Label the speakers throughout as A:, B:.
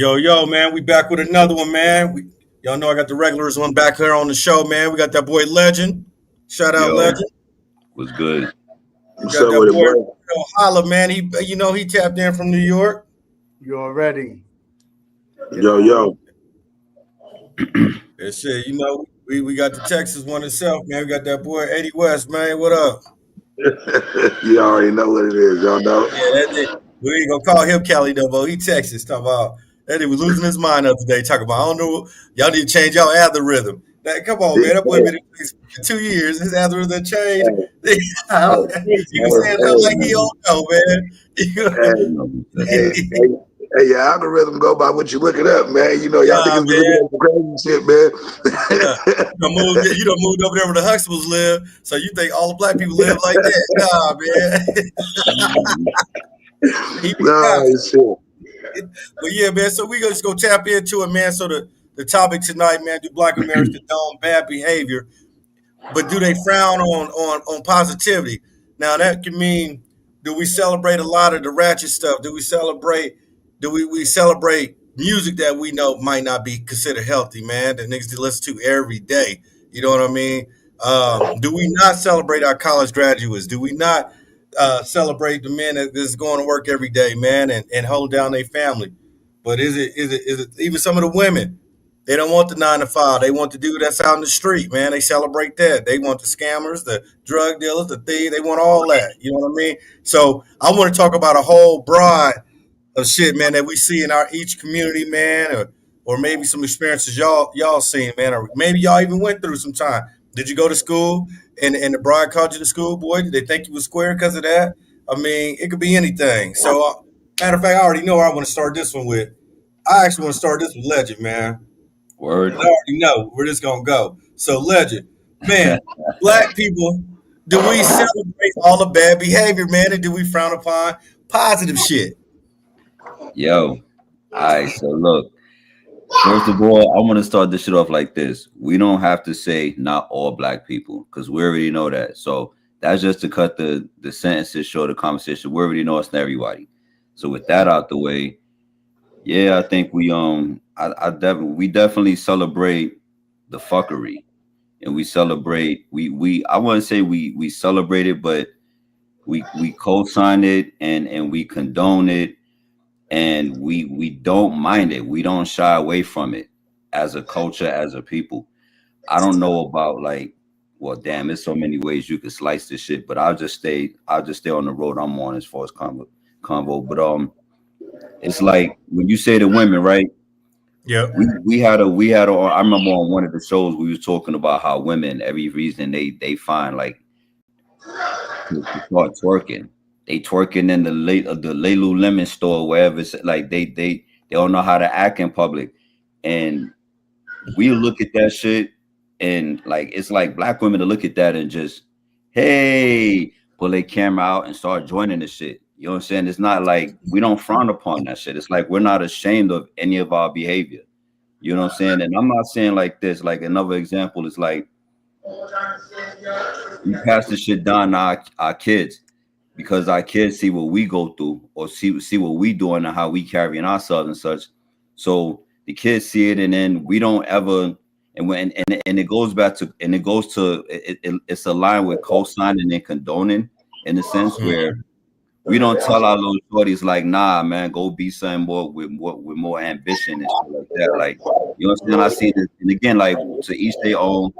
A: Yo, man, we back with another one, man. Y'all know I got the regulars one back here on the show, man. We got that boy Legend. Shout out
B: Yo,
A: Legend.
B: was good.
A: We
C: What's
A: got
C: up
A: that
C: with it,
A: boy
C: boy?
A: Holla, man. He tapped in from New York.
D: You already.
C: Yo, yo.
A: That shit, we got the Texas one itself, man. We got that boy Eddie West, man. What up?
C: You already know what it is, y'all know.
A: Yeah, we ain't gonna call him Cali no more. He Texas. Talking about Eddie was losing his mind up today. Talking about I don't know. Y'all need to change y'all algorithm. Come on, man. That boy been in place for 2 years. His algorithm changed.
C: Hey,
A: He was saying something like he don't know, man.
C: hey, hey, your algorithm go by what you looking up, man. You know, y'all
A: Nah,
C: niggas be
A: man.
C: looking at some crazy shit, man.
A: Yeah. You done moved over there where the Huxtables live, so you think all the black people live like that? Nah, man. He be
C: Nah,
A: capping.
C: shit.
A: But yeah, man. So we just go tap into it, man. So the topic tonight, man, do Black Americans condone bad behavior, but do they frown on positivity? Now that can mean, do we celebrate a lot of the ratchet stuff? Do we celebrate music that we know might not be considered healthy, man? That niggas listen to every day. You know what I mean? Do we not celebrate our college graduates? Do we not celebrate the men that is going to work every day, man, and hold down their family? But is it even some of the women? They don't want the 9 to 5. They want the dude that's out in the street, man. They celebrate that. They want the scammers, the drug dealers, the thieves. They want all that. You know what I mean? So I want to talk about a whole broad of shit, man, that we see in our each community, man, or maybe some experiences y'all seen, man, or maybe y'all even went through some time. Did you go to school and the bride called you to school, boy? Did they think you was square because of that? I mean, it could be anything. So, matter of fact, I already know where I want to start this one with. I actually want to start this with Legend, man.
B: Word.
A: I already know where this gonna go. So, Legend, man, black people, do we celebrate all the bad behavior, man, and do we frown upon positive shit?
B: Yo. All right. So look, first of all, I want to start this shit off like this. We don't have to say not all black people because we already know that. So that's just to cut the sentences short, the conversation. We already know it's not everybody. So with that out the way, yeah, I think we definitely celebrate the fuckery, and we celebrate I wouldn't say we celebrate it, but we co-sign it and we condone it, and we don't mind it. We don't shy away from it as a culture, as a people. I don't know about like, well, damn, there's so many ways you could slice this shit, but I'll just stay on the road I'm on as far as convo. But it's like when you say to women, right?
A: Yep.
B: We had a I remember on one of the shows we was talking about how women, every reason they find like to start twerking. They twerking in the Lululemon store, wherever it's like they don't know how to act in public. And we look at that shit and like it's like black women to look at that and just, hey, pull their camera out and start joining the shit. You know what I'm saying? It's not like we don't frown upon that shit. It's like we're not ashamed of any of our behavior. You know what I'm saying? And I'm not saying like this, like another example is like we pass this shit down to our kids because our kids see what we go through or see what we doing and how we carrying ourselves and such. So the kids see it, and then we don't ever, and it goes back to, and it goes to it's aligned with co-signing and condoning in the sense where we don't tell our little shorties like, nah, man, go be something more with more ambition and shit like that. Like, you know what I'm saying? I see this, and again, like to each their own,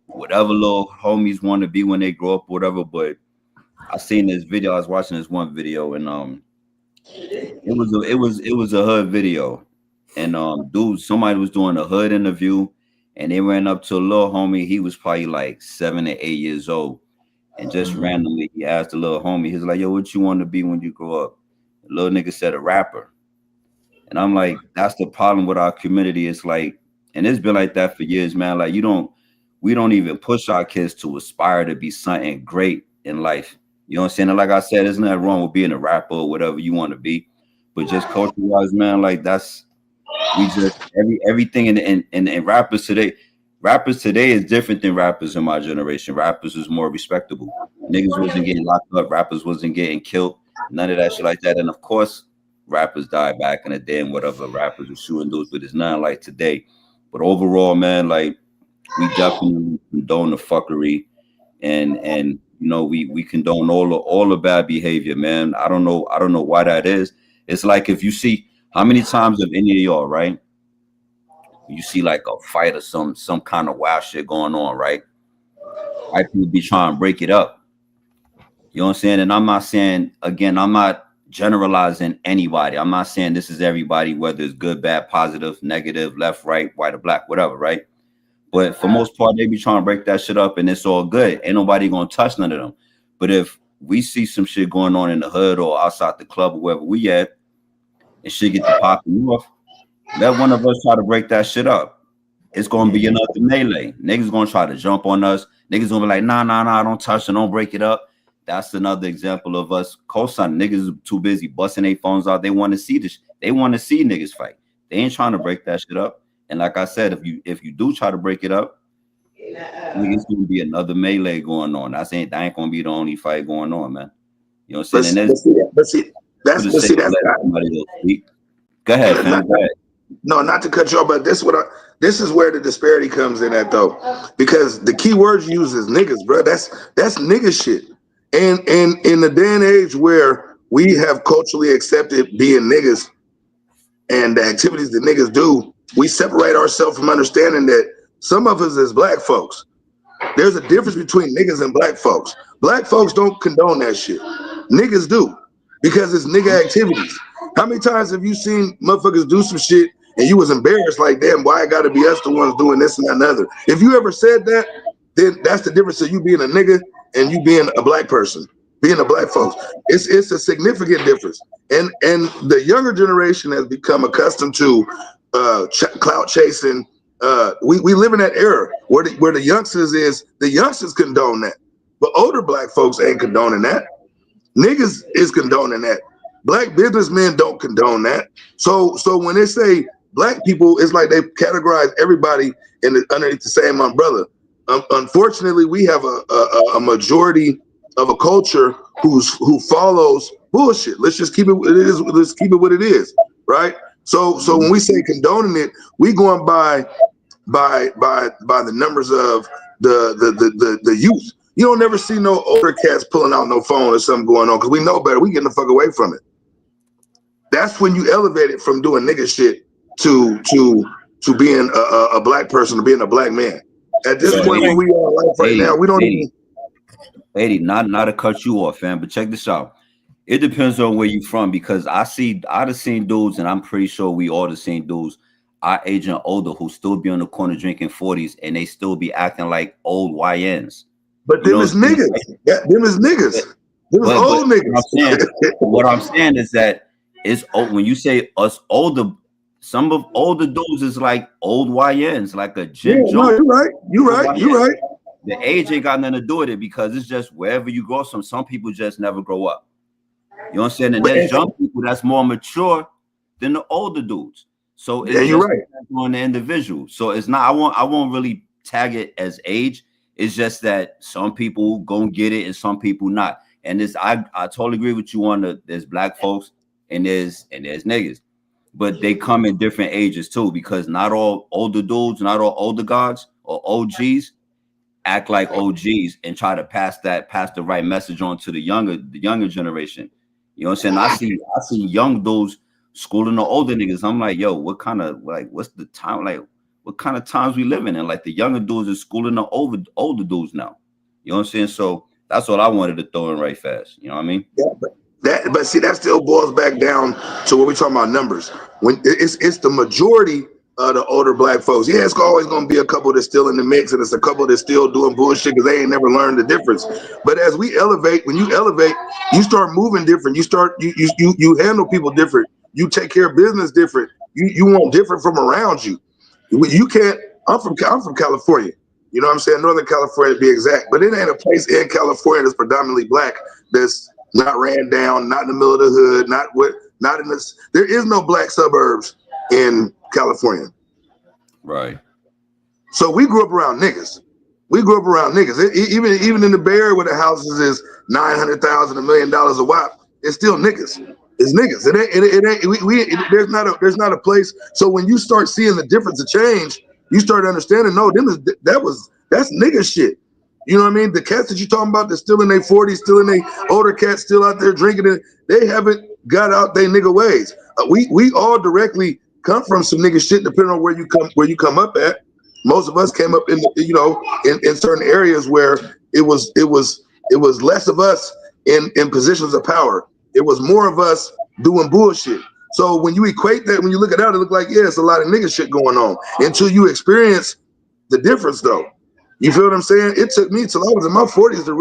B: whatever little homies want to be when they grow up, whatever. But I seen this video. I was watching this one video, and it was a hood video, and dude, somebody was doing a hood interview, and they ran up to a little homie. He was probably like 7 or 8 years old, and just randomly he asked the little homie, he's like, "Yo, what you want to be when you grow up?" The little nigga said a rapper, and I'm like, that's the problem with our community. It's like, and it's been like that for years, man. Like we don't even push our kids to aspire to be something great in life. You know what I'm saying? And like I said, there's nothing wrong with being a rapper or whatever you want to be, but just culture wise, man, like we just everything in rappers today is different than rappers in my generation. Rappers is more respectable. Niggas wasn't getting locked up, rappers wasn't getting killed, none of that shit like that. And of course, rappers died back in the day and whatever rappers were shooting dudes, but it's not like today. But overall, man, like we definitely condone the fuckery, and you know we condone all the bad behavior, man. I don't know why that is. It's like if you see how many times of any of y'all, right? You see like a fight or some kind of wild shit going on, right? White people be trying to break it up. You know what I'm saying? And I'm not saying, again, I'm not generalizing anybody. I'm not saying this is everybody, whether it's good, bad, positive, negative, left, right, white or black, whatever, right? But for most part, they be trying to break that shit up and it's all good. Ain't nobody gonna touch none of them. But if we see some shit going on in the hood or outside the club or wherever we at, and shit get to popping off, let one of us try to break that shit up. It's gonna be another melee. Niggas gonna try to jump on us. Niggas gonna be like, nah, don't touch it, don't break it up. That's another example of us co-signing. Niggas are too busy busting their phones out. They want to see this. They want to see niggas fight. They ain't trying to break that shit up. And like I said, if you do try to break it up, it's gonna be another melee going on. That ain't gonna be the only fight going on, man. You know what I'm saying?
C: That's
B: somebody else speak. Go ahead, fam. Go ahead.
C: No, not to cut you off, but this is where the disparity comes in at though, because the key word you use is niggas, bro. That's nigga shit. And in the day and age where we have culturally accepted being niggas and the activities that niggas do, we separate ourselves from understanding that some of us as black folks, there's a difference between niggas and black folks. Black folks don't condone that shit. Niggas do, because it's nigga activities. How many times have you seen motherfuckers do some shit and you was embarrassed, like, damn, why I gotta be us the ones doing this and that and other? If you ever said that, then that's the difference of you being a nigga and you being a black person, being a black folks. It's a significant difference. And the younger generation has become accustomed to clout chasing. We live in that era where the youngsters condone that, but older black folks ain't condoning that. Niggas is condoning that. Black businessmen don't condone that. So when they say black people, it's like they categorize everybody underneath the same umbrella. Unfortunately, we have a majority of a culture who follows bullshit. Let's just keep it. Let's keep it what it is, right? So when we say condoning it, we going by the numbers of the youth. You don't never see no older cats pulling out no phone or something going on, because we know better. We getting the fuck away from it. That's when you elevate it from doing nigga shit to being a black person, to being a black man. At this point where we are in life right now, we don't even.
B: 80, not to cut you off, fam, but check this out. It depends on where you from, because I've seen dudes, and I'm pretty sure we all the same dudes, our age and older, who still be on the corner drinking 40s and they still be acting like old YNs.
C: But them is niggas. Them is niggas. Them is old niggas.
B: What I'm saying is that it's when you say us older, some of older dudes is like old YNs, like a Jim Jones.
C: No, you're right.
B: The age ain't got nothing to do with it, because it's just wherever you grow. Some people just never grow up. You know what I'm saying? And there's young people that's more mature than the older dudes. So it's
C: you're right
B: on the individual. So it's not. I won't really tag it as age. It's just that some people gonna get it and some people not. And this, I totally agree with you on there's black folks and there's niggas, but they come in different ages too, because not all older dudes, not all older gods or OGs act like OGs and try to pass the right message on to the younger generation. You know what I'm saying? I see young dudes schooling the older niggas. I'm like, yo, what's the time? Like, what kind of times we living in? Like, the younger dudes are schooling the older dudes now. You know what I'm saying? So that's what I wanted to throw in right fast. You know what I mean?
C: Yeah, but see, that still boils back down to what we're talking about numbers. When it's the majority of the older black folks. Yeah, it's always gonna be a couple that's still in the mix, and it's a couple that's still doing bullshit because they ain't never learned the difference. But as we elevate, when you elevate, you start moving different. You handle people different. You take care of business different. You want different from around you. You can't. I'm from California. You know what I'm saying? Northern California to be exact. But it ain't a place in California that's predominantly black that's not ran down, not in the middle of the hood, not in this. There is no black suburbs in California.
B: Right.
C: So we grew up around niggas. Even in the Bay Area where the houses is $900,000, $1 million a wop, it's still niggas. It's niggas. There's not a place. So when you start seeing the difference of change, you start understanding. No, that's nigga shit. You know what I mean? The cats that you talking about, they're still in their 40s, still in their older cats, still out there drinking it. They haven't got out their nigga ways. We all directly come from some nigga shit, depending on where you come up at. Most of us came up in in certain areas where it was less of us in positions of power. It was more of us doing bullshit. So when you equate that, when you look at it look like, yeah, it's a lot of nigga shit going on until you experience the difference, though. You feel what I'm saying? It took me till I was in my 40s to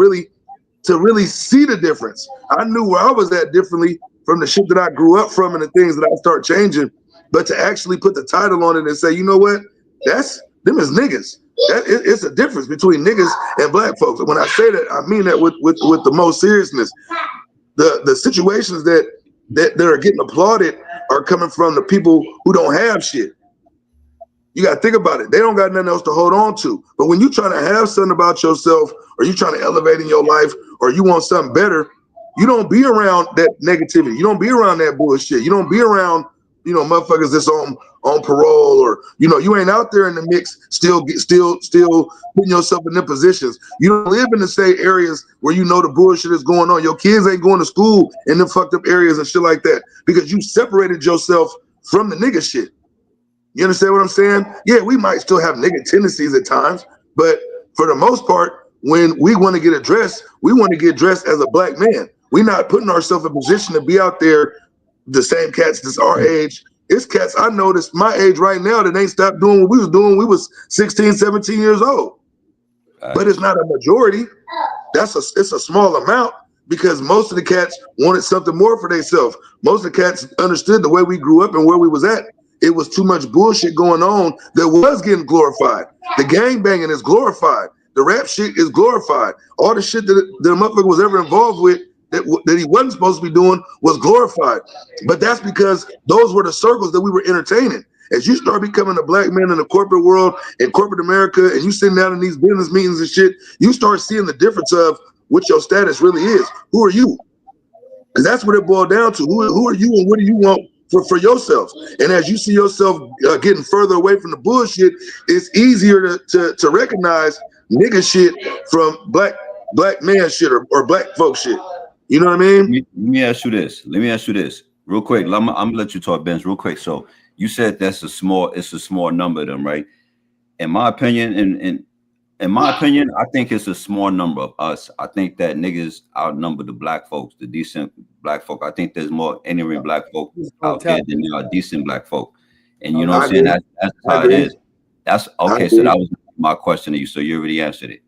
C: really see the difference. I knew where I was at differently from the shit that I grew up from and the things that I start changing. But to actually put the title on it and say, you know what, them is niggas. It's a difference between niggas and black folks. And when I say that, I mean that with the most seriousness. The situations that are getting applauded are coming from the people who don't have shit. You got to think about it. They don't got nothing else to hold on to. But when you trying to have something about yourself, or you trying to elevate in your life, or you want something better, you don't be around that negativity. You don't be around that bullshit. You don't be around, motherfuckers that's on parole, or you ain't out there in the mix still putting yourself in them positions. You don't live in the same areas where the bullshit is going on. Your kids ain't going to school in them fucked up areas and shit like that because you separated yourself from the nigga shit. You understand what I'm saying? Yeah, we might still have nigga tendencies at times, but for the most part, when we want to get addressed, we want to get dressed as a black man. We're not putting ourselves in a position to be out there, the same cats that's our age. It's cats I noticed my age right now that ain't stopped doing what we was doing. We was 16, 17 years old. But it's not a majority. It's a small amount because most of the cats wanted something more for themselves. Most of the cats understood the way we grew up and where we was at. It was too much bullshit going on that was getting glorified. The gang banging is glorified. The rap shit is glorified. All the shit that the motherfucker was ever involved with that he wasn't supposed to be doing was glorified. But that's because those were the circles that we were entertaining. As you start becoming a black man in the corporate world, in corporate America, and you sitting down in these business meetings and shit, you start seeing the difference of what your status really is. Who are you? Because that's what it boiled down to. Who are you and what do you want for yourself? And as you see yourself getting further away from the bullshit, it's easier to recognize nigga shit from black man shit or black folk shit. You know what I mean?
B: Let me ask you this. Real quick. I'm gonna let you talk, Benz, real quick. So you said it's a small number of them, right? In my opinion, I think it's a small number of us. I think that niggas outnumber the black folks, the decent black folk. I think there's more ignorant black folk out there than there are decent black folk. And you know what I'm saying? That's how it is. That's okay. So that was my question to you. So you already answered it.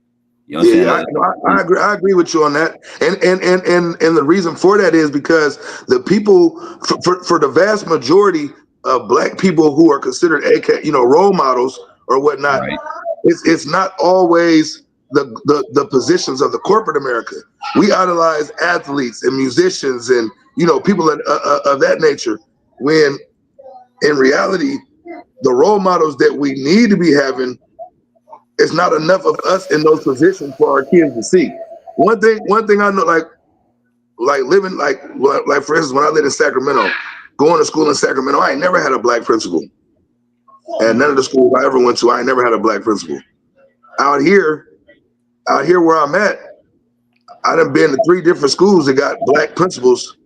B: You know what I'm saying?
C: I agree with you on that. And the reason for that is because the people for the vast majority of black people who are considered role models or whatnot, right. It's not always the positions of the corporate America. We idolize athletes and musicians and people of that nature, when in reality the role models that we need to be having, it's not enough of us in those positions for our kids to see. One thing I know, like living, like for instance, when I lived in Sacramento, going to school in Sacramento, I ain't never had a black principal. And none of the schools I ever went to, I ain't never had a black principal. Out here where I'm at, I done been to 3 different schools that got black principals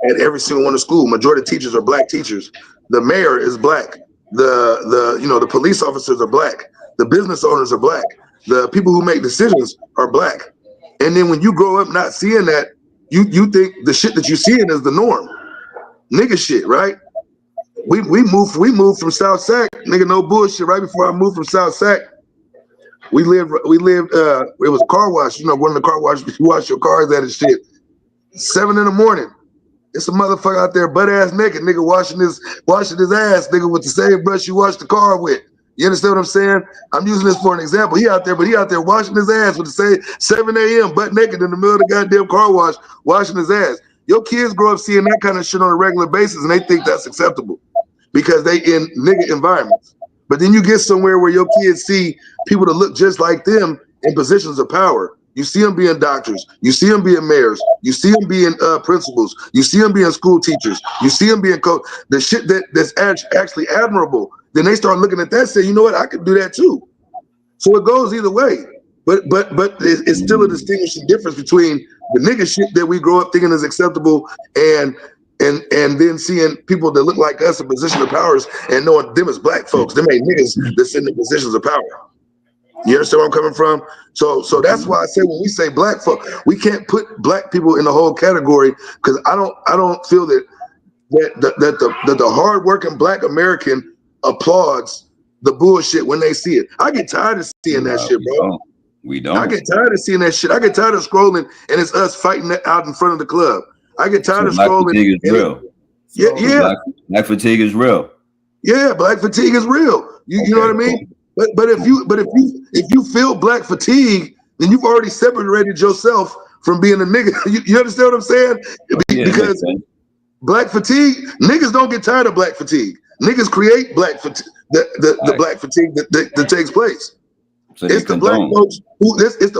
C: at every single one of the school. Majority of teachers are black teachers. The mayor is black. The police officers are black. The business owners are black. The people who make decisions are black. And then when you grow up not seeing that, you think the shit that you're seeing is the norm. Nigga shit, right? We moved from South Sac, nigga, no bullshit. Right before I moved from South Sac, we lived it was a car wash, one of the car washes you wash your cars at and shit. 7 a.m. It's a motherfucker out there butt ass naked, nigga, washing his ass, nigga, with the same brush you wash the car with. You understand what I'm saying? I'm using this for an example. He out there washing his ass with the same 7 a.m. butt naked in the middle of the goddamn car wash, washing his ass. Your kids grow up seeing that kind of shit on a regular basis and they think that's acceptable because they in nigga environments. But then you get somewhere where your kids see people that look just like them in positions of power. You see them being doctors. You see them being mayors. You see them being principals. You see them being school teachers. You see them being coach. The shit that's actually admirable. Then they start looking at that and say, you know what, I could do that too. So it goes either way. But it's still a distinguishing difference between the nigga shit that we grow up thinking is acceptable and then seeing people that look like us in position of powers and knowing them as black folks. Them ain't niggas that sit in positions of power. You understand where I'm coming from? So that's why I say when we say black folk, we can't put black people in the whole category, because I don't feel that the hardworking black American applauds the bullshit when they see it. I get tired of seeing that shit, bro.
B: We don't.
C: I get tired of seeing that shit. I get tired of scrolling and it's us fighting out in front of the club. I get tired of scrolling.
B: Fatigue is real.
C: Yeah.
B: Black fatigue is real.
C: Yeah, black fatigue is real. You know what I mean? But if you feel black fatigue, then you've already separated yourself from being a nigga. You understand what I'm saying? Because black fatigue, niggas don't get tired of black fatigue. Niggas create black fatigue, the black fatigue that takes place.
B: So
C: it's the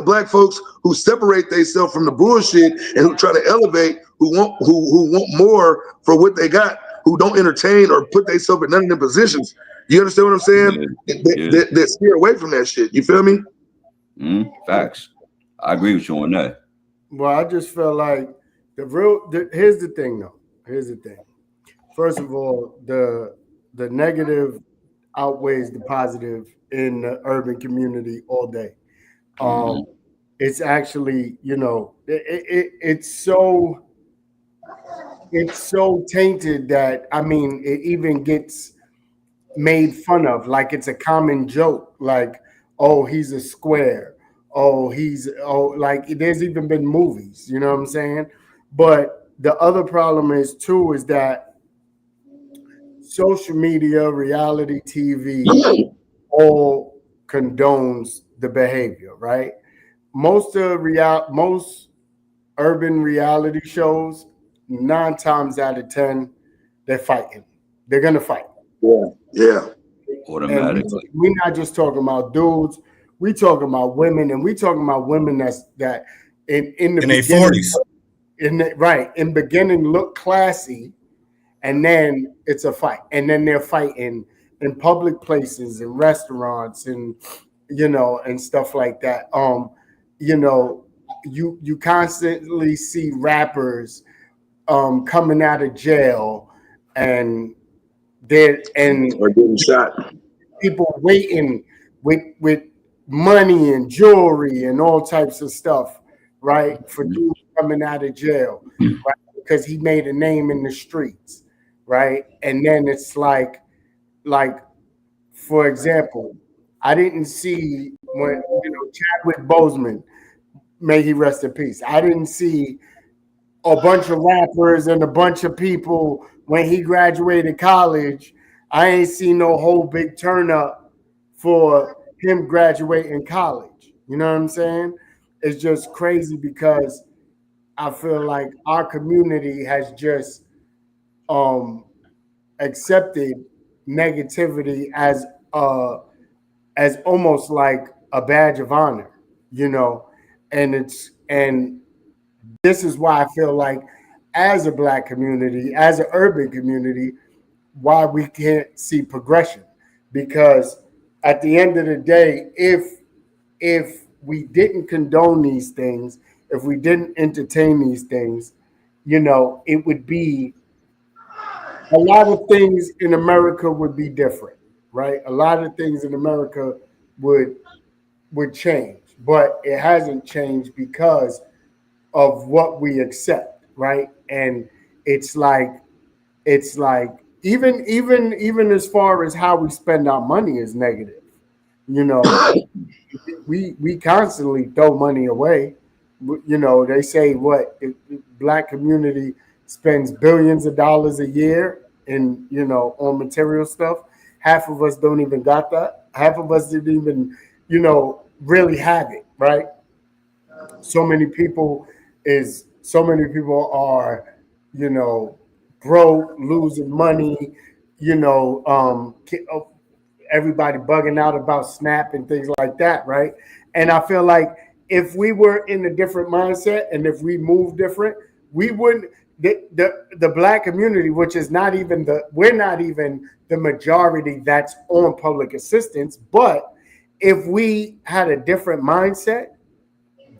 C: black folks who separate themselves from the bullshit and who try to elevate, who want more for what they got, who don't entertain or put themselves in none of them positions. You understand what I'm saying? That steer away from that shit. You feel me?
B: Facts. I agree with you on that.
D: Well, I just feel like here's the thing though. Here's the thing. First of all, the negative outweighs the positive in the urban community all day. It's actually, it's so tainted that, I mean, it even gets made fun of, like it's a common joke, like, oh, he's a square, like there's even been movies, you know what I'm saying? But the other problem is too is that social media, reality TV all condones the behavior, right? Most urban reality shows, 9 times out of 10, they're fighting. They're gonna fight.
C: Yeah.
B: Automatically.
D: We're not just talking about dudes. We talking about women, and we talking about women that in the beginning,
A: 40s.
D: In beginning look classy, and then it's a fight, and then they're fighting in public places and restaurants and and stuff like that. You constantly see rappers coming out of jail and
C: or getting shot.
D: People waiting with money and jewelry and all types of stuff, right? For dudes coming out of jail, right? Because he made a name in the streets, right? And then it's like, for example, I didn't see when Chadwick Boseman, may he rest in peace. I didn't see a bunch of rappers and a bunch of people when he graduated college. I ain't seen no whole big turn up for him graduating college. You know what I'm saying? It's just crazy because I feel like our community has just accepted negativity as almost like a badge of honor, and this is why I feel like as a black community, as an urban community, why we can't see progression. Because at the end of the day, if we didn't condone these things, if we didn't entertain these things, it would be a lot of things in America would be different, right? A lot of things in America would change, but it hasn't changed because of what we accept, right? And it's like even as far as how we spend our money is negative. We constantly throw money away. They say the black community spends billions of dollars a year in on material stuff. Half of us don't even got that. Half of us didn't even really have it, right? So many people are broke, losing money, everybody bugging out about SNAP and things like that, right? And I feel like if we were in a different mindset and if we moved different, we wouldn't. The black community, which is not even we're not even the majority that's on public assistance, but if we had a different mindset,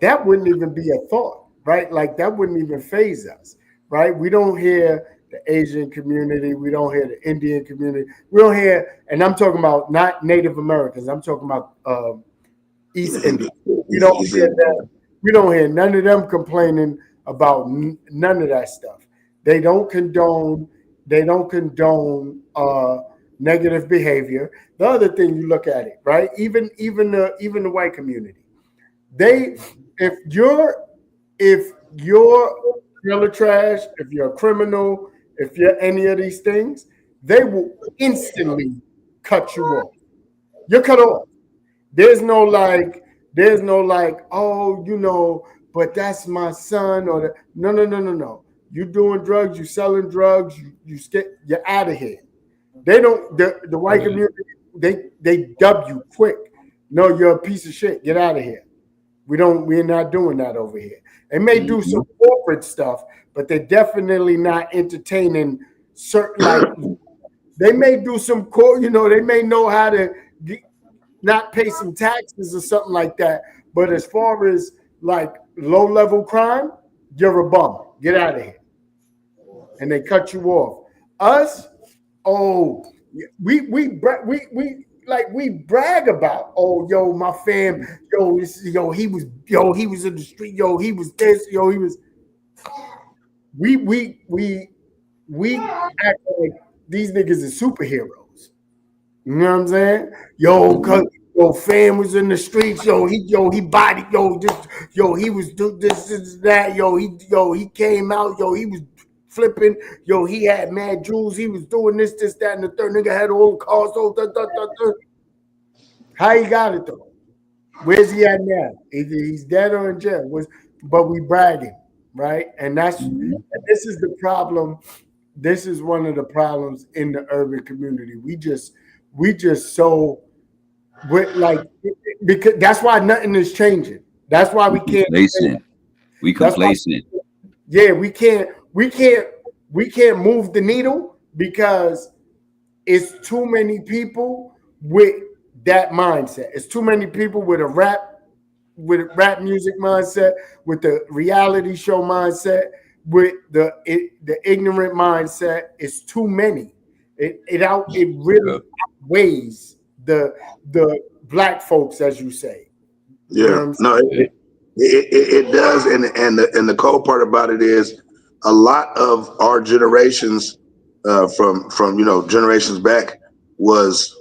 D: that wouldn't even be a thought, right? Like that wouldn't even phase us, right? We don't hear the Asian community, we don't hear the Indian community, we don't hear, and I'm talking about not Native Americans, I'm talking about East Indian. We don't hear that. We don't hear none of them complaining about none of that stuff. They don't condone. They don't condone negative behavior. The other thing, you look at it, right? Even the white community. They, if you're trailer trash, if you're a criminal, if you're any of these things, they will instantly cut you off. You're cut off. There's no like, oh, but that's my son, or no. You doing drugs, you selling drugs, you're out of here. They don't, the white community, they dub you quick. No, you're a piece of shit. Get out of here. We're not doing that over here. They may do some corporate stuff, but they're definitely not entertaining certain, like, they may do some they may know how to not pay some taxes or something like that. But as far as like low level crime, you're a bum. Get out of here. And they cut you off. Us, we brag about, my fam, he was in the street, he was this, he was. We act like these niggas are superheroes. You know what I'm saying? Fam was in the streets. He bodied. He was this, that. He came out. He was flipping. He had mad jewels. He was doing this, that, and the third. Nigga had all cars. How he got it though? Where's he at now? He's dead or in jail. But we bragging, right? And this is the problem. This is one of the problems in the urban community. We just so, because that's why nothing is changing. That's why we can't.
B: We complacent.
D: Yeah, we can't move the needle because it's too many people with that mindset. It's too many people with rap music mindset, with the reality show mindset, with the ignorant mindset. It's too many. It really outweighs the black folks, as you say.
C: Yeah, you know no, it does, and the cold part about it is a lot of our generations from generations back was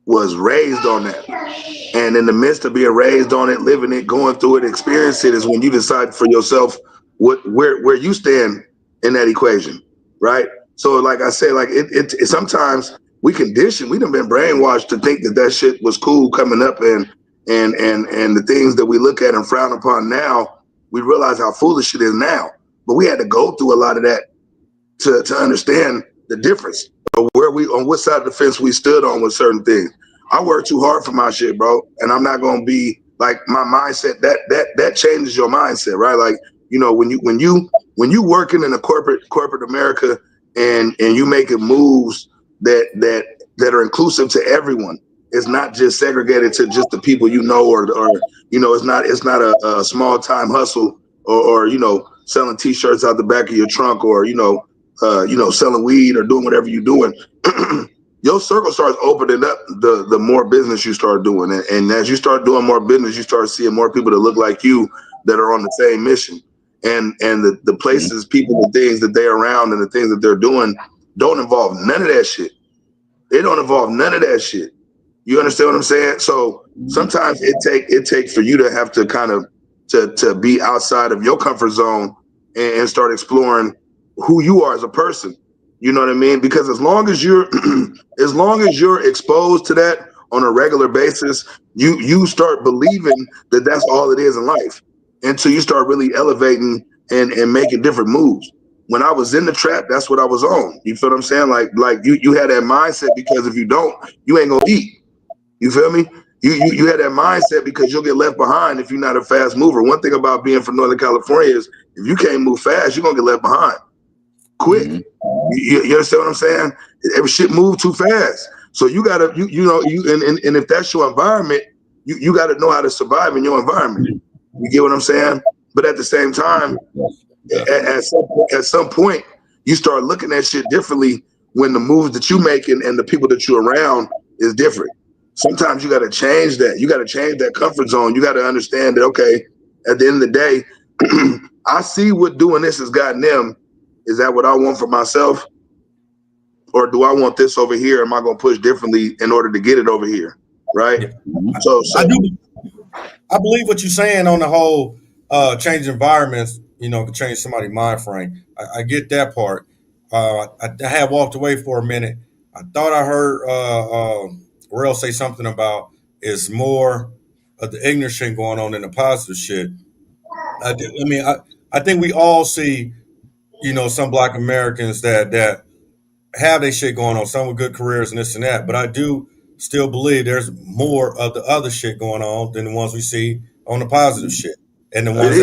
C: raised on that, and in the midst of being raised on it, living it, going through it, experiencing it, is when you decide for yourself where you stand in that equation, right? So, like I said, like it sometimes we done been brainwashed to think that shit was cool coming up, and the things that we look at and frown upon now, we realize how foolish it is now. But we had to go through a lot of that to understand the difference of on what side of the fence we stood on with certain things. I worked too hard for my shit, bro, and I'm not gonna be like my mindset. That changes your mindset, right? Like, when you working in a corporate America and you making moves that are inclusive to everyone. It's not just segregated to just the people or it's not a small time hustle or selling t-shirts out the back of your trunk or selling weed or doing whatever you're doing. Your circle starts opening up the more business you start doing, and as you start doing more business, you start seeing more people that look like you that are on the same mission, and the places, people, the things that they're around and the things that they're doing don't involve none of that shit. They don't involve none of that shit. You understand what I'm saying? So sometimes it takes for you to have to kind of to be outside of your comfort zone and start exploring who you are as a person. You know what I mean? Because as long as you're exposed to that on a regular basis, you start believing that that's all it is in life until you start really elevating and making different moves. When I was in the trap, that's what I was on. You feel what I'm saying? Like you had that mindset, because if you don't, you ain't gonna eat. You feel me? you had that mindset because you'll get left behind if you're not a fast mover. One thing about being from Northern California is if you can't move fast, you're gonna get left behind quick. You understand what I'm saying? Every shit move too fast. So you gotta and if that's your environment, you gotta know how to survive in your environment. You get what I'm saying? But at the same time, at some point, you start looking at shit differently when the moves that you make and the people that you're around is different. Sometimes you got to change that. You got to change that comfort zone. You got to understand that, okay, at the end of the day, I see what doing this has gotten them. Is that what I want for myself? Or do I want this over here? Am I going to push differently in order to get it over here? Right?
A: Yeah.
C: So
A: I believe what you're saying on the whole change environments, can change somebody's mind frame. I get that part. I had walked away for a minute. I thought I heard Rail say something about it's more of the ignorant shit going on than the positive shit. I think we all see, some Black Americans that have their shit going on, some with good careers and this and that. But I do still believe there's more of the other shit going on than the ones we see on the positive shit, and the ones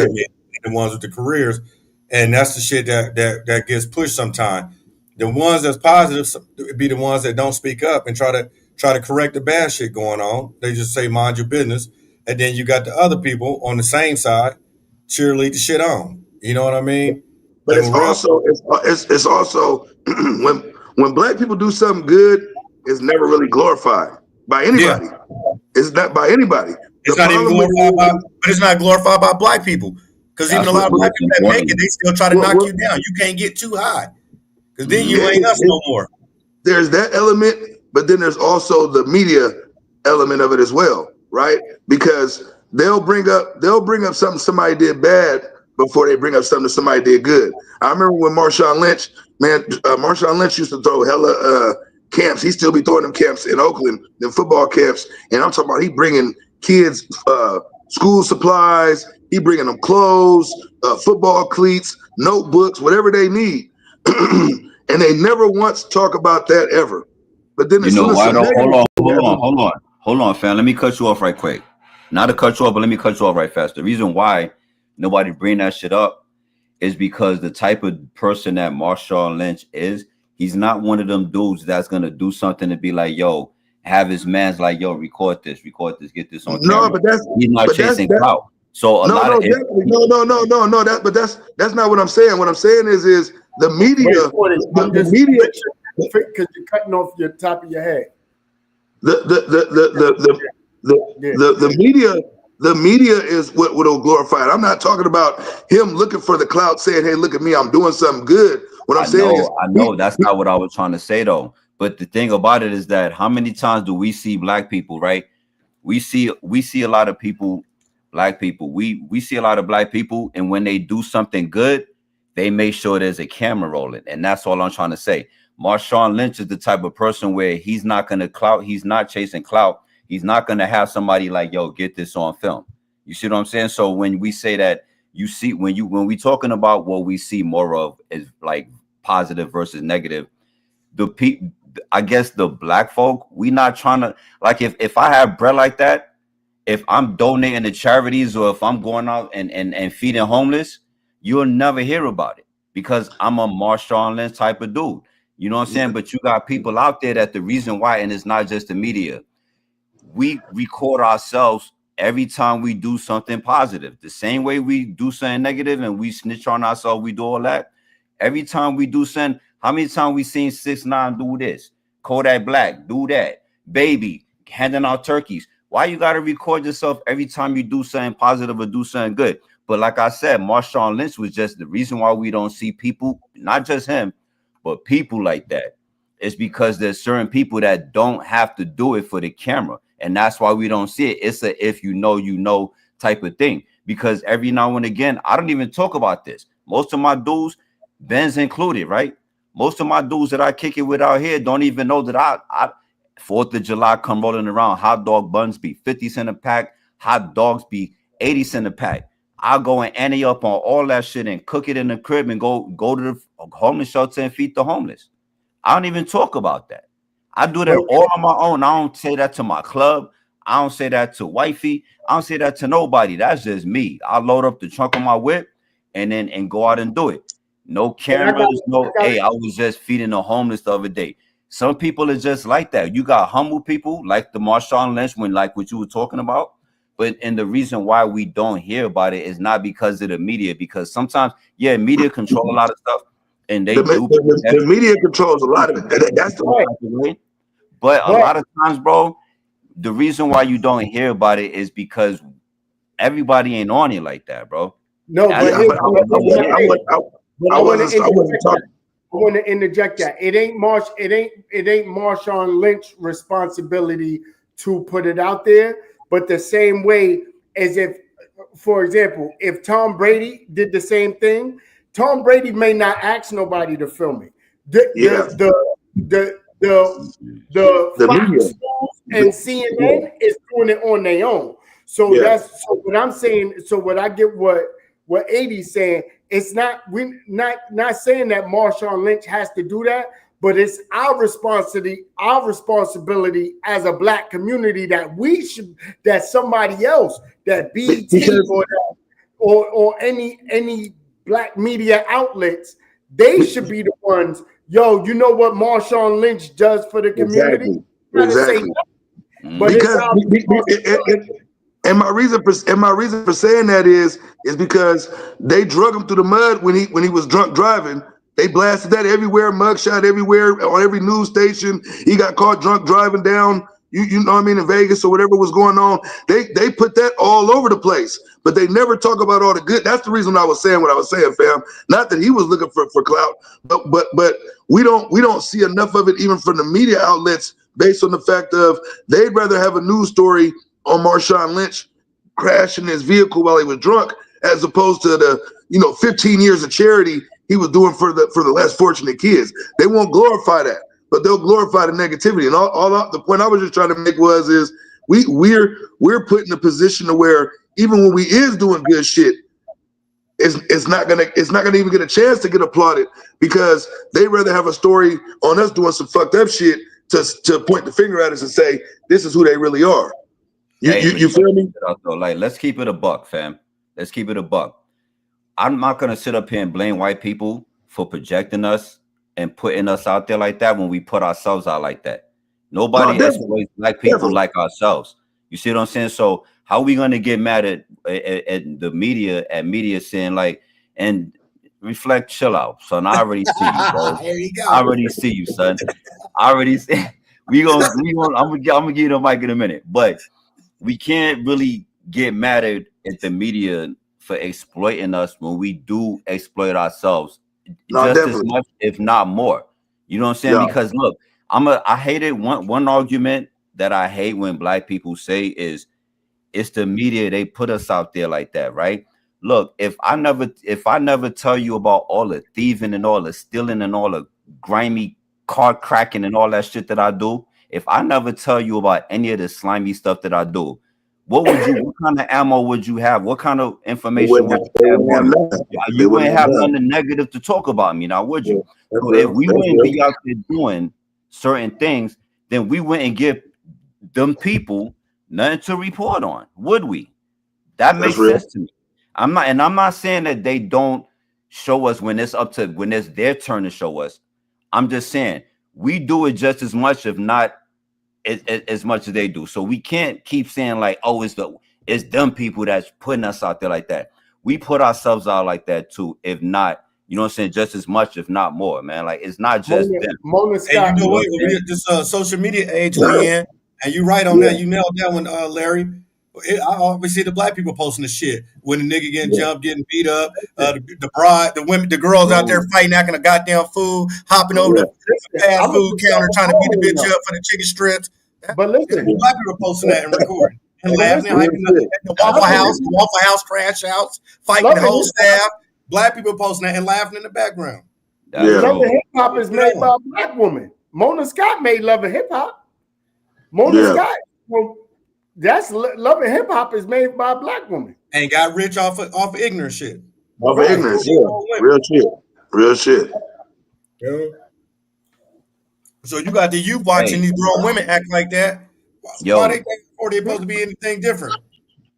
A: the ones with the careers, and that's the shit that gets pushed sometimes. The ones that's positive be the ones that don't speak up and try to correct the bad shit going on. They just say mind your business, and then you got the other people on the same side cheerlead the shit on. You know what I mean?
C: But it's also when Black people do something good, it's never really glorified by anybody.
A: Yeah.
C: It's not by anybody.
A: It's not even glorified but it's not glorified by Black people. Because even a lot of Black people that make it, they still try to knock you down. You can't get too high. Because then you ain't us no more.
C: There's that element, but then there's also the media element of it as well, right? Because they'll bring up something somebody did bad before they bring up something somebody did good. I remember when Marshawn Lynch used to throw hella camps. He still be throwing them camps in Oakland, them football camps. And I'm talking about he bringing kids school supplies. He bringing them clothes, football cleats, notebooks, whatever they need. And they never once talk about that ever. But then
B: hold on, fam. Let me cut you off right quick. Not to cut you off, but let me cut you off right fast. The reason why nobody bring that shit up is because the type of person that Marshawn Lynch is, he's not one of them dudes that's gonna do something and be like, yo, have his man's like, yo, record this, get this on camera.
C: But
B: he's not chasing clout. So that's not
C: what I'm saying. What I'm saying is the media,
D: because you're cutting off your top of your head.
C: The media is what will glorify it. I'm not talking about him looking for the clout, saying, "Hey, look at me, I'm doing something good." What I'm saying is,
B: I know that's not what I was trying to say though. But the thing about it is that how many times do we see Black people, right? We see a lot of people, Black people. We see a lot of Black people, and when they do something good, they make sure there's a camera rolling, and that's all I'm trying to say. Marshawn Lynch is the type of person where he's not gonna clout, he's not chasing clout, he's not gonna have somebody like, yo, get this on film. You see what I'm saying? So when we say that, you see, when we talking about what we see more of is like positive versus negative, the people, I guess the Black folk, we not trying to, like, if I have bread like that, if I'm donating to charities or if I'm going out and feeding homeless, you'll never hear about it because I'm a Marshawn Lynch type of dude. You know what I'm saying? But you got people out there that the reason why, and it's not just the media, we record ourselves every time we do something positive. The same way we do something negative and we snitch on ourselves, we do all that. Every time we do something, how many times we seen 6ix9ine do this? Kodak Black, do that. Baby, handing out turkeys. Why you got to record yourself every time you do something positive or do something good? But like I said, Marshawn Lynch was just the reason why we don't see people, not just him, but people like that. It's because there's certain people that don't have to do it for the camera. And that's why we don't see it. It's a if you know type of thing. Because every now and again, I don't even talk about this. Most of my dudes, Ben's included, right? Most of my dudes that I kick it with out here don't even know that I 4th of July come rolling around. Hot dog buns be 50 cents a pack. Hot dogs be 80 cents a pack. I'll go and ante up on all that shit and cook it in the crib and go to the homeless shelter and feed the homeless. I don't even talk about that. I do that all on my own. I don't say that to my club. I don't say that to wifey. I don't say that to nobody. That's just me. I load up the trunk of my whip and go out and do it. No cameras, no. Hey, I was just feeding the homeless the other day. Some people are just like that. You got humble people like the Marshawn Lynch, when like what you were talking about. But and the reason why we don't hear about it is not because of the media, because sometimes, yeah, media control a lot of stuff, and they do.
C: The media controls a lot of it. That's the
B: way. But a lot of times, bro, the reason why you don't hear about it is because everybody ain't on it like that, bro.
D: No, but I want to interject that it ain't Marshawn Lynch's responsibility to put it out there, but the same way as if, for example, if Tom Brady did the same thing, Tom Brady may not ask nobody to film it. The Fox News and CNN is doing it on their own. So that's what I'm saying. So what I get what 80's saying, it's not not saying that Marshawn Lynch has to do that, but it's our responsibility as a black community that somebody else, that BT or any black media outlets, they should be the ones. Yo, you know what Marshawn Lynch does for the community?
C: Exactly. But and my reason for saying that is because they drug him through the mud when he was drunk driving. They blasted that everywhere, mugshot everywhere, on every news station. He got caught drunk driving down, you know what I mean, in Vegas or whatever was going on. They put that all over the place, but they never talk about all the good. That's the reason I was saying what I was saying, fam. Not that he was looking for clout, but we don't see enough of it even from the media outlets, based on the fact of they'd rather have a news story on Marshawn Lynch crashing his vehicle while he was drunk, as opposed to the 15 years of charity he was doing for the less fortunate kids. They won't glorify that, but they'll glorify the negativity. And all the point I was just trying to make is we're put in a position to where even when we is doing good shit, it's not gonna even get a chance to get applauded, because they rather have a story on us doing some fucked up shit to point the finger at us and say this is who they really are. You feel me?
B: Like, let's keep it a buck, fam. Let's keep it a buck. I'm not gonna sit up here and blame white people for projecting us and putting us out there like that when we put ourselves out like that. Nobody exploits black people like ourselves. You see what I'm saying? So how are we gonna get mad at the media saying like, and reflect, chill out, son? I already see you, bro.
A: Here you go.
B: I already see you, son. I already see. I'm gonna give you the mic in a minute, but we can't really get mad at the media for exploiting us when we do exploit ourselves just as much, if not more. You know what I'm saying? Yeah. Because look, I hate it. One argument that I hate when black people say is it's the media, they put us out there like that, right? Look, if I never tell you about all the thieving and all the stealing and all the grimy car cracking and all that shit that I do, if I never tell you about any of the slimy stuff that I do, what kind of ammo would you have? What kind of information would you have? You wouldn't have nothing negative to talk about me now, would you? Yeah, so if we wouldn't be out there doing certain things, then we wouldn't give them people nothing to report on, would we? That makes sense to me. I'm not saying that they don't show us when it's their turn to show us. I'm just saying we do it just as much, if not as much as they do. So we can't keep saying like, oh, it's them people that's putting us out there like that. We put ourselves out like that too, if not, you know what I'm saying, just as much, if not more, man. Like, it's not just them.
A: Hey, you know what? This social media age we in, and you're right on that. You nailed that one, Larry. I always see the black people posting the shit when the nigga getting jumped, getting beat up, the bride, the women, the girls out there fighting, acting a goddamn fool, hopping over the fast food counter, trying to beat the bitch up for the chicken strips.
D: But listen,
A: black people posting that and recording and laughing, the Waffle House crash outs, fighting the whole staff. Black people posting that and laughing in the background.
D: Love and Hip Hop is made by a black woman. Mona Scott made Love and Hip Hop. Mona Scott. Well, that's Love and Hip Hop is made by a black woman.
A: And got rich off of ignorant shit.
C: Off of ignorance, real shit.
A: Yeah. So you got the youth watching these grown women act like that. Why
B: Yo,
A: they think 40 supposed to be anything different?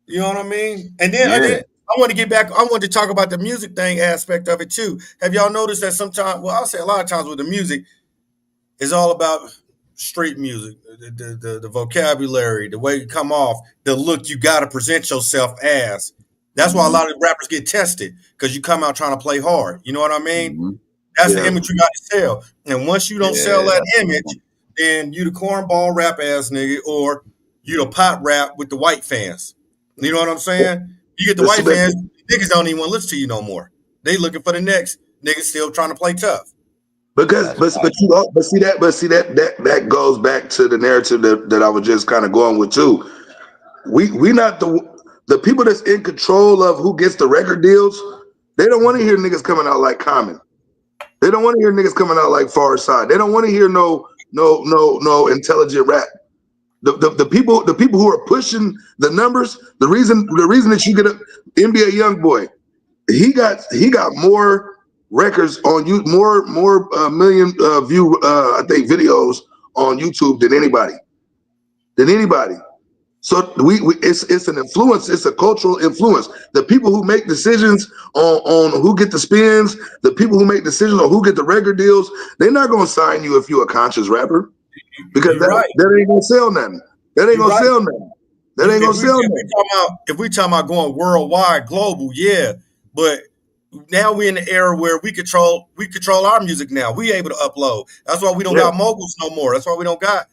A: You know what I mean? And
B: yeah.
A: then I want to get back. I want to talk about the music thing aspect of it too. Have y'all noticed that sometimes? Well, I'll say a lot of times with the music, it's all about street music, the vocabulary, the way you come off, the look you got to present yourself as. That's why a
B: Mm-hmm.
A: lot of rappers get tested because you come out trying to play hard. You know what I mean?
B: Mm-hmm.
A: That's the
C: Yeah.
A: image you got to sell. And once you don't sell
B: Yeah,
A: that
B: that's a good
A: image,
B: one.
A: then you the cornball rap ass nigga, or you the pop rap with the white fans. You know what I'm saying? You get the
C: But see,
A: white fans, niggas don't even want to listen to you no more. They looking for the next nigga still trying to play tough.
C: because
B: That's
C: but
B: right.
C: you but see that goes back to the narrative that I was just kind of going with too. We not the people that's in control of who gets the record deals. They don't want to hear niggas coming out like Common. They don't want to hear niggas coming out like Far Side. They don't want to hear no intelligent rap. The people who are pushing the numbers. The reason that you get a NBA young boy, he got more records on you, more million view I think videos on YouTube than anybody. So it's an influence. It's a cultural influence. The people who make decisions on who get the spins, the people who make decisions on who get the record deals, they're not gonna sign you if you're a conscious rapper because
A: You're
C: that
A: right.
C: that ain't gonna sell nothing. That ain't
A: You're
C: gonna
A: right.
C: sell nothing. That ain't
A: If
C: gonna
A: we
C: sell nothing.
A: talking about going worldwide, global, yeah, but now we're in the era where we control our music now. We able to upload. That's why we don't
C: Yeah,
A: got moguls no more. That's why we don't got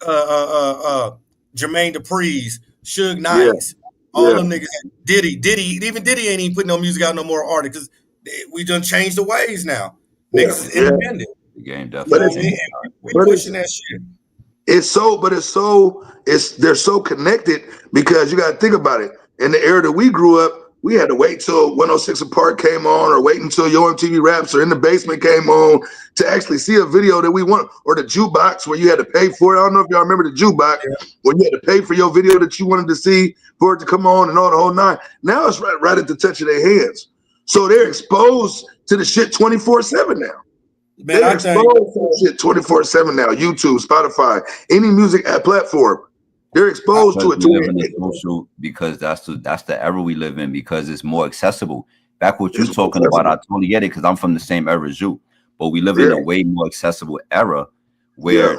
A: uh uh Jermaine Dupri's, Suge
C: yeah,
A: Knights, all
C: yeah,
A: them niggas. Diddy ain't even putting no music out no more artists because we done changed the ways now.
C: yeah,
A: Niggas is
C: yeah.
A: independent.
B: The game
A: You
C: But
A: know
B: definitely
A: what I
C: it's
A: mean?
B: changed.
A: And we
C: but
A: pushing that shit.
C: it's they're so connected because you got to think about it. In the era that we grew up, we had to wait till 106 Apart came on, or wait until Yo MTV Raps or In the Basement came on to actually see a video that we want, or the jukebox where you had to pay for it. I don't know if y'all remember the jukebox when you had to pay for your video that you wanted to see for it to come on and all the whole nine. Now it's right at the touch of their hands. So they're exposed to the shit 24/7 now.
A: Man,
C: They're
A: I think
C: exposed to shit 24/7 now. YouTube, Spotify, any music platform. They're exposed to
B: Because
C: it
B: we
C: to
B: live
C: where
B: in a social, because that's the era we live in, because it's more accessible. Back what you
C: it's more
B: talking about, I
C: accessible.
B: totally get it because I'm from the same era as you. But we live in
C: Yeah,
B: a way more accessible era where
C: yeah,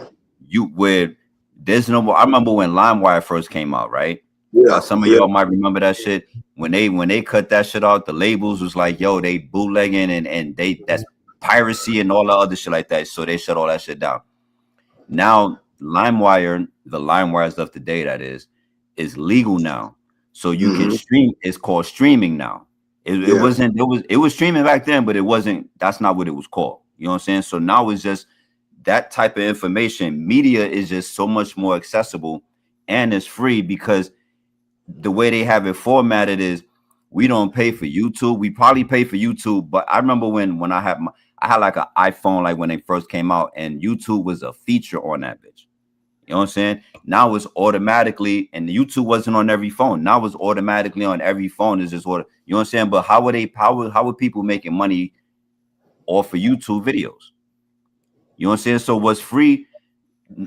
B: where there's no more. I remember when LimeWire first came out, right?
C: yeah,
B: Some of
C: yeah,
B: y'all might remember that shit. When they cut that shit out, the labels was like, yo, they bootlegging and that's piracy and all the other shit like that. So they shut all that shit down. Now LimeWire, the LimeWires of today, that is legal now. So you can
C: hmm
B: stream. It's called streaming now. It
C: yeah,
B: wasn't. It was streaming back then, but it wasn't. That's not what it was called. You know what I'm saying? So now it's just that type of information. Media is just so much more accessible and it's free because the way they have it formatted is we don't pay for YouTube. We probably pay for YouTube, but I remember when I had like an iPhone, like when they first came out, and YouTube was a feature on that bitch. You know what I'm saying? Now it's automatically, and YouTube wasn't on every phone. Now it's automatically on every phone. It's just what you know what I'm saying. But how are people making money off of YouTube videos? You know what I'm saying? So what's free,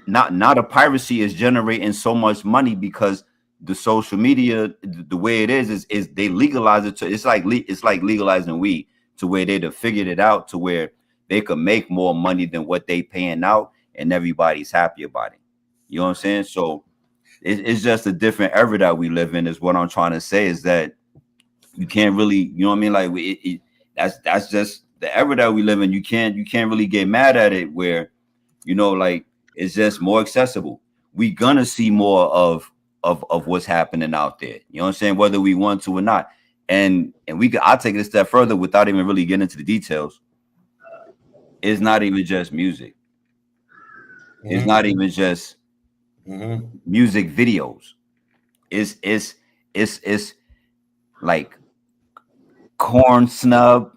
B: not a piracy, is generating so much money because the social media, the way it is they legalize it to, it's like legalizing weed, to where they'd have figured it out to where they could make more money than what they paying out and everybody's happy about it. You know what I'm saying? So it's just a different era that we live in, is what I'm trying to say, is that you can't really, you know what I mean? Like that's just the era that we live in. You can't really get mad at it where, like, it's just more accessible. We gonna see more of what's happening out there. You know what I'm saying? Whether we want to or not. And I'll take it a step further without even really getting into the details. It's not even just music. It's
A: mm-hmm,
B: not even just
A: mm-hmm.
B: music videos. It's like corn snub.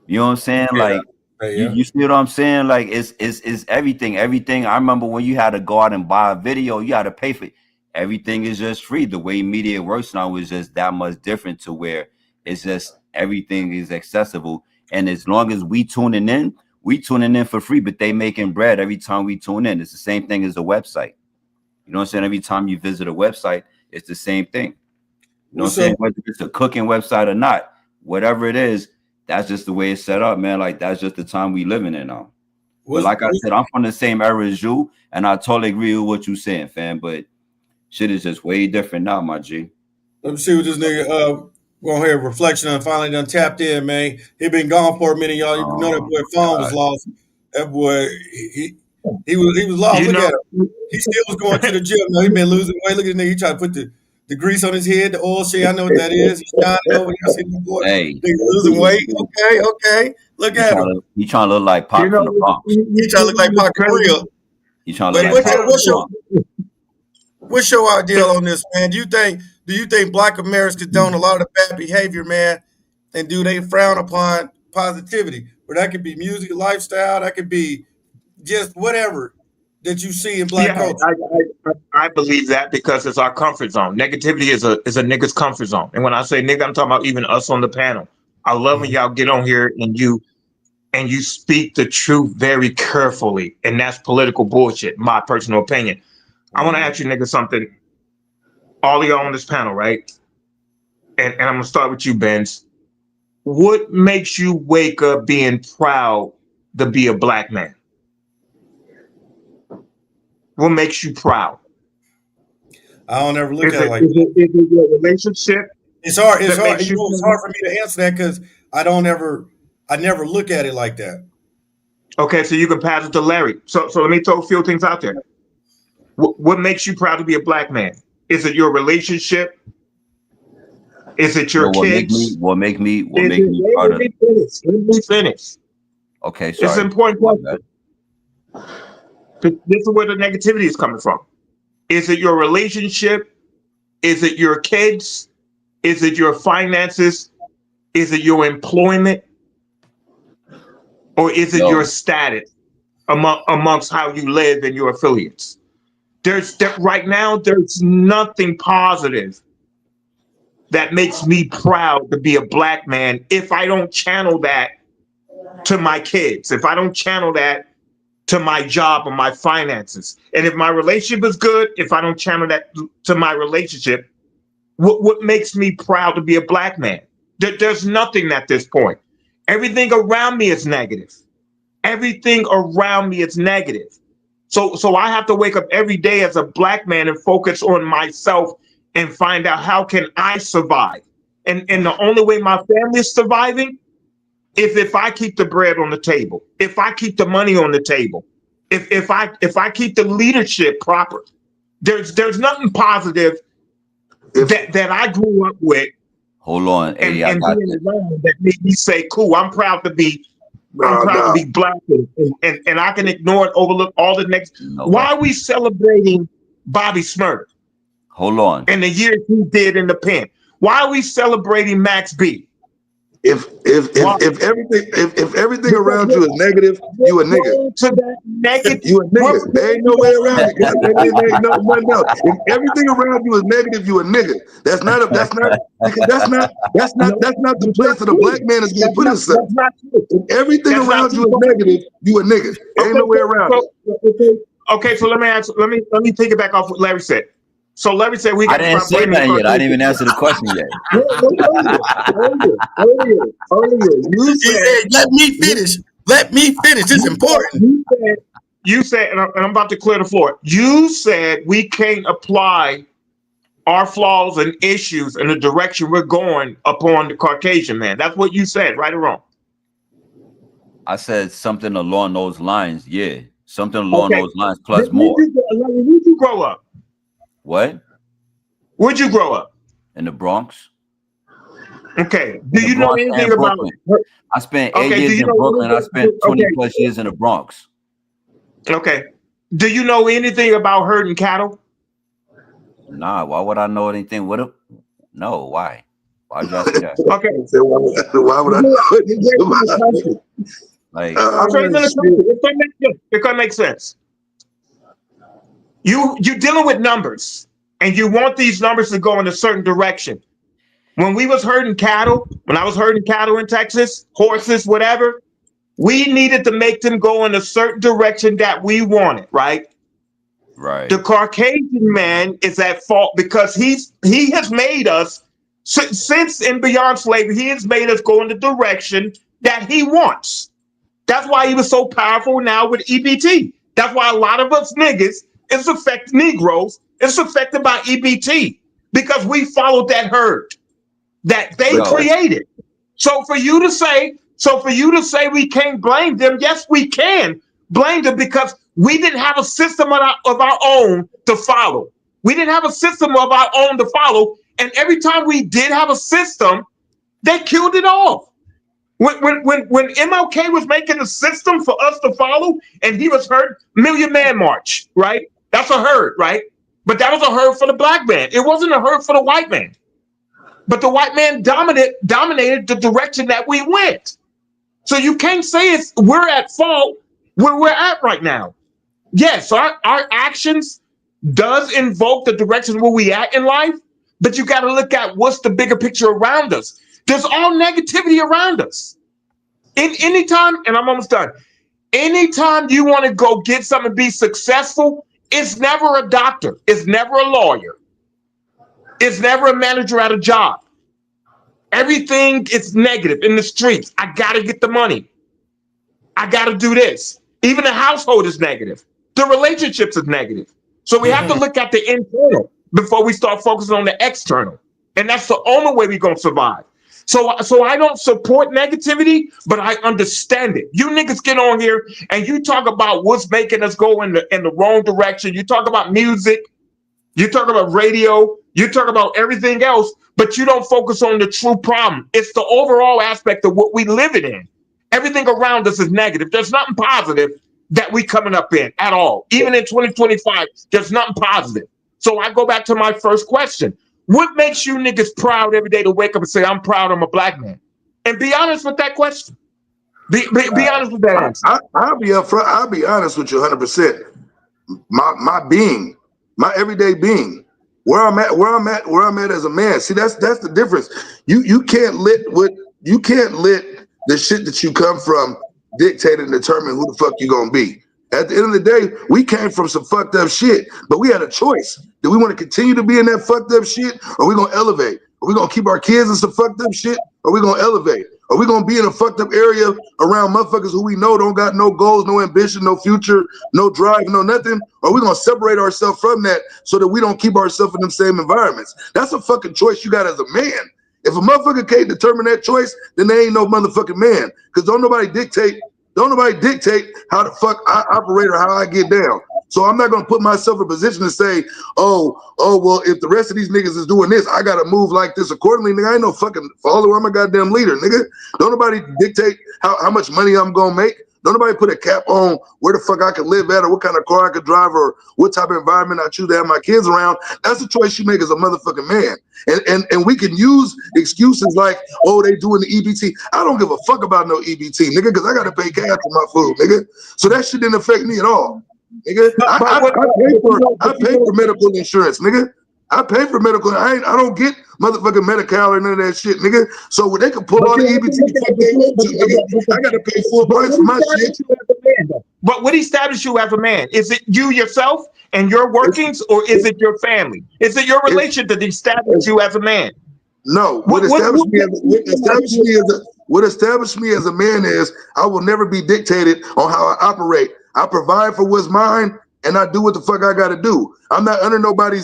B: You know what I'm saying?
A: Yeah,
B: Like, you,
A: yeah.
B: you see what I'm saying? Like, it's everything. Everything. I remember when you had to go out and buy a video, you had to pay for it. Everything is just free. The way media works now is just that much different, to where it's just everything is accessible. And as long as we tuning in for free, but they making bread every time we tune in. It's the same thing as a website. You know what I'm saying? Every time you visit a website, it's the same thing. You know what I'm
A: So-
B: saying? Whether it's a cooking website or not, whatever it is, that's just the way it's set up, man. Like that's just the time we living in now. But like I said, I'm from the same era as you, and I totally agree with what you're saying, fam. But shit is just way different now, my G.
A: Let me see what this nigga going here. Reflection on finally done tapped in, man. He been gone for a minute, y'all. You know that boy phone was lost. That boy he was lost. Look at him. He still was going to the gym. No, he been losing weight. Look at the nigga. He tried to put the grease on his head, the oil shit. I know what that is. He's shining over there. See the boy.
B: Hey,
A: Nigga losing weight. Okay. Look at him.
B: He trying to look like Pac from the Bronx.
A: He trying to look like Pac real.
B: He trying to look like Pac from the Bronx.
A: What's your ideal on this, man? Do you think Black Americans condone a lot of the bad behavior, man? And do they frown upon positivity? Or that could be music, lifestyle, that could be just whatever that you see in Black culture.
E: I believe that because it's our comfort zone. Negativity is a nigga's comfort zone. And when I say nigga, I'm talking about even us on the panel. I love when y'all get on here and you speak the truth very carefully. And that's political bullshit, my personal opinion. I want to ask you niggas something. All of y'all on this panel, right? And I'm gonna start with you, Benz. What makes you wake up being proud to be a Black man? What makes you proud?
A: I don't ever look at it like
E: that. Is it your relationship?
A: It's hard. It's hard. You know, it's hard for me to answer that because I never look at it like that.
E: Okay, so you can pass it to Larry. So let me throw a few things out there. What makes you proud to be a Black man? Is it your relationship? Is it your kids?
B: What make me proud of?
E: Let me finish.
B: Okay, sorry.
E: It's an important question. This is where the negativity is coming from. Is it your relationship? Is it your kids? Is it your finances? Is it your employment? Or is it your status amongst how you live and your affiliates? Right now, there's nothing positive that makes me proud to be a Black man if I don't channel that to my kids, if I don't channel that to my job or my finances. And if my relationship is good, if I don't channel that to my relationship, what makes me proud to be a Black man? There's nothing at this point. Everything around me is negative. Everything around me is negative. So I have to wake up every day as a Black man and focus on myself and find out how can I survive. And the only way my family is surviving is if I keep the bread on the table, if I keep the money on the table, if I keep the leadership proper. There's nothing positive that I grew up with.
B: Hold on, Eddie,
E: and being around that made me say, cool, I'm proud to be to be Black and I can ignore and overlook all the next. Why are we celebrating Bobby Smurder?
B: Hold on.
E: And the years he did in the pen. Why are we celebrating Max B?
C: If everything around you is negative, you a nigga.
E: To that negative,
C: you a nigga. There ain't no way around it. There ain't nothing else. If everything around you is negative, you a nigga. That's not the place that a Black man is going to put himself. If everything around you is negative, you a nigga. Ain't no way around it.
E: Okay, so let me take it back off what Larry said. So Larry said we got.
B: I didn't say that yet. I didn't even answer the question yet.
E: Earlier, you said,
A: let me finish. Let me finish. It's important.
E: You said, and I'm about to clear the floor. You said we can't apply our flaws and issues in the direction we're going upon the Caucasian man. That's what you said, right or wrong?
B: I said something along those lines. Yeah, something along those lines plus more.
E: Where'd you grow up?
B: What?
E: Where'd you grow up?
B: In the Bronx.
E: Okay. Do you know anything about?
B: I spent 8 years in Brooklyn. I spent 20 plus years in the Bronx.
E: Okay. Do you know anything about herding cattle?
B: Nah. Why would I know anything? No. Why? Why did I say that?
C: Okay. So why would I know it?
B: Like,
E: it could make sense. You're dealing with numbers, and you want these numbers to go in a certain direction. When we was herding cattle, when I was herding cattle in Texas, horses, whatever, we needed to make them go in a certain direction that we wanted, right?
B: Right.
E: The Caucasian man is at fault because he has made us since and beyond slavery. He has made us go in the direction that he wants. That's why he was so powerful now with EBT. That's why a lot of us niggas is affected, Negroes, is affected by EBT because we followed that herd that they
B: Yo,
E: created. So for you to say we can't blame them, yes, we can blame them because we didn't have a system of our own to follow. We didn't have a system of our own to follow. And every time we did have a system, they killed it off. When MLK was making a system for us to follow and he was hurt, Million Man March, right? That's a herd, right? But that was a herd for the black man. It wasn't a herd for the white man. But the white man dominated the direction that we went. So you can't say we're at fault where we're at right now. Yes, our actions does invoke the direction where we at in life, but you got to look at what's the bigger picture around us. There's all negativity around us. Anytime, and I'm almost done. Anytime you want to go get something and be successful, it's never a doctor. It's never a lawyer. It's never a manager at a job. Everything is negative in the streets. I got to get the money. I got to do this. Even the household is negative. The relationships is negative. So we have to look at the internal before we start focusing on the external. And that's the only way we're going to survive. So I don't support negativity, but I understand it. You niggas get on here and you talk about what's making us go in the wrong direction. You talk about music. You talk about radio. You talk about everything else, but you don't focus on the true problem. It's the overall aspect of what we live in. Everything around us is negative. There's nothing positive that we coming up in at all. Even in 2025, there's nothing positive. So I go back to my first question. What makes you niggas proud every day to wake up and say, I'm proud I'm a black man? And be honest with that question. Be honest with that answer.
C: I'll be upfront. I'll be honest with you 100%. My being, my everyday being, where I'm at as a man. See, that's the difference. You can't let the shit that you come from dictate and determine who the fuck you gonna be. At the end of the day, we came from some fucked up shit, but we had a choice. Do we want to continue to be in that fucked up shit, or are we gonna elevate? Are we gonna keep our kids in some fucked up shit, or are we gonna elevate? Are we gonna be in a fucked up area around motherfuckers who we know don't got no goals, no ambition, no future, no drive, no nothing? Or are we gonna separate ourselves from that so that we don't keep ourselves in them same environments? That's a fucking choice you got as a man. If a motherfucker can't determine that choice, then they ain't no motherfucking man. Because don't nobody dictate how the fuck I operate or how I get down. So I'm not gonna put myself in a position to say, oh, well, if the rest of these niggas is doing this, I gotta move like this accordingly. Nigga, I ain't no fucking follower. I'm a goddamn leader, nigga. Don't nobody dictate how much money I'm gonna make. Don't nobody put a cap on where the fuck I could live at or what kind of car I could drive or what type of environment I choose to have my kids around. That's a choice you make as a motherfucking man. And we can use excuses like, oh, they doing the EBT. I don't give a fuck about no EBT, nigga, because I got to pay cash for my food, nigga. So that shit didn't affect me at all, nigga. I pay for medical insurance, nigga. I pay for medical. I don't get motherfucking Medi-Cal or none of that shit, nigga. So when they can pull all the EBT, nigga, I got to pay full price for my shit.
E: But what established you as a man? Is it you yourself and your workings, or is it your family? Is it your relationship that established you as a man?
C: No, what established me as a man is I will never be dictated on how I operate. I provide for what's mine, and I do what the fuck I gotta do. I'm not under nobody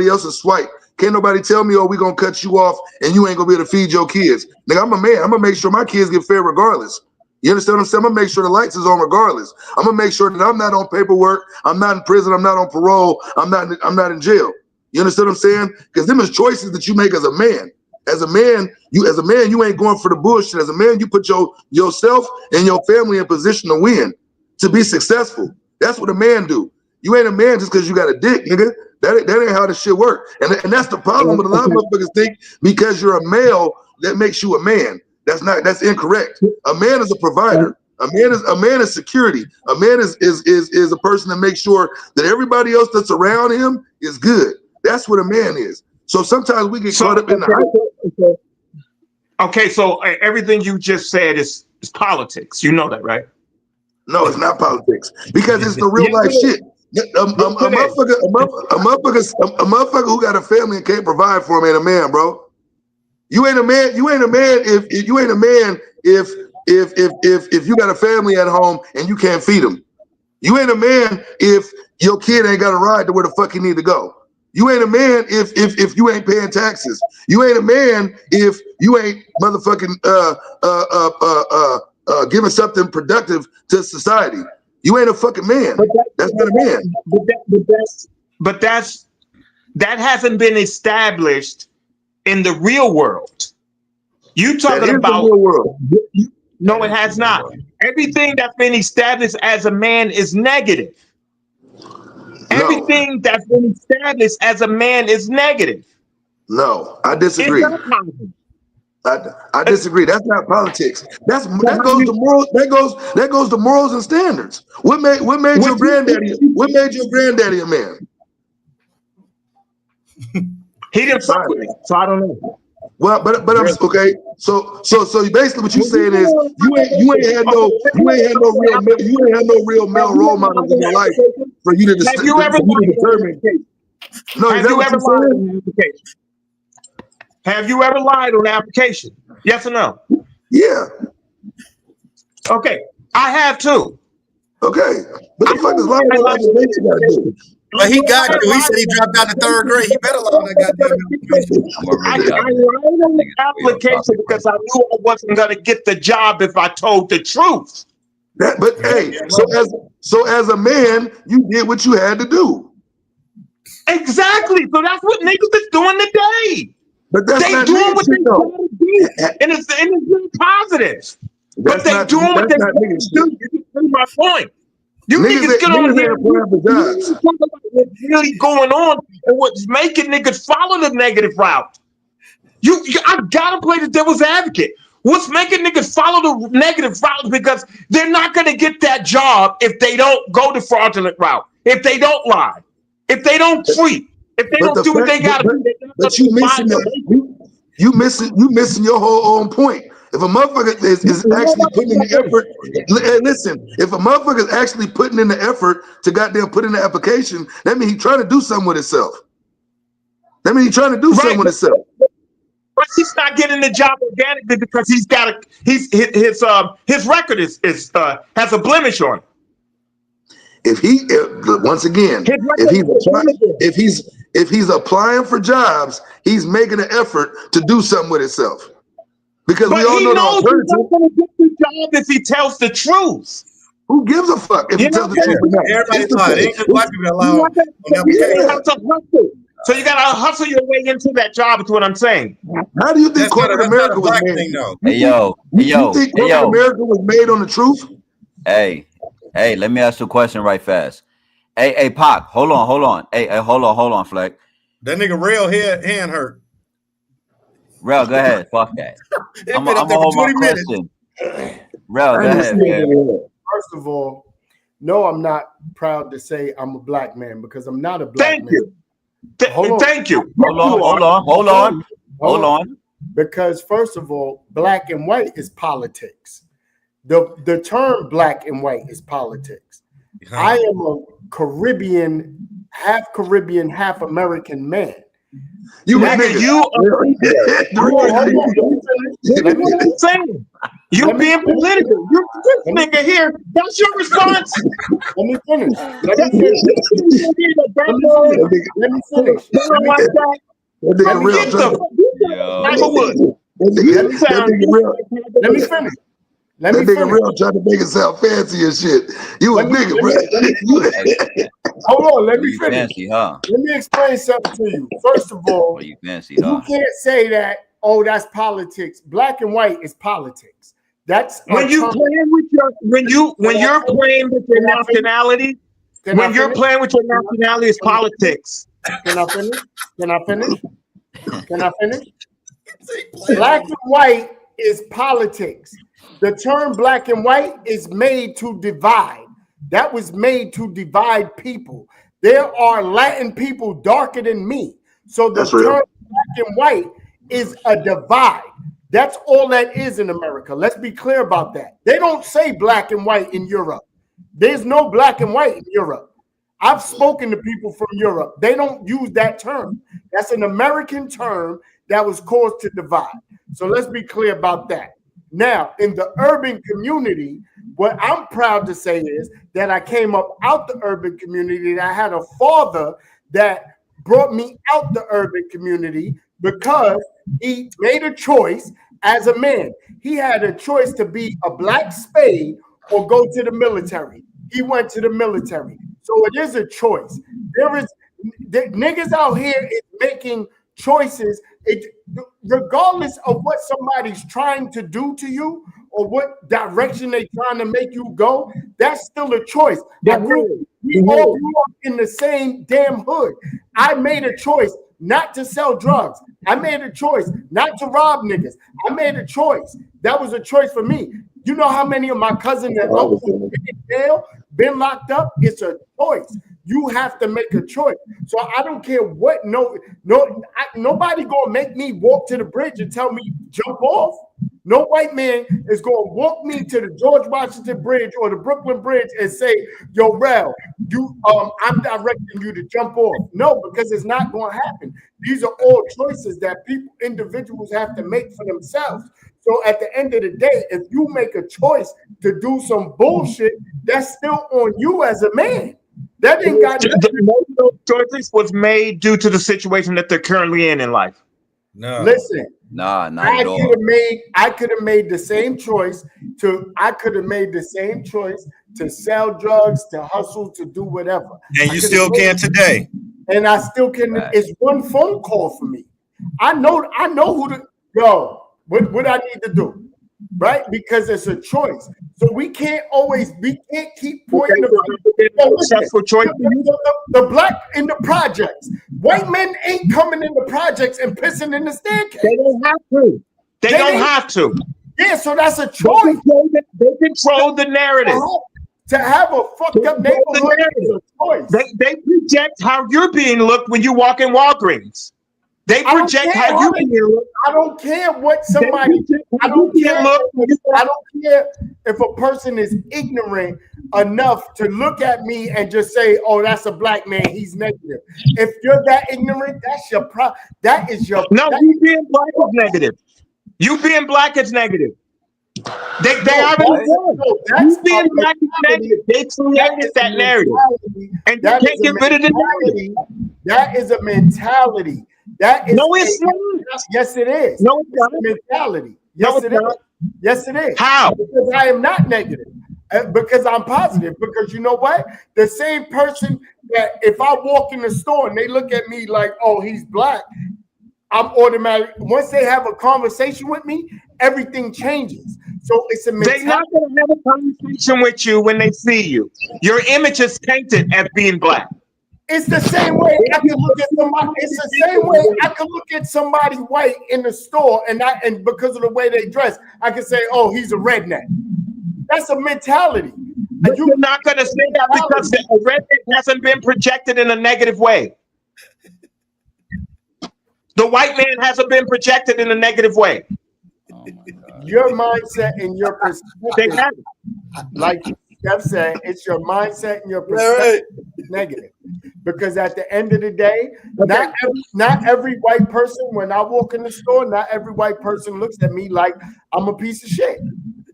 C: else's swipe. Can't nobody tell me, oh, we gonna cut you off and you ain't gonna be able to feed your kids. Nigga, I'm a man. I'm gonna make sure my kids get fed regardless. You understand what I'm saying? I'm gonna make sure the lights is on regardless. I'm gonna make sure that I'm not on paperwork. I'm not in prison. I'm not on parole. I'm not in jail. You understand what I'm saying? Because them is choices that you make as a man. As a man, you ain't going for the bullshit. As a man, you put yourself and your family in position to win, to be successful. That's what a man do. You ain't a man just because you got a dick, nigga. That ain't how the shit work. And that's the problem with a lot of motherfuckers think because you're a male, that makes you a man. That's incorrect. A man is a provider. A man is security. A man is a person that makes sure that everybody else that's around him is good. That's what a man is. So sometimes we get caught up in the hype.
E: Okay, so everything you just said is politics. You know that, right?
C: No, it's not politics because it's the real life shit. motherfucker who got a family and can't provide for him ain't a man, bro. You ain't a man. You ain't a man if you ain't a man if you got a family at home and you can't feed them. You ain't a man if your kid ain't got a ride to where the fuck he need to go. You ain't a man if you ain't paying taxes. You ain't a man if you ain't motherfucking giving something productive to society. You ain't a fucking man. That's not a man.
E: That hasn't been established in the real world. You talking about
C: the real world?
E: No, it has not. Everything that's been established as a man is negative. Everything that's been established as a man is negative.
C: No, I disagree.
E: It's not positive.
C: I disagree. That's not politics. That goes to morals. That goes to morals and standards. What made your granddaddy? What made your granddaddy a man?
E: He didn't fuck with me, so I don't know.
C: Well, but I'm okay. So basically, what you saying is you ain't had no real male role models in your life for you to determine.
E: Have you ever lied on an application? Have you ever lied on an application? Yes or no?
C: Yeah.
E: Okay, I have too.
C: Okay, but the fuck is lying on an application got to do?
A: But he got to. He said he dropped out of 3rd grade. He better lie on that goddamn application.
E: I lied on the application because I knew I wasn't going to get the job if I told the truth.
C: But hey, so as a man, you did what you had to do.
E: Exactly. So that's what niggas is doing today.
C: But that's
E: they
C: not
E: doing what they
C: shit,
E: trying to do, and it's really positive. But they doing what they trying to do. You can see my point. You niggas get on here and talk about what's really going on and what's making niggas follow the negative route. I gotta play the devil's advocate. What's making niggas follow the negative route because they're not gonna get that job if they don't go the fraudulent route, if they don't lie, if they don't tweet, if they don't do what they gotta do.
C: But you missing your whole own point. If a motherfucker is actually putting in the effort, listen, if a motherfucker is actually putting in the effort to goddamn put in the application, that means he's trying to do something with himself. That means he's trying to do something with himself.
E: But he's not getting the job organically because his record has a blemish on it.
C: If he's applying for jobs, he's making an effort to do something with himself. Because we all know the alternative.
E: He's not going to get the job if he tells the truth.
C: Who gives a fuck if he tells the truth?
A: Everybody's lying. Ain't just black people that lie on the application.
E: So you gotta hustle your way into that job. Is what I'm saying.
C: How do you think corporate America was made?
B: Hey yo,
C: you think corporate America was made on the truth?
B: Hey, let me ask you a question right fast. Hey, Pac, hold on. Hey, hold on, Fleck.
A: That nigga real hand hurt.
B: Rel, go ahead. Fuck that. I'm gonna hold my question. Rel, go ahead, man.
D: First of all, no, I'm not proud to say I'm a black man because I'm not a black man.
E: Thank you.
B: Hold on.
D: Because first of all, black and white is politics. The term black and white is politics. I am a half Caribbean, half American man.
E: You being political. This nigga here. That's your response.
D: Let me finish. Let me finish.
C: That nigga real trying to make it sound fancy and shit. You a nigga, bro.
D: Hold on, let me finish.
B: Fancy, huh?
D: Let me explain something to you. First of all,
B: you fancy,
D: you can't say that. Oh, that's politics. Black and white is politics. That's
E: when you're playing with your nationality. When you're playing with your nationality, it's politics.
D: Can I finish? Black and white is politics. The term black and white is made to divide. That was made to divide people. There are Latin people darker than me. So the term black and white is a divide. That's all that is in America. Let's be clear about that. They don't say black and white in Europe. There's no black and white in Europe. I've spoken to people from Europe. They don't use that term. That's an American term that was caused to divide. So let's be clear about that. Now, in the urban community, what I'm proud to say is that I came up out the urban community, and I had a father that brought me out the urban community because he made a choice as a man. He had a choice to be a black spade or go to the military. He went to the military. So it is a choice. There is niggas out here is making choices, regardless of what somebody's trying to do to you or what direction they're trying to make you go. That's still a choice. We all grew up in the same damn hood. I made a choice not to sell drugs. I made a choice not to rob niggas. I made a choice. That was a choice for me. You know how many of my cousins and uncles been in jail, been locked up? It's a choice. You have to make a choice. So I don't care what. Nobody gonna make me walk to the bridge and tell me jump off. No white man is gonna walk me to the George Washington Bridge or the Brooklyn Bridge and say, "Yo, Rel, I'm directing you to jump off." No, because it's not gonna happen. These are all choices that individuals have to make for themselves. So at the end of the day, if you make a choice to do some bullshit, that's still on you as a man. That ain't got
E: most of those choices was made due to the situation that they're currently in life.
A: No.
D: Listen.
B: Nah, not
D: I
B: at all.
D: could have made the same choice to sell drugs, to hustle, to do whatever.
A: And you still can today.
D: And I still can. Right. It's one phone call for me. I know who to go. What I need to do, right? Because it's a choice. So we can't keep pointing the black in the projects. White men ain't coming in the projects and pissing in the staircase.
E: They don't have to. They don't have to.
D: Yeah, so that's a choice.
E: They control the narrative.
D: To have a fucked up neighborhood is a choice.
E: They project how you're being looked when you walk in Walgreens. They project how you being looked.
D: I don't care what somebody. I don't care if a person is ignorant enough to look at me and just say, "Oh, that's a black man. He's negative." If you're that ignorant, that's your problem. That is your.
E: No, you being black is negative. You being black is negative. They already won. You being black is negative. They created that narrative, and you can't get rid of the narrative.
D: That is a mentality. That is
E: it's not.
D: Yes, it is.
E: No, it's not.
D: Mentality. Yes, it is. Yes, it is.
E: How?
D: Because I am not negative. Because I'm positive. Because you know what? The same person that if I walk in the store and they look at me like, "Oh, he's black," I'm automatic. Once they have a conversation with me, everything changes. So it's a mentality.
E: They're not going to have a conversation with you when they see you. Your image is tainted as being black.
D: It's the same way I can look at somebody. It's the same way I can look at somebody white in the store, and because of the way they dress, I can say, "Oh, he's a redneck." That's a mentality.
E: You're not going to say that because the redneck hasn't been projected in a negative way. The white man hasn't been projected in a negative way.
B: Oh my God.
D: Your mindset and your perspective, like Steph said, it's your mindset and your perspective is negative. Because at the end of the day, not every white person, when I walk in the store, not every white person looks at me like I'm a piece of shit.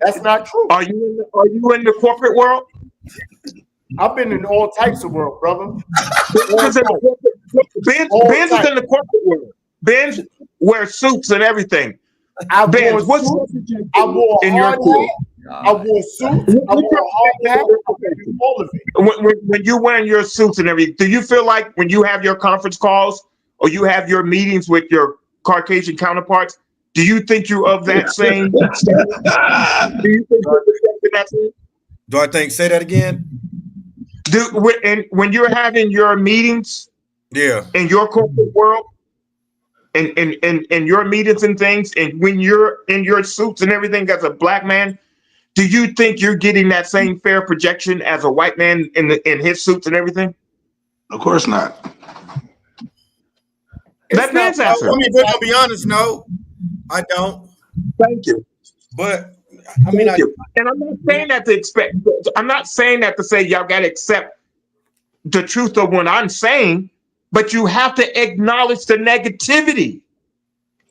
D: That's not true.
E: Are you in the corporate world?
D: I've been in all types of world, brother.
E: Ben's is in the corporate world. Ben wears suits and everything.
D: I wore hard hat. I wore suits. I wore hard hat. All of it.
E: When you wearing your suits and everything, do you feel like when you have your conference calls or you have your meetings with your Caucasian counterparts, do you think you're of that same? Do you think you're that same?
A: Do I think? Say that again.
E: When you're having your meetings, in your corporate world. And your meetings and things, and when you're in your suits and everything as a black man, do you think you're getting that same fair projection as a white man in his suits and everything?
C: Of course not.
E: That's man's answer.
A: I mean, I'll be honest, no, I don't.
E: Thank you.
A: But I mean,
E: and I'm not saying that to expect. I'm not saying that to say y'all got to accept the truth of what I'm saying, but you have to acknowledge the negativity.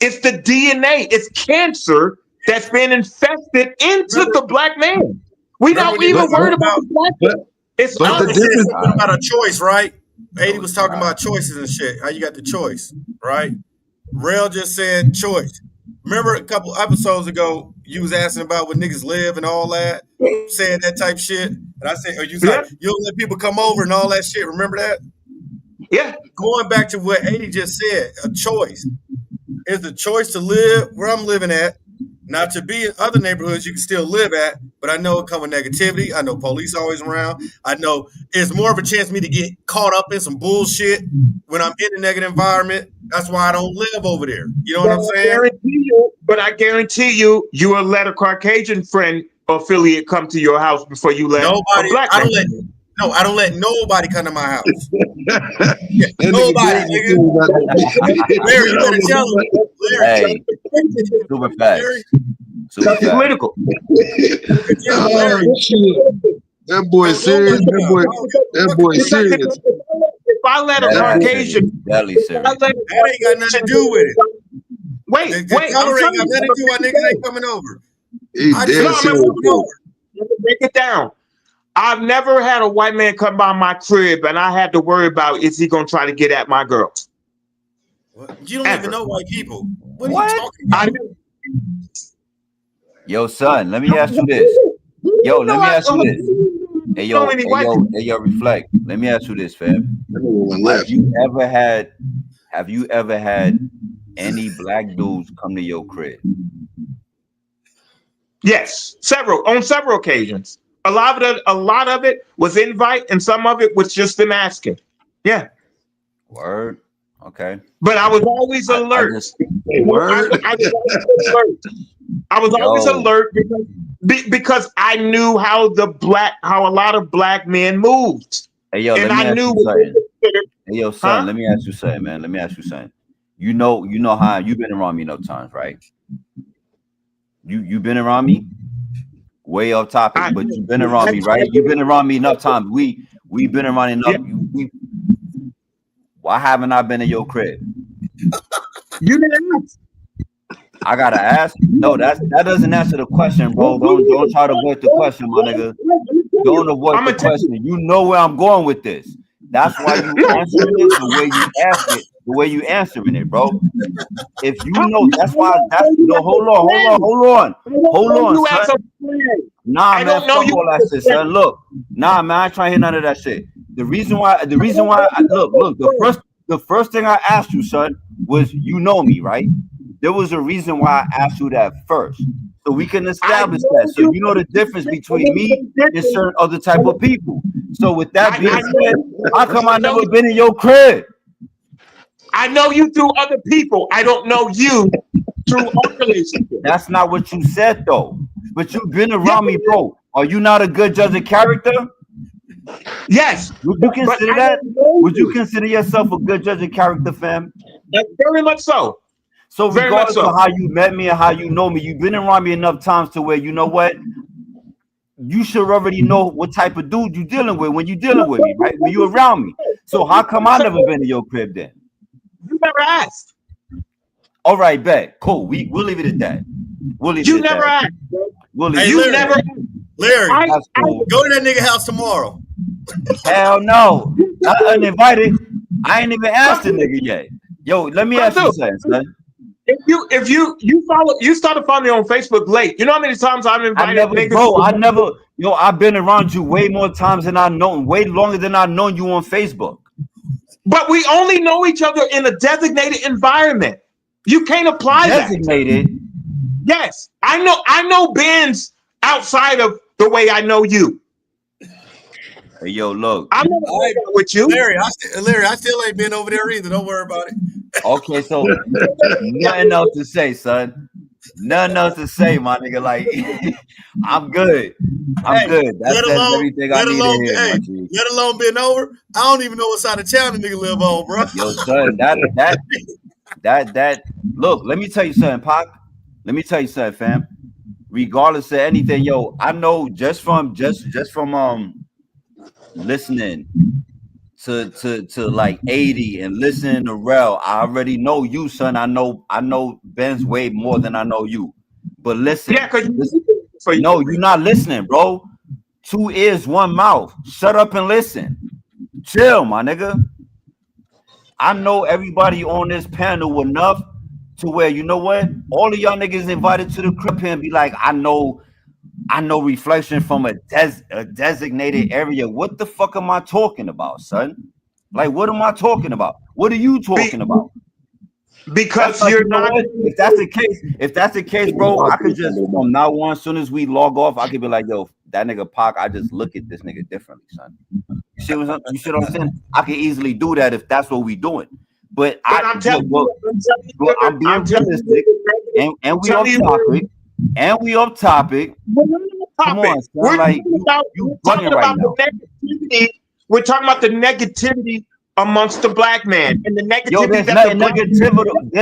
E: It's the DNA, it's cancer that's been infested into
A: Remember,
E: the black man. We
A: remember
E: not
A: when they
E: even
A: was talking
E: worried about
A: about
E: the black man. It's
C: but
A: Tom
C: the
E: us.
A: was saying
C: difference,
A: something about a choice, right? 80 was talking
B: Wow.
A: about choices and shit. How you got the choice, right? Rail just said choice. Remember a couple episodes ago, you was asking about where niggas live and all that, saying that type shit. And I said, or you was
E: Yeah,
A: like, you don't let people come over and all that shit. Remember that?
E: yeah.
A: Going back to what 80 just said, a choice. Is the choice to live where I'm living at, not to be in other neighborhoods you can still live at, but I know it comes with negativity. I know police always around. I know it's more of a chance for me to get caught up in some bullshit when I'm in a negative environment. That's why I don't live over there. You know what I'm saying?
E: But I guarantee you, you will let a Caucasian friend affiliate come to your house before you let a
A: Nobody,
E: black
A: I
E: man.
A: don't let, no, I don't let nobody come to my house.
C: that nigga
A: Nobody,
C: Greg was
A: nigga.
C: saying about that.
A: Larry, you better tell him. Larry,
B: Hey, super
A: Larry,
B: facts. Super
E: That's
B: facts.
E: political.
A: tell
C: Oh
A: Larry.
C: shit, that boy
A: Don't
C: serious.
A: nobody come. I don't give a
C: That
A: fuck
C: boy
A: about
E: Because
A: that.
C: serious.
E: if I let a
B: Deadly
C: That
B: serious.
E: Caucasian,
B: Deadly
E: if I
B: serious.
E: let a
A: That ain't got nothing to do with it. The
E: wait, I'm
A: color ain't
E: telling
A: got
E: you,
A: nothing to do with why niggas ain't coming over.
C: he
A: I just
C: dead
E: no,
A: ain't
E: I'm
C: serious.
A: coming over.
E: let me break it down. I've never had a white man come by my crib and I had to worry about is he gonna try to get at my girl?
A: What? You don't even
E: Ever.
A: know white people. What are you
B: What?
A: talking
E: I
A: about?
E: know.
B: Yo, son, let me ask you this. Yo, let me ask you this. Hey,
E: know
B: yo,
E: any
B: hey,
E: white
B: yo,
E: people.
B: hey, yo, reflect. Let me ask you this, fam.
C: That nigga went
B: Have
C: left.
B: you ever had, have you ever had any black dudes come to your crib?
E: Yes, on several occasions. A lot of it was invite, and some of it was just them asking. Yeah,
B: Word. Okay.
E: but I was always
B: I
E: alert.
B: just,
C: Hey, word.
E: I was always alert. I was always
B: yo,
E: alert because I knew how a lot of black men moved,
B: hey, yo,
E: and
B: let
E: I
B: me ask
E: knew
B: you
E: what they
B: something.
E: considered.
B: Hey, yo, son,
E: Huh?
B: let me ask you something, man. Let me ask you something. You know how you've been around me enough times, right? You been around me way off topic,
E: I,
B: but you've been around me, right? You've been around me enough times. We've been around
E: yeah,
B: enough. Why haven't I been in your crib?
E: you didn't ask.
B: I gotta ask. No, that doesn't answer the question, bro. Don't try to avoid the question, my nigga. Don't avoid
E: I'm
B: the
E: gonna tell you.
B: question. You know where I'm going with this. That's why you
E: No,
B: answering it the way you ask it, the way you answering it, bro. If you know,
E: I
B: that's why.
E: don't
B: That's
E: know you
B: no.
E: as a friend. I don't
B: Hold
E: know
B: on,
E: you as
B: son.
E: a friend.
B: Nah,
E: I
B: man,
E: don't know
B: fuck
E: you
B: all
E: as
B: that
E: a
B: shit,
E: friend.
B: son. Look, nah, man, I ain't trying to hear none of that shit. Look. The first thing I asked you, son, was you know me, right? There was a reason why I asked you that first, so we can
E: I
B: establish that,
E: know
B: so
E: you.
B: you know the difference between me and certain other type of people. So with that being
E: I
B: said, how come I
E: know
B: never
E: you.
B: been in your crib?
E: I know you through other people. I don't know you through our relationship.
B: That's not what you said, though. But you've been
E: Yes,
B: around me, bro. Are you not a good judge of character?
E: yes,
B: Would you
E: but
B: consider
E: I
B: that?
E: don't know
B: Would you
E: you.
B: consider yourself a good judge of character, fam?
E: Very much so.
B: So
E: Very much
B: regardless of
E: so.
B: how you met me and how you know me, you've been around me enough times to where you know what? You should already know what type of dude you're dealing with when you're dealing with me, right? When you're around me. So how come I never been to your crib then?
E: You never asked.
B: All right, bet. Cool. We'll leave it at that. We'll leave it
E: You
B: at
E: never
B: that.
E: asked.
B: We'll leave
A: Hey,
B: it at
E: You
A: Larry,
B: that.
E: never.
A: Larry,
E: I.
B: That's
E: I.
B: cool.
A: go to that nigga house tomorrow.
B: Hell no. Not uninvited. I ain't even asked the
E: Come
B: nigga yet. Yo, let me
E: come
B: ask you
E: through.
B: something, son.
E: If you started following me on Facebook late. You know how many times I've invited niggas.
B: I've been around you way more times than I know, way longer than I've known you on Facebook.
E: But we only know each other in a designated environment. You can't apply that.
B: Designated.
E: Yes, I know Ben's outside of the way I know you.
B: Hey, yo, look.
E: I'm never
A: All right,
E: hang out with you.
A: Larry, I still ain't been over there either. Don't worry about it.
B: Okay, so nothing else to say, son. Nothing else to say, my nigga. Like, I'm good. I'm
A: Hey,
B: good. That says everything I need to hear, my G.
A: let alone been over. I don't even know what side of town the nigga live on, bro.
B: Yo, son, that. Look, let me tell you something, Pac. Let me tell you something, fam. Regardless of anything, yo, I know just from listening to like 80 and listening to Rel. I already know you, son. I know Ben's way more than I know you. But listen,
E: Yeah, because
B: no, you're not listening, bro. 2 ears, 1 mouth. Shut up and listen. Chill, my nigga. I know everybody on this panel enough to where, you know what? All of y'all niggas invited to the crib here and be like, I know reflection from a designated area. What the fuck am I talking about, son? Like, what am I talking about? What are you talking about?
E: because
B: Like,
E: you're
B: you know
E: not.
B: what? If that's the case, bro, I could just from now on, as soon as we log off, I could be like, yo, that nigga Pac, I just look at this nigga differently, son. You see what I'm saying? I can easily do that if that's what we doing. But
E: I'm telling you,
B: I'm being realistic, and we off topic, Come on, son.
E: We're
B: Like you bugging right now.
E: We're talking about the negativity amongst the black man and the negativity
B: Yo, there's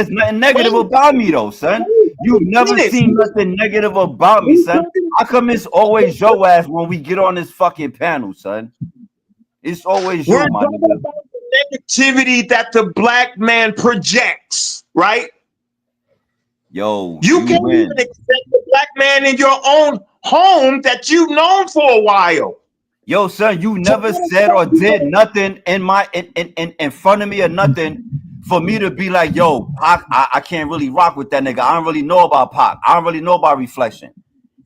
B: nothing negative about me though, son. You've never seen nothing negative about me, son. How come it's always your ass when we get on this fucking panel, son? It's always you, my nigga.
E: About the negativity that the black man projects, right?
B: Yo,
E: you can't
B: win.
E: even accept the black man in your own home that you've known for a while.
B: Yo, son, you never said or did nothing in front of me or nothing for me to be like, yo, Pac, I can't really rock with that nigga. I don't really know about Pac. I don't really know about Reflection.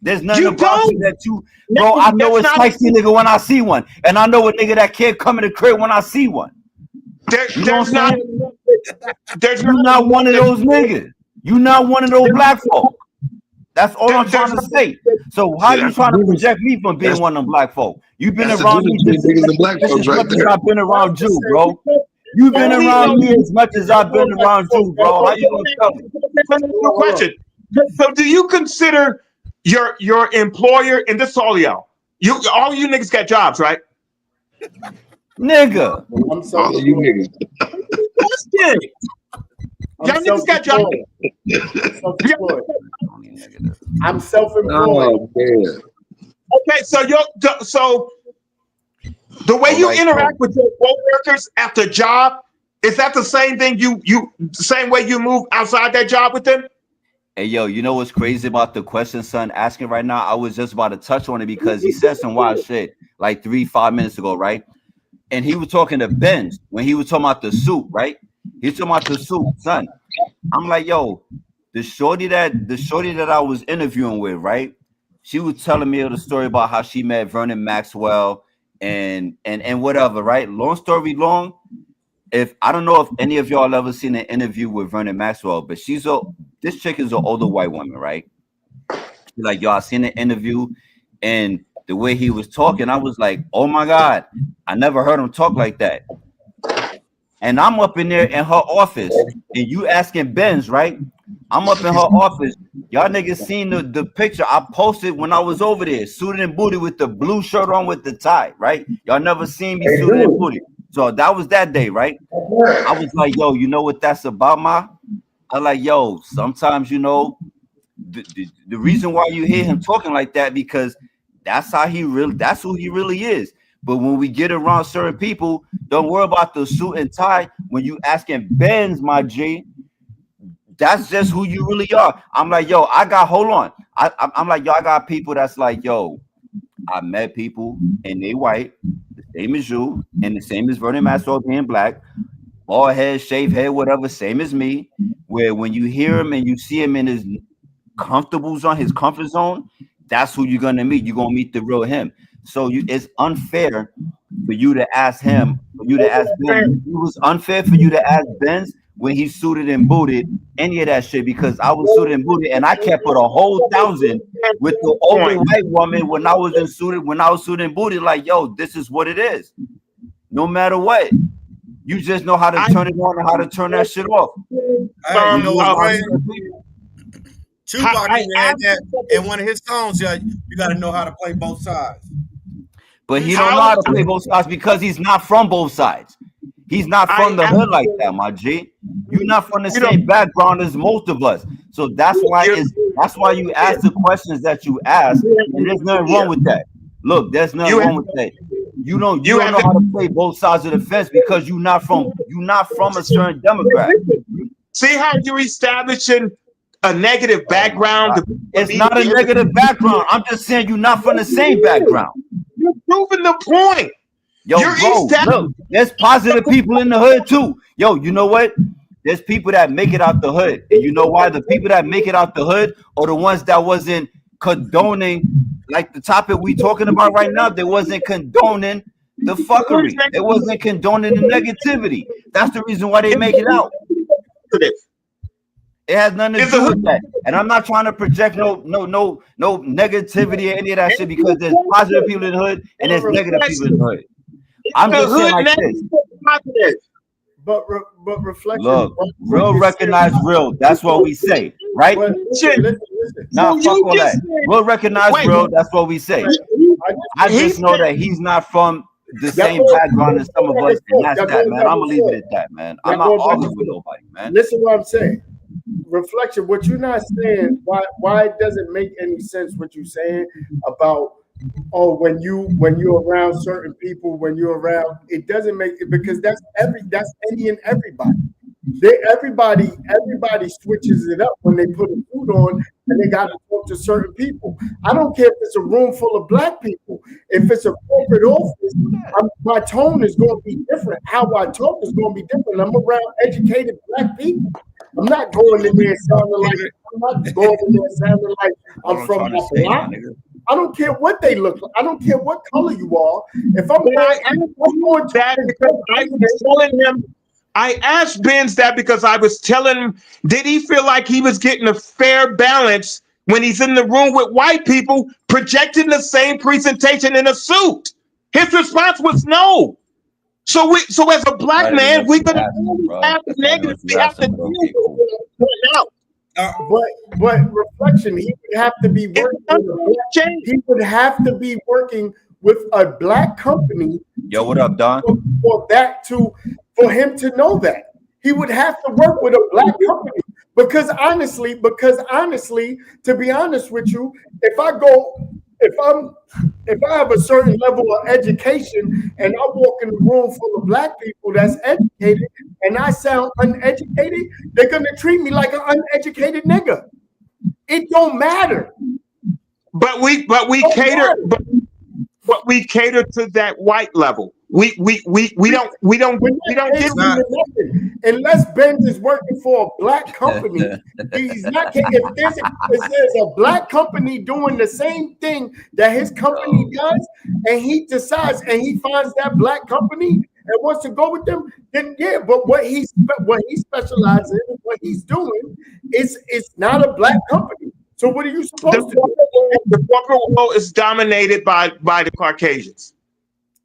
B: There's nothing about you that you, bro. I know a spicy nigga when I see one, and I know a nigga that can't come in the crib when I see one.
E: There's not
B: one of those niggas. You not one of those black folk. That's all I'm trying to say. So how you trying to project me from being one of them black folk? You've been around me just as much as I've been around you, bro. You've been around me as much as I've been around you, bro. How you gonna tell me?
E: Question. So do you consider your employer, and this is all y'all, all you niggas got jobs, right?
B: Nigga.
C: I'm sorry, all you niggas.
E: Y'all niggas got jobs.
D: I'm self-employed.
E: Okay, so the way you interact with your co-workers at the job, is that the same thing same way you move outside that job with them?
B: Hey, yo, you know what's crazy about the question son asking right now? I was just about to touch on it because he said some wild shit like 3-5 minutes ago, right? And he was talking to Benz when he was talking about the suit, right? He's talking about the suit, son. I'm like, yo, the shorty that I was interviewing with, right? She was telling me the story about how she met Vernon Maxwell and whatever, right? Long story long, if I don't know if any of y'all ever seen an interview with Vernon Maxwell, but this chick is an older white woman, right? She's like, yo, I seen an interview, and the way he was talking, I was like, oh my God, I never heard him talk like that. And I'm up in there in her office, and you asking Benz, right? I'm up in her office. Y'all niggas seen the picture I posted when I was over there, suited and booted with the blue shirt on with the tie, right? Y'all never seen me suited and booted. So that was that day, right? I was like, yo, you know what that's about, ma? I like, yo, sometimes, you know, the reason why you hear him talking like that, because that's who he really is. But when we get around certain people, don't worry about the suit and tie. When you asking Benz, my G, that's just who you really are. I'm like, yo, hold on. I'm like, yo, I got people that's like, yo, I met people and they white, the same as you, and the same as Vernon Maxwell being black, bald head, shaved head, whatever, same as me, where when you hear him and you see him in his comfortable zone, his comfort zone, that's who you're gonna meet. You're gonna meet the real him. So it's unfair for you to ask him, for you to ask Ben. It was unfair for you to ask Benz when he suited and booted any of that shit, because I was suited and booted and I kept it a whole 1,000 with the older white woman when I was suited and booted. Like, yo, this is what it is. No matter what, you just know how to turn it on and how to turn that shit off.
A: You know what's crazy? Tupac had that in one of his songs. Yeah, you got to know how to play both sides.
B: But he don't know how to play both sides because he's not from both sides. He's not from the hood like that, my G. You're not from the same background as most of us. So that's why you ask the questions that you ask, and there's nothing wrong with that. Look, there's nothing wrong with that. You don't know how to play both sides of the fence because you're not from a certain demographic.
E: See how you're establishing a negative background?
B: It's not a negative background. I'm just saying you're not from the same background.
E: You're proving the point.
B: Yo, bro, look, there's positive people in the hood too. Yo, you know what? There's people that make it out the hood. And you know why? The people that make it out the hood are the ones that wasn't condoning, like the topic we talking about right now, they wasn't condoning the fuckery. It wasn't condoning the negativity. That's the reason why they make it out. It has nothing to do with that. And I'm not trying to project no negativity or any of that shit because there's positive people in the hood and there's negative people in the hood. I'm just saying like this.
D: But reflection.
B: Look, real recognize real. That's what we say, right? Now fuck all that. We'll recognize real. That's what we say. I just know that he's not from the same background as some of us, and that's that, man. I'm gonna leave it at that, man. I'm not arguing with nobody, man.
D: Listen what I'm saying. Reflection. What you're not saying. Why it doesn't make any sense what you're saying about when you're around certain people, when you're around, it doesn't make it because that's any and everybody. Everybody switches it up when they put a suit on and they got to talk to certain people. I don't care if it's a room full of black people. If it's a corporate office, my tone is going to be different. How I talk is going to be different. I'm around educated black people. I'm not going in there sounding like I'm from the block. I don't care what they look like. I don't care what color you are. If I'm going that because I was telling him, I asked Benz that because I was telling him, did he feel like he was getting a fair balance when he's in the room with white people projecting the same presentation in a suit? His response was no. So as a black man, we're gonna have the negative. We have to deal with it now. But reflection, he would have to be working. He would have to be working with a black company.
B: Yo, what up, Don?
D: For him to know that he would have to work with a black company because honestly, to be honest with you, if I have a certain level of education and I walk in a room full of black people that's educated and I sound uneducated, they're gonna treat me like an uneducated nigga. It don't matter. But we cater to that white level. We don't get nothing unless Ben is working for a black company. He's not. If there's a black company doing the same thing that his company does, and he decides and he finds that black company and wants to go with them, then yeah. But what he specializes in, what he's doing, is not a black company. So what are you supposed to do?
E: The corporate world is dominated by the Caucasians.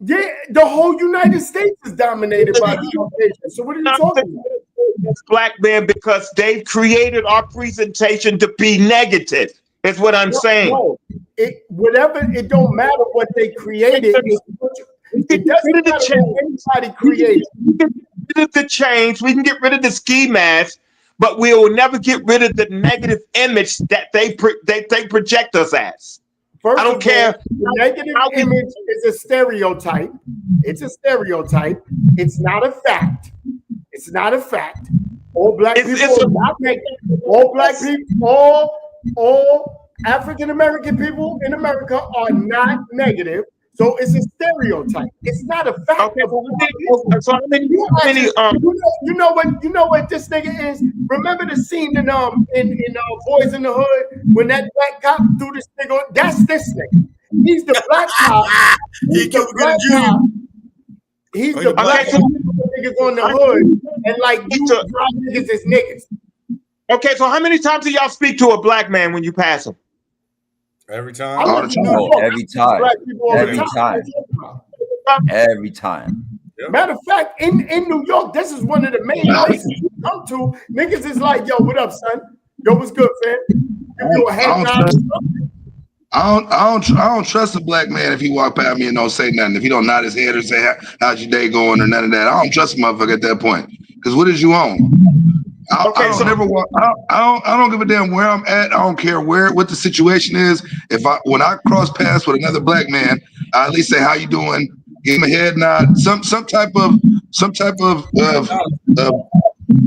D: Yeah, the whole United States is dominated by the Caucasians. So what are you talking about?
E: Black men, because they've created our presentation to be negative. Is what I'm saying.
D: No, it don't matter what they created. It doesn't matter what anybody created.
E: We can get rid of the change. We can get rid of the ski mask, but we will never get rid of the negative image that they project us as.
D: First
E: I don't care.
D: The negative image is a stereotype. It's a stereotype. It's not a fact. It's not a fact. All black people are not negative. All black people, all African American people in America are not negative. So it's a stereotype. It's not a fact.
E: Okay,
D: you know what this nigga is? Remember the scene in Boys in the Hood when that black cop threw this nigga? That's this nigga. He's the black cop. He's the black cop. He's the black cop niggas on the hood, and like you drop niggas as niggas.
E: Okay, so how many times do y'all speak to a black man when you pass him?
A: Every time.
B: Every time.
D: Matter of fact, in New York, this is one of the main places you come to. Niggas is like, yo, what up, son? Yo, what's good, fam?
C: I don't trust a black man if he walk by me and don't say nothing. If he don't nod his head or say how's your day going or none of that, I don't trust a motherfucker at that point. Because what is you on? I don't give a damn where I'm at. I don't care what the situation is. When I cross paths with another black man, I at least say how you doing, Give him a head nod. Some type of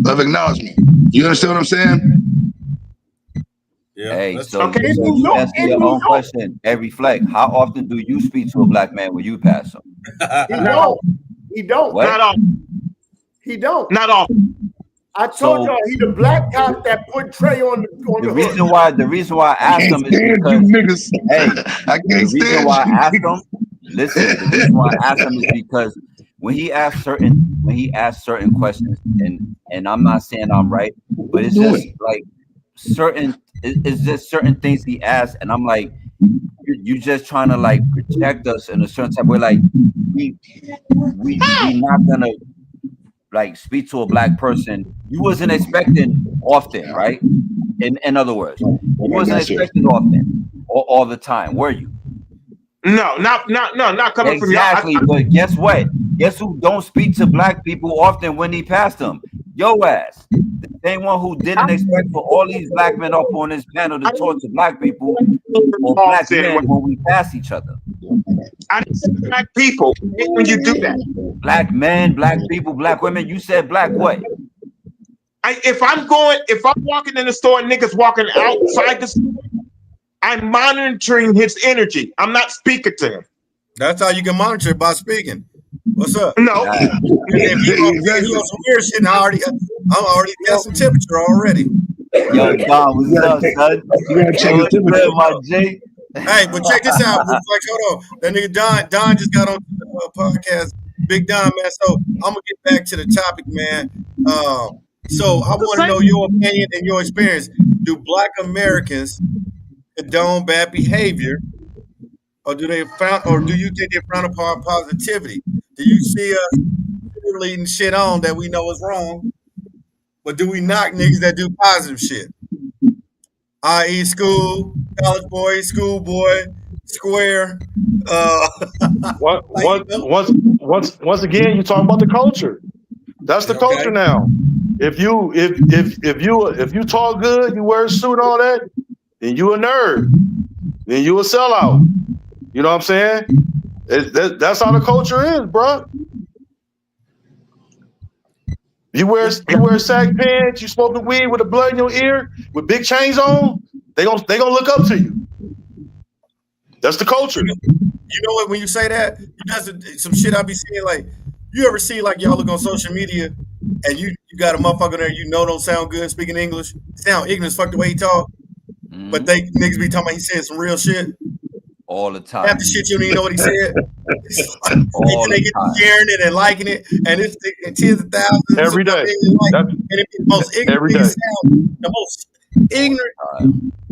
C: acknowledgement. You understand what I'm saying?
A: Yeah.
B: Hey,
A: That's
B: so,
A: true.
D: Okay, in
B: so
D: New
B: you
D: York,
B: answer
D: in
B: your
D: New
B: own
D: York,
B: question. Hey, reflect. How often do you speak to a black man when you pass him?
D: he
E: Not
D: don't.
E: often.
D: He don't.
B: What?
E: Not often.
D: He don't.
E: Not often.
D: I told
B: So
D: y'all he the black cop that put Trey on the
B: the
D: hood.
B: reason why I
C: I
B: asked
C: can't
B: him is
C: stand you
B: because,
C: niggas.
B: hey,
C: I
B: the
C: can't
B: reason
C: stand
B: why
C: you
B: I asked
C: niggas.
B: him, listen, the reason why I asked him is because when he asked certain questions, and I'm not saying I'm right, but it's just like it's just certain things he asked, and I'm like, you just trying to like protect us in a certain type of way. Like we not gonna like speak to a black person you wasn't expecting often, right? In other words, you wasn't expecting often or all the time, were you?
E: No, not coming from y'all.
B: Exactly, but guess what? Guess who don't speak to black people often when he passed them? Yo ass. The same one who didn't expect for all these black men up on this panel to talk to black people or black men when we pass each other.
E: I didn't say black people. I hate when you do that.
B: Black men, black people, black women. You said black what?
E: If I'm walking in the store and niggas walking outside the store, I'm monitoring his energy. I'm not speaking to him.
A: That's how you can monitor it, by speaking. What's up?
E: No.
B: Nah.
A: If he on some weird shit, I'm already got some temperature already.
B: Yo, Don, what's up, son?
C: You gotta check his
B: What's
C: temperature.
B: good, my J?
A: Hey, but check this out. Reflex, hold on. That nigga Don just got on the podcast. Big Don, man. So I'm gonna get back to the topic, man. So I want to know your opinion and your experience. Do Black Americans condone bad behavior, or do you think they frown upon positivity? Do you see us leading shit on that we know is wrong, but do we knock niggas that do positive shit? I.e., school, college boy, school boy, square.
F: What
A: Like, you
F: what
A: know?
F: once again you talk about the culture. That's the
A: Okay.
F: culture now. If you talk good, you wear a suit and all that, then you a nerd. Then you a sellout. You know what I'm saying? That's how the culture is, bro. You wear sack pants, you smoking weed with the blood in your ear, with big chains on, they gonna look up to you. That's the culture.
A: You know what? When you say that, you got some shit I be seeing. Like, you ever see like y'all look on social media and you got a motherfucker there you know don't sound good speaking English, sound ignorant as fuck the way he talk, but they niggas be talking about he said some real shit.
B: All the time.
A: Half the shit you don't even know what he said.
B: All
A: And they
B: the
A: get
B: time.
A: to sharing it and liking it, and it's tens of thousands
F: Every
A: of
F: day.
A: like,
F: That's
A: and it's the most ignorant
F: every day.
A: sound, the most ignorant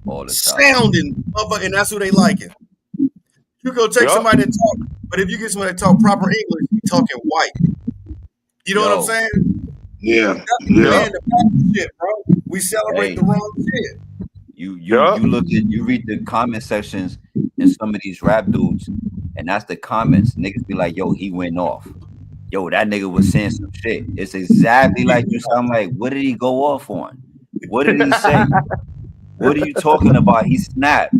B: All the time.
A: sounding motherfucker, and that's who they liking. You go take
F: Yup.
A: somebody that talk, but if you get somebody that talk proper English, you talking white. You know what I'm
B: Yo.
A: saying?
C: Yeah.
A: That's
C: Yeah.
A: saying the proper shit, bro. We celebrate
B: Hey.
A: the wrong shit.
B: You
F: Yeah.
B: you read the comment sections in some of these rap dudes, and that's the comments. Niggas be like, yo, he went off. Yo, that nigga was saying some shit. It's exactly like you sound like, what did he go off on? What did he say? What are you talking about? He snapped.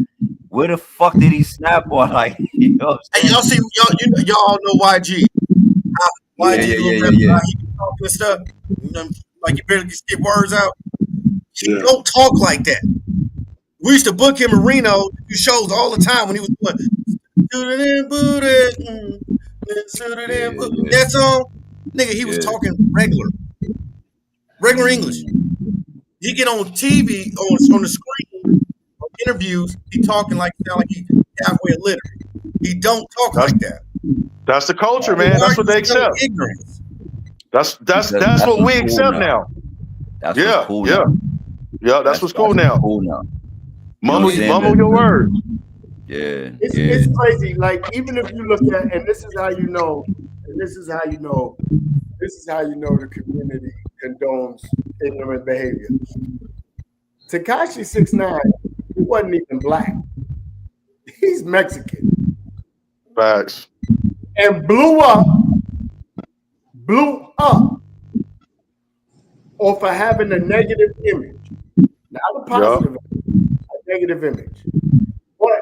B: Where the fuck did he snap on? Like, you know what I'm
A: Hey,
B: saying?
A: y'all see, y'all all know YG. How YG
B: Yeah.
A: little rapper, how he be talking and stuff. You know, like you barely can skip words out. He don't talk like that. We used to book him in Reno to do shows all the time when he was doing that song. Nigga, he was talking regular English. He get on TV on the screen interviews. He talking like sound like he halfway illiterate. He don't talk like that.
F: That's the culture,
A: So
F: man.
A: why
F: That's
A: are
F: what they
A: you showing
F: accept.
A: ignorance?
F: That's
B: That's
F: what
B: what's
F: we
B: cool
F: accept now.
B: That's
F: Yeah,
B: what's cool
F: yeah.
B: now.
F: Yeah, that's what's cool now.
B: Cool now. You know what I'm saying?
F: Mumble your words.
B: Yeah.
D: It's crazy. Like, even if you look at, and this is how you know, the community condones ignorant behavior. Tekashi 6ix9ine, he wasn't even black. He's Mexican.
F: Facts.
D: And blew up off of having a negative image. Not a positive image, a negative image. But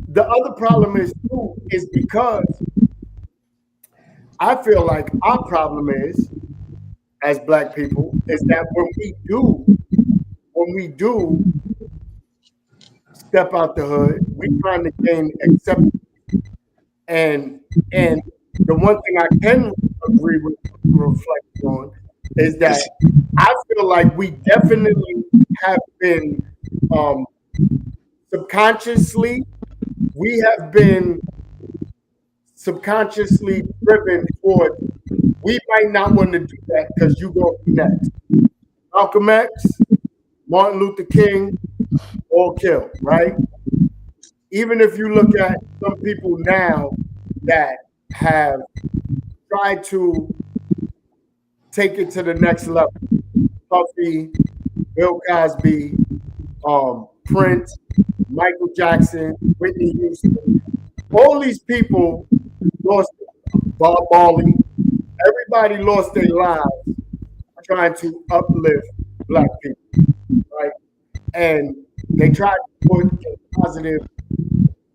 D: the other problem is too, is because I feel like our problem is, as Black people, is that when we do step out the hood, we trying to gain acceptance. And the one thing I can agree with, reflect on, is that I feel like we definitely have been subconsciously driven toward, we might not want to do that because you go next. Malcolm X, Martin Luther King, all killed, right? Even if you look at some people now that have tried to take it to the next level, Puffy, Bill Cosby, Prince, Michael Jackson, Whitney Houston, all these people lost, Bob Marley, everybody lost their lives trying to uplift Black people, right? And they tried to put a positive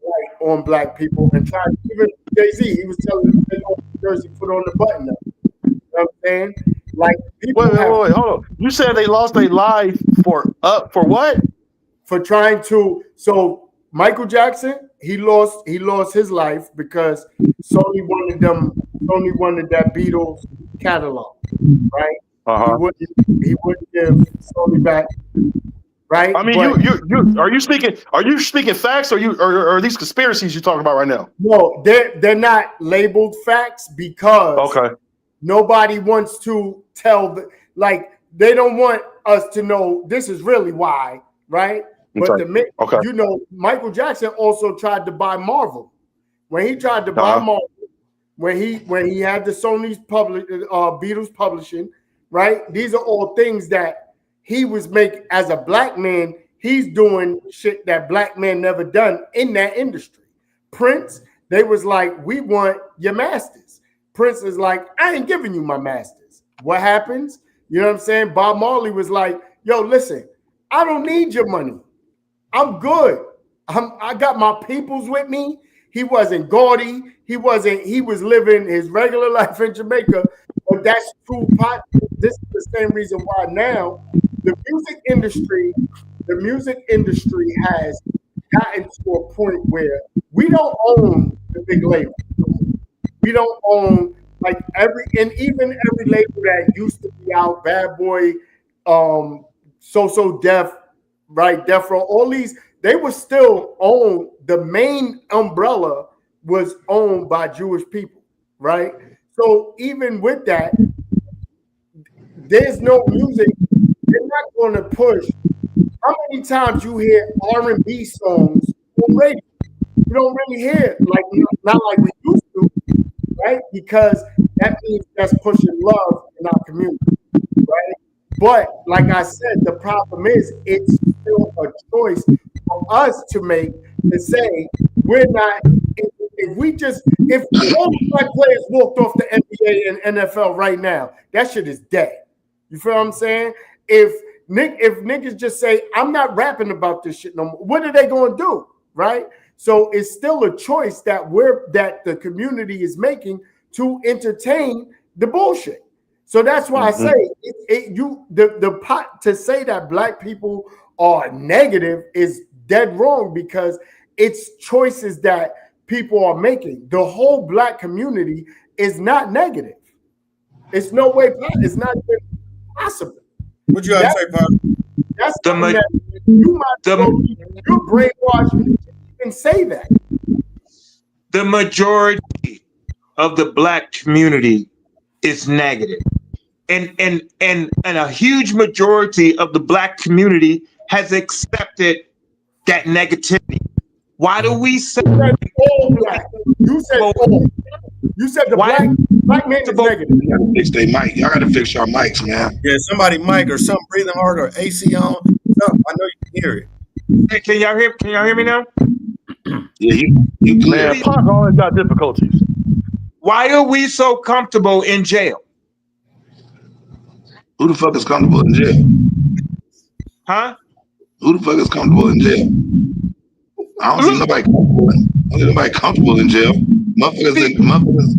D: light on Black people and tried, even Jay-Z, he was telling them, Jersey, put on the button up. You know what I'm saying? Like, people
F: wait, hold on. You said they lost their life for what?
D: For trying to, so Michael Jackson, he lost his life because Sony wanted that Beatles catalog, right?
F: Uh-huh.
D: He wouldn't give Sony back, right?
F: I mean, you are you speaking facts, or are these conspiracies you're talking about right now?
D: No, they're not labeled facts because nobody wants to tell they don't want us to know this is really why, right? But you know, Michael Jackson also tried to buy Marvel. When he tried to buy Marvel, when he had the Sony's Beatles publishing, right? These are all things that he was making as a Black man. He's doing shit that Black men never done in that industry. Prince, they was like, we want your masters. Prince is like, I ain't giving you my masters. What happens? You know what I'm saying? Bob Marley was like, yo, listen, I don't need your money. I'm good. I got my peoples with me. He wasn't gaudy. He was living his regular life in Jamaica. But that's true. This is the same reason why now the music industry has gotten to a point where we don't own the big label. We don't own even every label that used to be out, Bad Boy, So Def, right, Def Row, all these, they were still owned. The main umbrella was owned by Jewish people, right? So even with that, there's no music. They're not going to push. How many times you hear R&B songs on radio? You don't really hear not like we used to, right? Because that means that's pushing love in our community, right? But like I said, the problem is it's still a choice for us to make, to say we're not. If all the Black players walked off the NBA and NFL right now, that shit is dead. You feel what I'm saying? If niggas just say, I'm not rapping about this shit no more, what are they going to do, right? So it's still a choice that the community is making to entertain the bullshit. So that's why I say the pot to say that Black people are negative is dead wrong, because it's choices that people are making. The whole Black community is not negative. It's no way. It's not even possible.
A: What you gotta say, Bob?
D: That's something that you you're brainwashed to even say that.
E: The majority of the Black community is negative. And a huge majority of the Black community has accepted that negativity. Why do we say
D: all Black? You said all. You said the black man is negative.
C: You gotta fix their mic. Y'all gotta fix your mics, man.
A: Yeah, somebody mic or something breathing hard or AC on. Something. I know you can hear it.
E: Hey, can y'all hear me now?
C: Yeah, you clear.
F: Man, Pac always got difficulties.
E: Why are we so comfortable in jail?
C: Who the fuck is comfortable in jail?
E: Huh?
C: Who the fuck is comfortable in jail? I don't see nobody comfortable. I don't see nobody comfortable in jail. Motherfuckers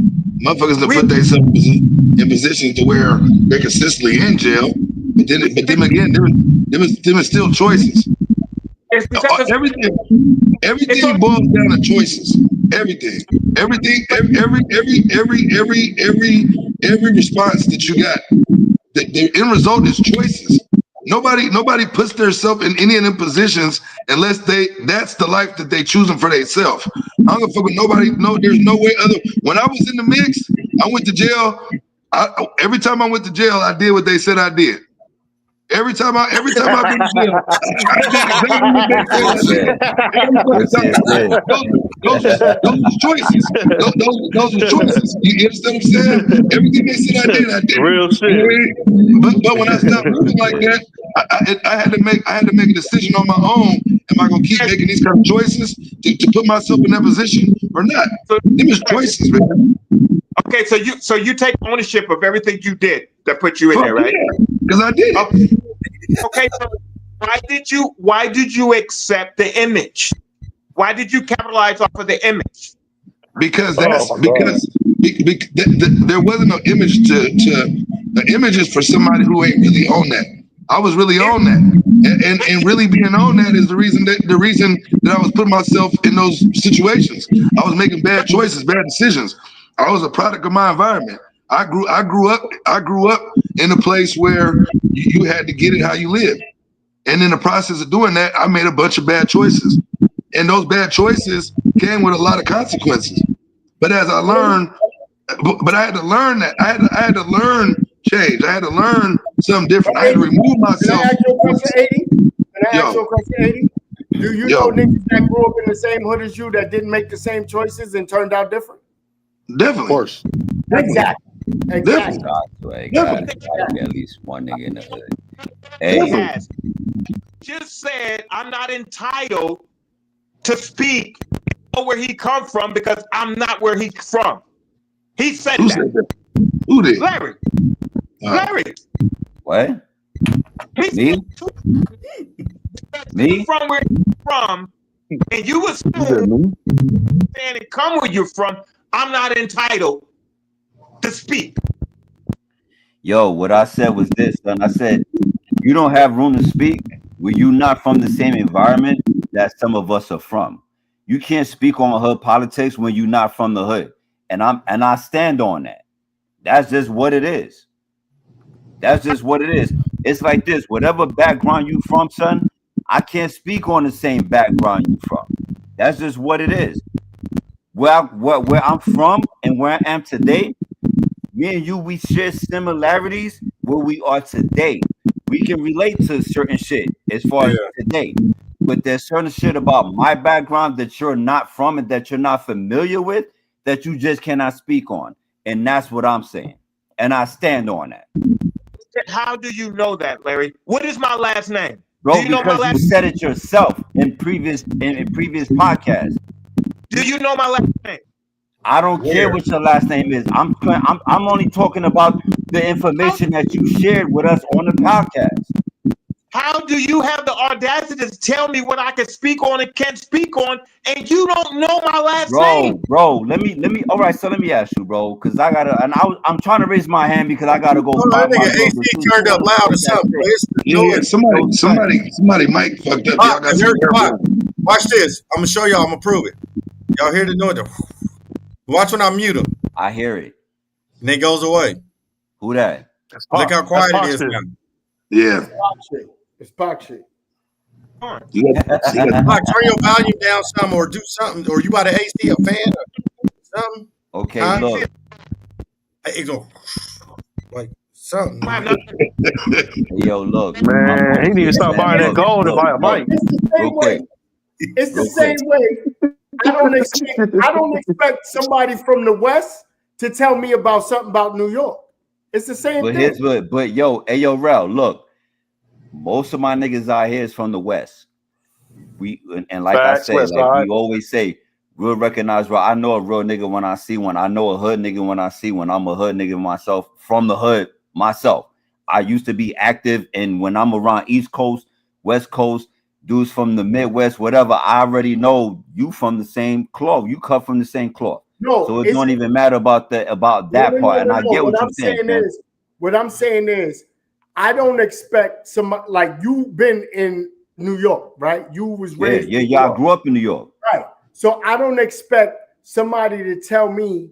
C: Motherfuckers to put themselves in positions to where they're consistently in jail. But then again, there was still choices.
E: It's because
C: Everything boils down to choices. Everything, every response that you got, the end result is choices. Nobody puts themselves in any of them positions unless that's the life that they choosing for themselves. I don't give a fuck with nobody. No, there's no way other. When I was in the mix, I went to jail. Every time I went to jail, I did what they said I did. Every time I've been to jail, I did exactly what they said I did. Those were choices. Those were choices. You understand what I'm saying? Everything they said I did.
F: Real shit.
C: But when I stopped moving like that, I had to make a decision on my own. Am I gonna keep making these kind of choices to put myself in that position or not? Them is choices, man.
E: Okay, so you take ownership of everything you did that put you in there, right?
C: Because I did.
E: Okay, so why did you accept the image? Why did you capitalize off of the image?
C: Because there wasn't no image to the image is for somebody who ain't really on that. I was really on that, and really being on that is the reason that I was putting myself in those situations. I was making bad choices, bad decisions. I was a product of my environment. I grew up in a place where you had to get it how you live, and in the process of doing that, I made a bunch of bad choices, and those bad choices came with a lot of consequences. But as I learned, but I had to learn that I had to learn change. I had to learn something different. I had to remove myself.
D: Can I ask you a question, 80? Can I ask you a question, 80? Do you know niggas that grew up in the same hood as you that didn't make the same choices and turned out different?
C: Definitely.
F: Of course.
D: Exactly.
B: Definitely. At least one nigga in the hood.
E: Hey, just said I'm not entitled to speak where he come from because I'm not where he's from. He said
C: Who
E: that.
C: said that? Who did?
E: Larry. Larry.
B: What?
E: Me?
B: Me?
E: From where you're from, and you was saying and come where you're from, I'm not entitled to speak.
B: Yo, what I said was this, son. I said, you don't have room to speak when you're not from the same environment that some of us are from. You can't speak on hood politics when you're not from the hood. And I stand on that. That's just what it is. That's just what it is. It's like this. Whatever background you from, son, I can't speak on the same background you from. That's just what it is. Where I'm from and where I am today, me and you, we share similarities where we are today. We can relate to certain shit as far as today. But there's certain shit about my background that you're not from and that you're not familiar with that you just cannot speak on. And that's what I'm saying. And I stand on that.
E: How do you know that, Larry? What is my last name?
B: Bro,
E: do you know
B: because
E: my last
B: you said it yourself in previous podcasts.
E: Do you know my last name?
B: I don't care what your last name is. I'm only talking about the information that you shared with us on the podcast.
E: How do you have the audacity to tell me what I can speak on and can't speak on, and you don't know my last name?
B: Bro, let me. All right, so let me ask you, bro, because I gotta, and I'm trying to raise my hand because I gotta go.
A: That nigga AC turned up loud or something.
C: Yeah, somebody mic fucked up. Y'all got some
A: Watch this. I'm gonna show y'all. I'm gonna prove it. Y'all hear the noise? Watch when I mute him.
B: I hear it.
A: And it goes away.
B: Who that?
A: Look how quiet it is now.
C: Yeah.
D: It's Pac shit.
A: Turn your volume down some or do something, or you by the AC a fan or something.
B: Okay, look.
A: It go like something.
B: Yo, look.
F: Man, he need to stop buying that gold and buy a mic.
D: It's the same way. I don't expect somebody from the West to tell me about something about New York. It's the same thing.
B: But yo, Rel, look. Most of my niggas out here is from the West. And like
F: Facts,
B: I said, like we always say, real recognize real. I know a real nigga when I see one. I know a hood nigga when I see one. I'm a hood nigga myself, from the hood myself. I used to be active, and when I'm around East Coast, West Coast, dudes from the Midwest, whatever, I already know you from the same cloth. You cut from the same cloth.
D: No,
B: So it don't even matter about that part. And I get what you're saying, man.
D: What I'm saying is, I don't expect somebody like you've been in New York, right? You was raised.
B: Yeah. I grew up in New York,
D: right? So I don't expect somebody to tell me.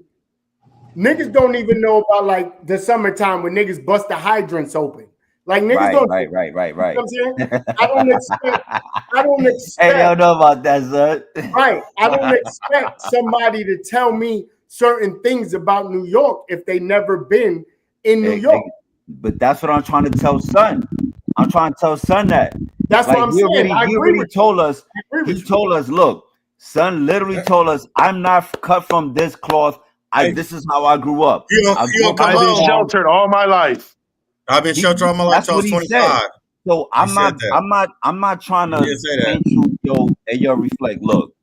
D: Niggas don't even know about like the summertime when niggas bust the hydrants open. Like niggas don't.
B: Right.
D: You know what I'm saying? I don't expect.
B: Hey, they don't know about that, son.
D: Right. I don't expect somebody to tell me certain things about New York if they never been in New York.
B: But that's what I'm trying to tell son. I'm trying to tell son that.
D: That's what I'm saying.
B: He already told us. He told us, look, son literally told us, I'm not cut from this cloth. This is how I grew up.
F: I've been sheltered all my life.
A: I've been sheltered all my life. That's what he said.
B: So I'm not trying to paint you, yo, reflect. Look,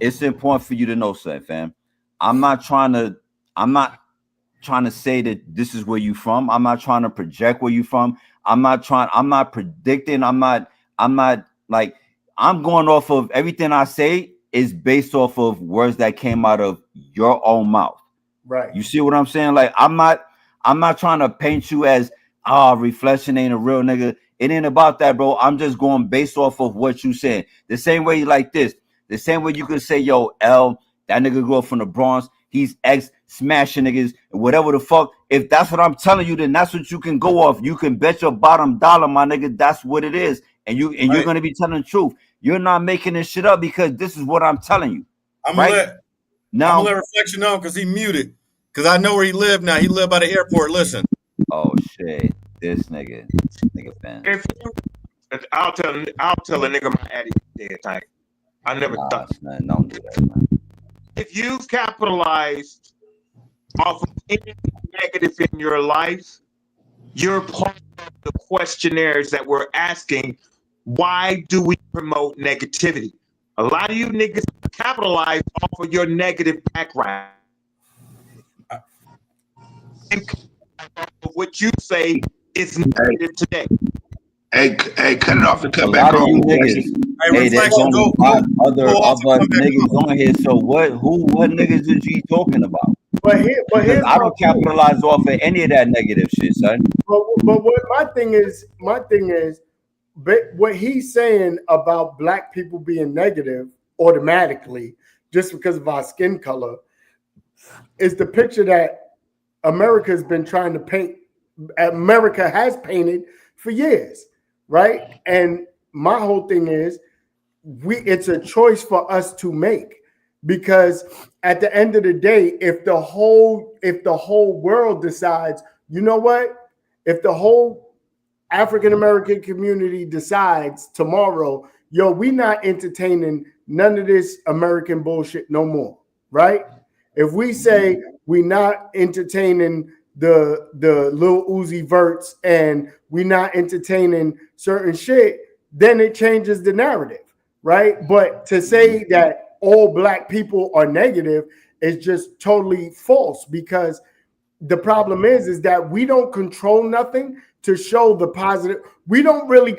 B: it's important for you to know, son, fam. I'm not trying to say that this is where you from. I'm not trying to project where you from. I'm not predicting. I'm not like, I'm going off of everything I say is based off of words that came out of your own mouth.
D: Right.
B: You see what I'm saying? Like, I'm not trying to paint you as Reflection ain't a real nigga. It ain't about that, bro. I'm just going based off of what you said. The same way like this. The same way you could say, yo, L, that nigga grew up from the Bronx. He's smashing niggas, whatever the fuck. If that's what I'm telling you, then that's what you can go off. You can bet your bottom dollar, my nigga. That's what it is. And you're gonna be telling the truth. You're not making this shit up because this is what I'm telling you.
A: I'm gonna let Reflection know because he muted. Because I know where he lived now. He lived by the airport. Listen.
B: Oh shit. This nigga fan.
E: I'll tell a nigga my attitude dead tight. I never thought.
B: Man, don't do that, man.
E: If you've capitalized off of anything negative in your life, you're part of the questionnaires that we're asking. Why do we promote negativity? A lot of you niggas capitalize off of your negative background. What you say is negative today.
C: Hey, cut it off and cut
B: a
C: back
B: lot of
C: on.
B: you niggas. Hey, there's only other of us niggas on here. So what niggas is you talking about?
D: But
B: I don't capitalize off of any of that negative shit, son.
D: But what my thing is, what he's saying about black people being negative automatically just because of our skin color is the picture that America has been trying to paint. America has painted for years, right? And my whole thing is, it's a choice for us to make, because at the end of the day, if the whole world decides, you know what, if the whole African American community decides tomorrow, yo, we not entertaining none of this American bullshit no more, right? If we say we not entertaining the Lil Uzi Verts and we not entertaining certain shit, then it changes the narrative, right? But to say that all black people are negative is just totally false, because the problem is that we don't control nothing to show the positive. We don't really,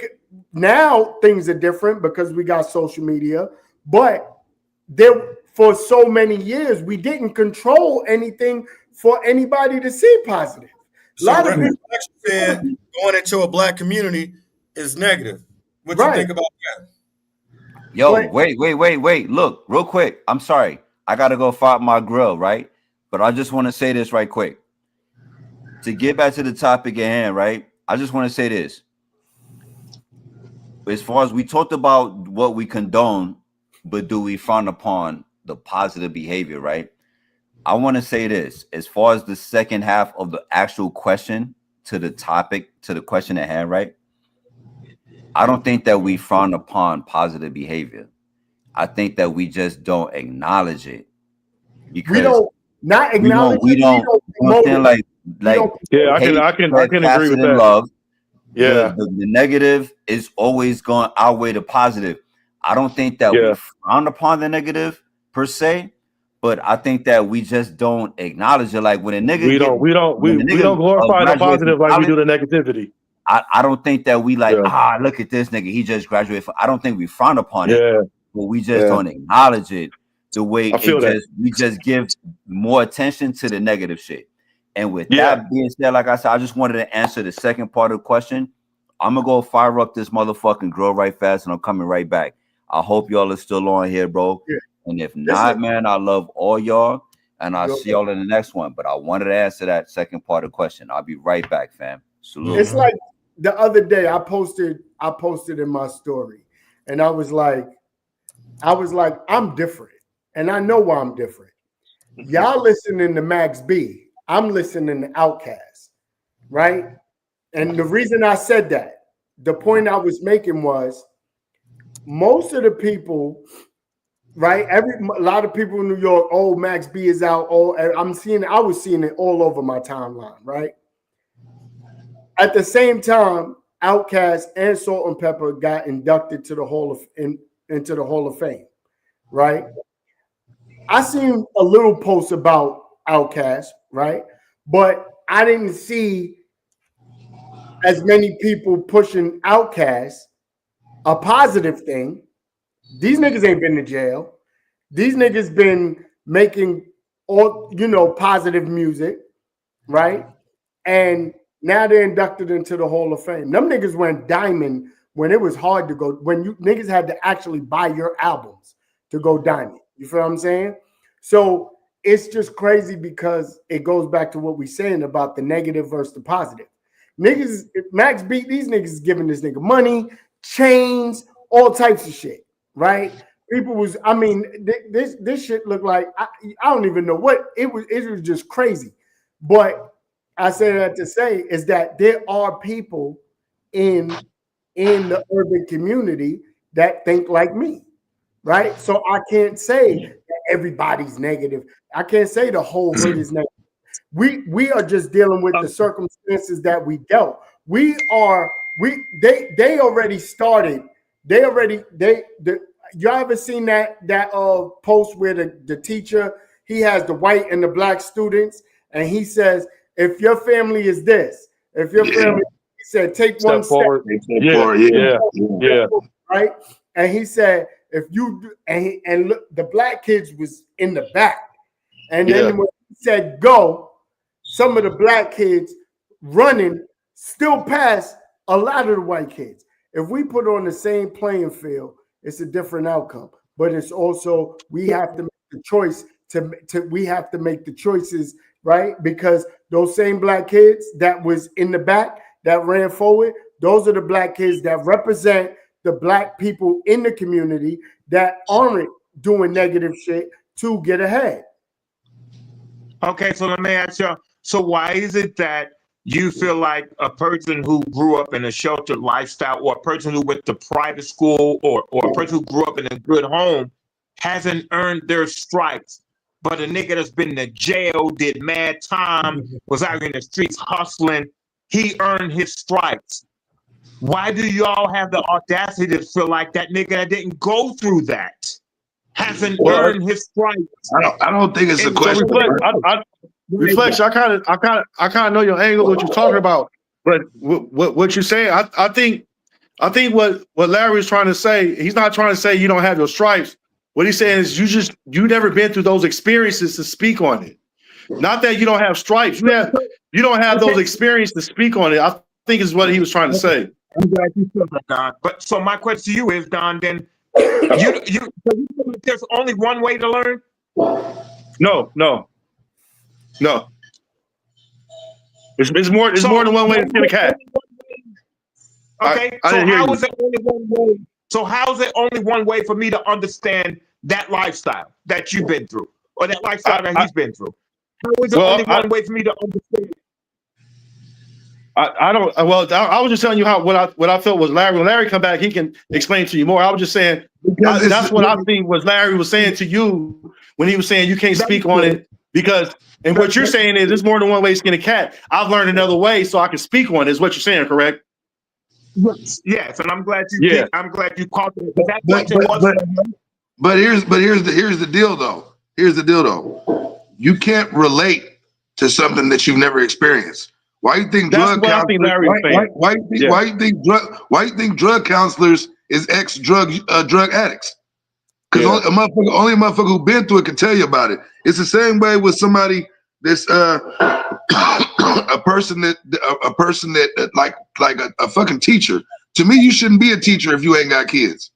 D: now things are different because we got social media, but there for so many years we didn't control anything for anybody to see positive.
A: So a lot of people said going into a black community is negative. What you think about that?
B: Yo, wait. Look, real quick. I'm sorry. I gotta go fire my grill, right? But I just want to say this right quick. To get back to the topic at hand, right? I just want to say this. As far as we talked about what we condone, but do we frown upon the positive behavior, right? I want to say this. As far as the second half of the actual question to the topic, to the question at hand, right? I don't think that we frown upon positive behavior. I think that we just don't acknowledge it. Because
D: we don't acknowledge it.
B: We don't like
F: yeah, I can agree with that.
B: Love.
F: Yeah,
B: the negative is always going to outweigh the positive. I don't think that we frown upon the negative per se, but I think that we just don't acknowledge it. Like when a nigga
F: we don't glorify the positive like we do the negativity.
B: I don't think that we like, look at this nigga, he just graduated. I don't think we frown upon it, but we just don't acknowledge it the way
F: I feel that.
B: we just give more attention to the negative shit. And with
F: Yeah.
B: that being said, like I said, I just wanted to answer the second part of the question. I'm gonna go fire up this motherfucking grill right fast, and I'm coming right back. I hope y'all are still on here, bro.
D: Yeah.
B: And if not, man, I love all y'all, and I'll
D: Yo,
B: see y'all in the next one. But I wanted to answer that second part of the question. I'll be right back, fam. Salute.
D: It's like the other day I posted in my story, and I was like, I'm different, and I know why I'm different. Y'all listening to Max B, I'm listening to Outkast, right? And the reason I said that, the point I was making was, most of the people, right? A lot of people in New York, oh, Max B is out. Oh, I was seeing it all over my timeline, right? At the same time, Outkast and Salt and Pepper got inducted to into the Hall of Fame, right? I seen a little post about Outkast, right? But I didn't see as many people pushing Outkast, a positive thing. These niggas ain't been to jail. These niggas been making all, positive music, right? And now they're inducted into the Hall of Fame. Them niggas went diamond when it was hard to go, when you niggas had to actually buy your albums to go diamond. You feel what I'm saying? So it's just crazy because it goes back to what we're saying about the negative versus the positive. Niggas, Max beat these niggas giving this nigga money, chains, all types of shit, right? People was, this shit looked like, I don't even know what, it was just crazy. But I say that to say is that there are people in the urban community that think like me, right? So I can't say that everybody's negative. I can't say the whole hood is negative. We are just dealing with the circumstances that we dealt. They already started. Y'all ever seen that post where the teacher, he has the white and the black students, and he says, if your family is this, if your family, he said, take one step forward.
F: Yeah.
D: Right? And he said, if you do, and look, the black kids was in the back. And then when he said go, some of the black kids running still pass a lot of the white kids. If we put on the same playing field, it's a different outcome. But it's also, we have to make the choice we have to make the choices, right? Because those same black kids that was in the back that ran forward, those are the black kids that represent the black people in the community that aren't doing negative shit to get ahead.
E: Okay, so let me ask you, so why is it that you feel like a person who grew up in a sheltered lifestyle, or a person who went to private school, or a person who grew up in a good home hasn't earned their stripes, but a nigga that's been to jail, did mad time, was out in the streets hustling, he earned his stripes? Why do y'all have the audacity to feel like that nigga that didn't go through that hasn't earned his stripes?
C: I don't think it's a question.
F: Reflection. I kind of know your angle, what you're talking about, but what you're saying, I think what Larry is trying to say, he's not trying to say you don't have your stripes. What he's saying is you never been through those experiences to speak on it. Not that you don't have stripes. You don't have those experiences to speak on it. I think is what he was trying to say.
E: I'm glad you said that, Don. But so my question to you is, Don, then there's only one way to learn?
F: No. It's more than one way to skin a cat.
E: Okay, so how is it only one way? So how is it only one way for me to understand that lifestyle that you've been through, or that lifestyle that he's been through? How is it only one way for me to understand?
F: I don't. Well, I was just telling you what I felt was Larry. When Larry come back, he can explain to you more. I was just saying that's what I think was Larry was saying to you when he was saying you can't speak on it because. And what you're saying is there's more than one way to skin a cat. I've learned another way, so I can speak on it. Is what you're saying, correct?
E: Yes, and I'm glad you. I'm glad you caught it.
C: But here's the deal though. Here's the deal though. You can't relate to something that you've never experienced. Why you think drug counselors? Why you think drug counselors is ex-drug addicts? Because only a motherfucker who been through it can tell you about it. It's the same way with somebody that's a person that like a fucking teacher. To me, you shouldn't be a teacher if you ain't got kids.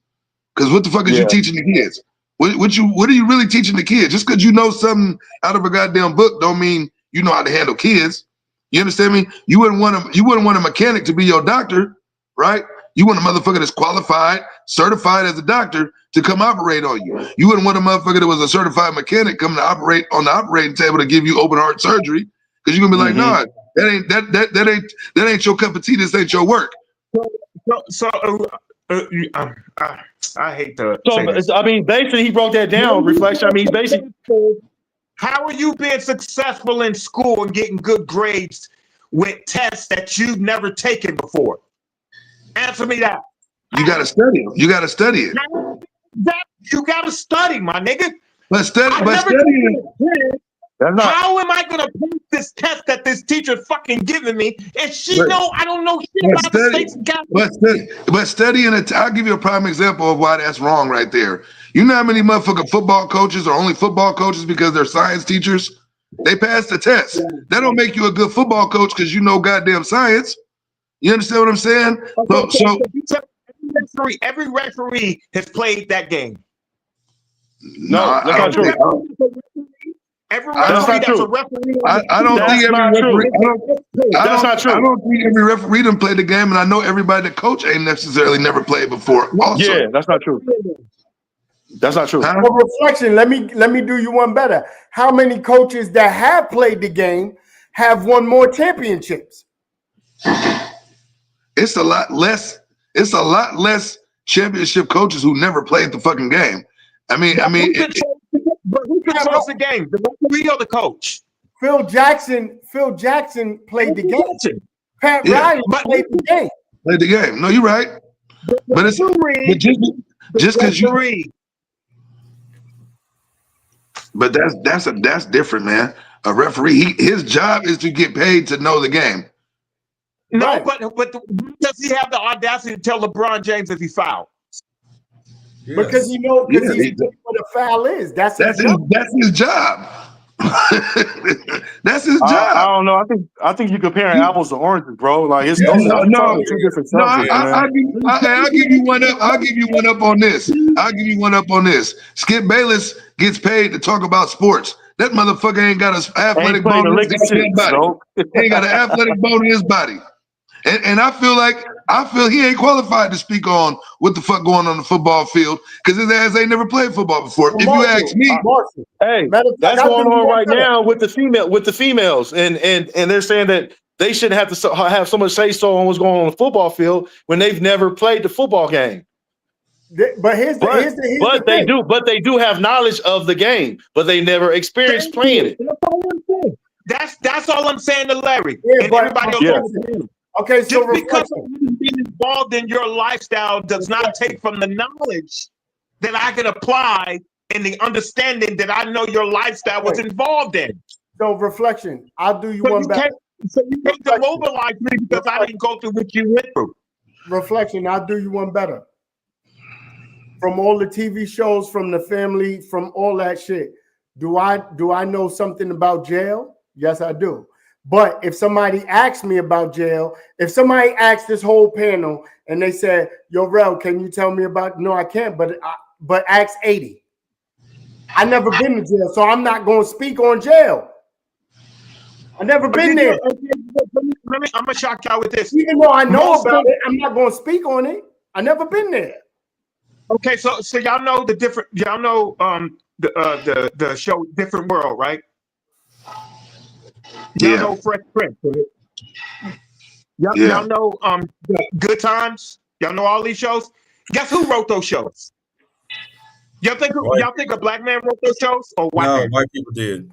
C: Because what the fuck is you teaching the kids? What are you really teaching the kids? Just because you know something out of a goddamn book don't mean you know how to handle kids. You understand me? You wouldn't want a mechanic to be your doctor, right? You want a motherfucker that's qualified, certified as a doctor to come operate on you. You wouldn't want a motherfucker that was a certified mechanic coming to operate on the operating table to give you open heart surgery. Because you're gonna be like, nah, that ain't your cup of tea. This ain't your work.
E: I hate to
F: So
E: say this.
F: I mean, basically, he broke that down. Reflection. I mean, basically,
E: how are you being successful in school and getting good grades with tests that you've never taken before? Answer me that.
C: You gotta study it. You gotta study it.
E: You gotta study, my nigga.
C: But studying.
E: How am I gonna pass this test that this teacher's fucking giving me and she know I don't know shit about the states and
C: but studying it, I'll give you a prime example of why that's wrong right there. You know how many motherfucking football coaches are only football coaches because they're science teachers? They pass the test. That don't make you a good football coach because you know goddamn science. You understand what I'm saying?
E: So every referee has played that game.
F: No, that's not true.
E: Every referee that's a referee.
C: I don't think every referee.
F: That's not true.
C: I don't think every referee done played the game, and I know everybody that coach ain't necessarily never played before. Also,
F: yeah, that's not true. That's not true.
D: For reflection, let me do you one better. How many coaches that have played the game have won more championships?
C: It's a lot less. It's a lot less championship coaches who never played the fucking game.
E: But who controls the game? The referee or the coach?
D: Phil Jackson played the game. Pat Riley played the game.
C: Played the game. No, you're right. But it's just because you read. But that's different, man. A referee, his job is to get paid to know the game.
E: No, right. but does he have the audacity to tell LeBron James if he fouled?
D: Yes. Because he knows what a foul is. That's his job.
C: That's his job.
F: I don't know. I think you're comparing apples to oranges, bro. Like it's two different subjects.
C: I'll give you one up. I'll give you one up on this. Skip Bayless gets paid to talk about sports. That motherfucker ain't got an athletic bone in his body. Ain't got an athletic bone in his body. And I feel he ain't qualified to speak on what the fuck going on the football field because his ass ain't never played football before. If you ask me,
F: hey, that's going on right now with the females, and they're saying that they shouldn't have to have so much say so on what's going on the football field when they've never played the football game.
D: But
F: they do have knowledge of the game, but they never experienced playing it.
E: That's all I'm saying to Larry and everybody else.
D: Okay, so
E: just because being involved in your lifestyle does not take from the knowledge that I can apply and the understanding that I know your lifestyle was involved in.
D: So reflection, I'll do you one better.
E: So you can't demobilize me because I didn't go through what you went through.
D: Reflection, I'll do you one better. From all the TV shows, from the family, from all that shit, do I know something about jail? Yes, I do. But if somebody asks me about jail, if somebody asks this whole panel and they said, "Yo, Rel, can you tell me about?" No, I can't. But ask 80. I never been to jail, so I'm not going to speak on jail. I never been there.
E: I'm gonna shock y'all with this.
D: Even though I know about it, I'm not going to speak on it. I never been there.
E: Okay, so y'all know the different. Y'all know the show Different World, right? Y'all know Fresh Prince, right? Y'all know Good Times. Y'all know all these shows. Guess who wrote those shows? Y'all think a black man wrote those shows or white man?
A: White people did.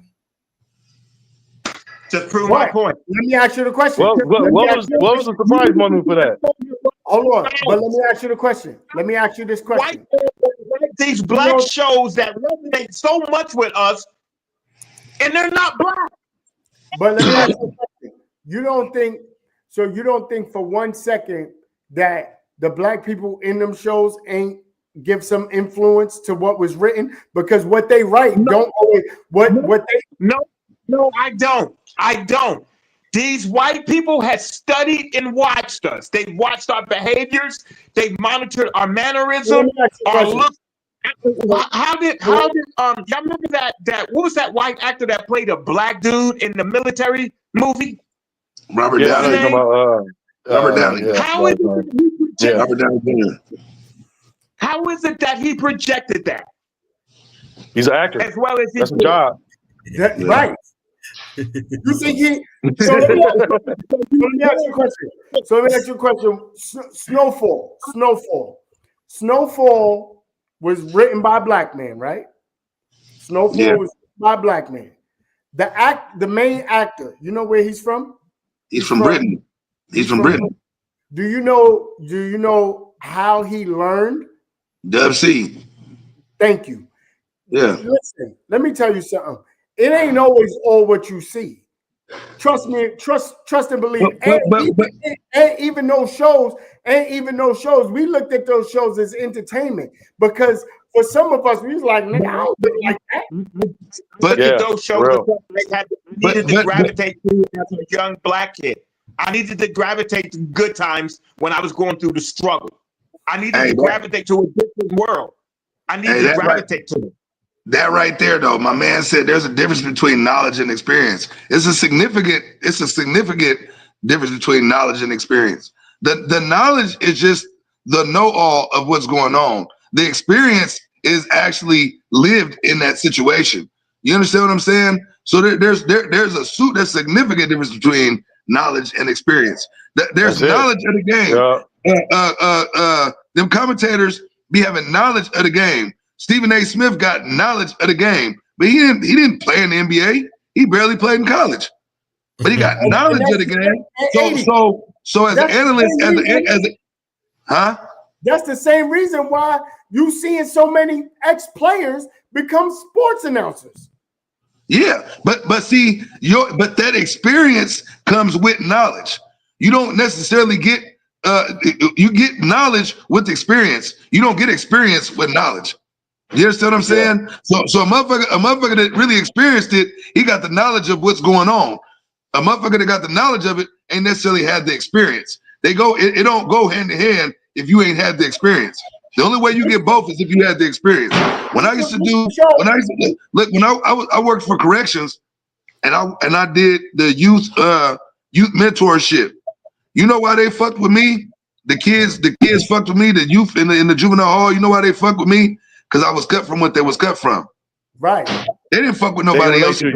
E: Just prove my point.
D: Let me ask you the question.
F: What was the surprise moment for that?
D: Hold on, but let me ask you the question. Let me ask you this question.
E: These black shows that resonate so much with us, and they're not black.
D: But let me ask you a question. You don't think for 1 second that the black people in them shows ain't give some influence to what was written? Because what they write don't always what they
E: No, I don't. I don't. These white people have studied and watched us. They've watched our behaviors. They've monitored our mannerism, our look. How did y'all remember that what was that white actor that played a black dude in the military movie?
C: Robert
F: Yeah, I know
C: Downey.
F: you're talking about
C: Robert Downey.
F: yeah.
E: How is it that he projected,
C: Robert Downey Jr.
E: how is it that he projected that
F: He's an actor.
E: as well as he
F: That's a
E: did?
F: job.
D: right? You think he? So let me ask you a question. So let me ask you a question. Snowfall was written by a black man, right? Snowfall
C: Yeah.
D: was written by a black man. The main actor, you know where he's from?
C: He's from Britain. He's from Britain.
D: Do you know how he learned?
C: Dub C.
D: Thank you.
C: Yeah.
D: Listen, let me tell you something. It ain't always all what you see. Trust me, trust and believe. Ain't even those shows, we looked at those shows as entertainment, because for some of us, we was like, man, I don't look like that.
E: But
F: Yeah,
E: those shows I needed to gravitate to as a young black kid. I needed to gravitate to good times when I was going through the struggle. I needed to gravitate to a different world. I needed to gravitate to it.
C: That right there, though, my man said there's a difference between knowledge and experience. It's a significant difference between knowledge and experience. The knowledge is just the know-all of what's going on. The experience is actually lived in that situation. You understand what I'm saying? So there's a significant difference between knowledge and experience. There's knowledge of the game. Yeah. Them commentators be having knowledge of the game. Stephen A. Smith got knowledge of the game, but he didn't play in the NBA. He barely played in college, but he got knowledge of the game. So as an analyst,
D: that's the same reason why you seeing so many ex-players become sports announcers.
C: Yeah, but see, but that experience comes with knowledge. You don't necessarily get you get knowledge with experience. You don't get experience with knowledge. You understand what I'm saying? Yeah. So a motherfucker that really experienced it, he got the knowledge of what's going on. A motherfucker that got the knowledge of it ain't necessarily had the experience. It don't go hand in hand if you ain't had the experience. The only way you get both is if you had the experience. When I worked for corrections, and I did the youth mentorship. You know why they fucked with me? The kids fucked with me. The youth in the juvenile hall. You know why they fucked with me? Because I was cut from what they was cut from.
D: Right.
C: They didn't fuck with nobody else. They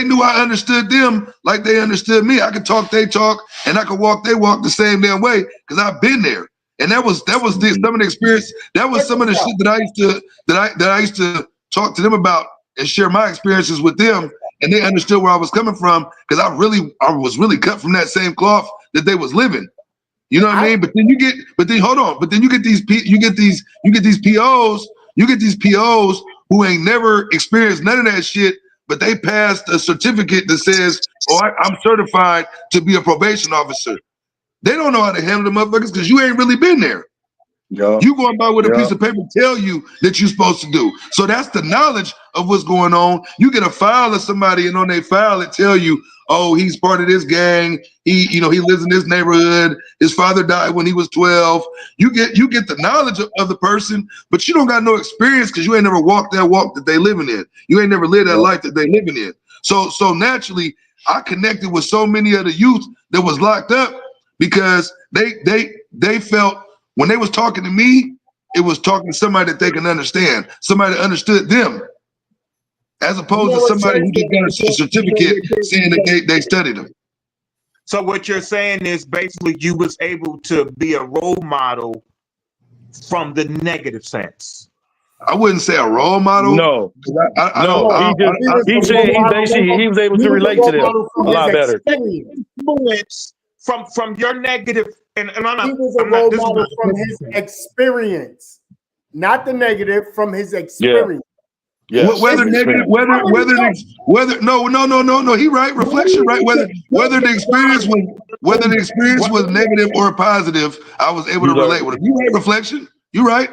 C: knew I understood them like they understood me. I could talk, they talk, and I could walk, they walk the same damn way because I've been there. And that was some of the experience. That was some of the shit that I used to talk to them about and share my experiences with them. And they understood where I was coming from because I was really cut from that same cloth that they was living. You know what I mean? But then you get these POs who ain't never experienced none of that shit, but they passed a certificate that says, I'm certified to be a probation officer. They don't know how to handle the motherfuckers because you ain't really been there. Yeah. You going by what a piece of paper tell you that you're supposed to do. So that's the knowledge of what's going on. You get a file of somebody, and on their file it tell you, oh, he's part of this gang. He lives in this neighborhood. His father died when he was 12. You get the knowledge of the person, but you don't got no experience because you ain't never walked that walk that they living in. You ain't never lived that life that they living in. So naturally, I connected with so many of the youth that was locked up because they felt when they was talking to me, it was talking to somebody that they can understand, somebody that understood them, as opposed to somebody who just got a certificate saying that they studied them.
E: So what you're saying is basically you was able to be a role model from the negative sense.
C: I wouldn't say a role model.
F: No, he was able to relate to them a lot better.
E: Influence from your negative, and
D: he was a role model from his experience, not the negative, from his experience.
F: Yes.
C: Whether negative, whether no. He right. Reflection, right? Whether the experience was negative or positive, I was able to relate with it. You right, reflection. You right.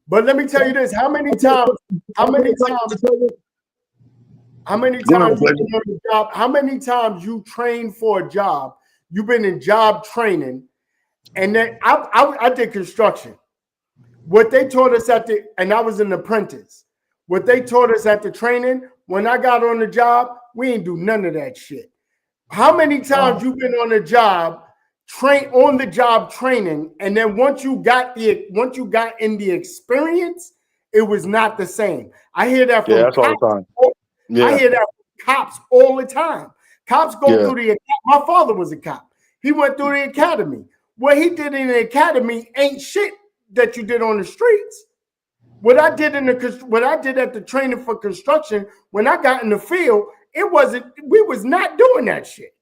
D: But let me tell you this: how many times you been on the job? How many times you trained for a job? You've been in job training, and then I did construction. What they taught us and I was an apprentice. What they taught us at the training, when I got on the job, we ain't do none of that shit. How many times you been on the job, on the job training, and then once you got in the experience, it was not the same. I hear that from
F: cops all the time.
D: I hear that from cops all the time. Cops go through the. My father was a cop. He went through the academy. What he did in the academy ain't shit that you did on the streets. What I did at the training for construction, when I got in the field, we was not doing that shit.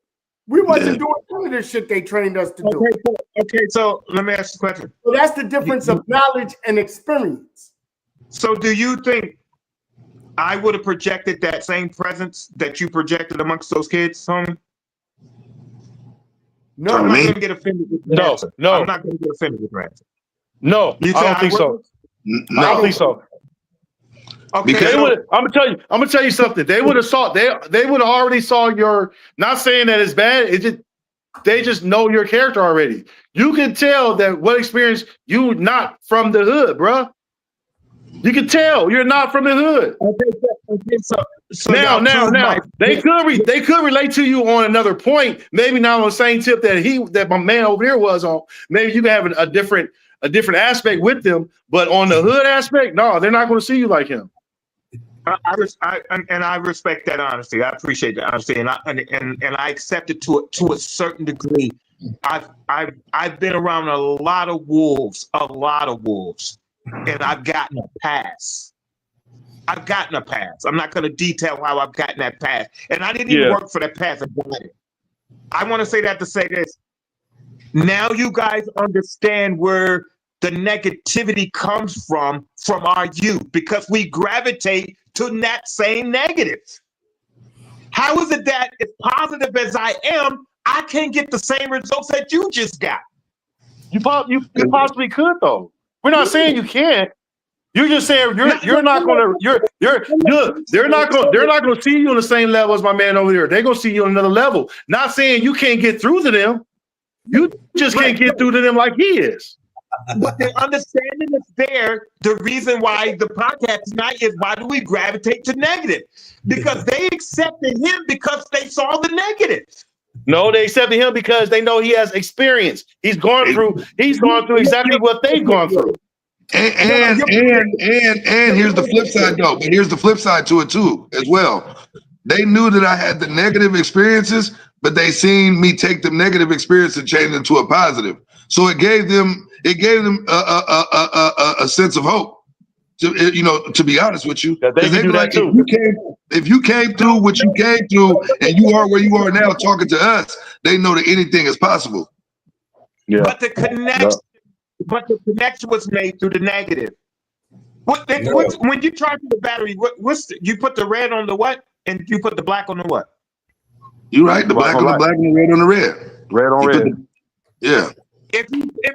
D: We wasn't doing none of the shit they trained us to do.
E: Okay, so let me ask you a question.
D: So that's the difference of knowledge and experience.
E: So do you think I would have projected that same presence that you projected amongst those kids, homie?
D: No,
E: I'm not going to get offended with your answer.
F: No.
E: I'm not going to get offended with your answer.
F: No, I don't think so.
C: No.
F: I don't think so.
E: Okay,
F: Because I'm gonna tell you something. They would have they would have already saw your, not saying that it's bad, they just know your character already. You can tell that what experience you not from the hood, bruh. You can tell you're not from the hood.
E: Okay, so
F: now they could relate to you on another point, maybe not on the same tip that my man over here was on. Maybe you can have a different aspect with them, but on the hood aspect, no, they're not going to see you like him.
E: I respect that honesty. I appreciate that honesty, and I accept it to a certain degree. I've been around a lot of wolves, and I've gotten a pass. I'm not going to detail how I've gotten that pass, and I didn't even work for that pass. I got it. I want to say that to say this. Now you guys understand where the negativity comes from our youth, because we gravitate to that same negative. How is it that as positive as I am, I can't get the same results that you just got?
F: You possibly could, though. We're not saying you can't. You're just saying you're not gonna they're not gonna see you on the same level as my man over here. They're gonna see you on another level. Not saying you can't get through to them. You just can't get through to them like he is.
E: But the understanding is there. The reason why the podcast tonight is, why do we gravitate to negative? Because they accepted him because they saw the negative.
F: No, they accepted him because they know he has experience. He's gone through exactly what they've gone through.
C: And here's the flip side though. But here's the flip side to it too, as well. They knew that I had the negative experiences, but they seen me take the negative experience and change it to a positive. So it gave them a sense of hope. To be honest with you,
F: they can do that too.
C: If you came through what you came through, and you are where you are now, talking to us, they know that anything is possible.
F: Yeah.
E: But the connection was made through the negative. When you charge the battery, you put the red on the what, and you put the black on the what?
C: You're right. The black on the black and the red on the red.
F: Red on red.
C: Yeah.
E: If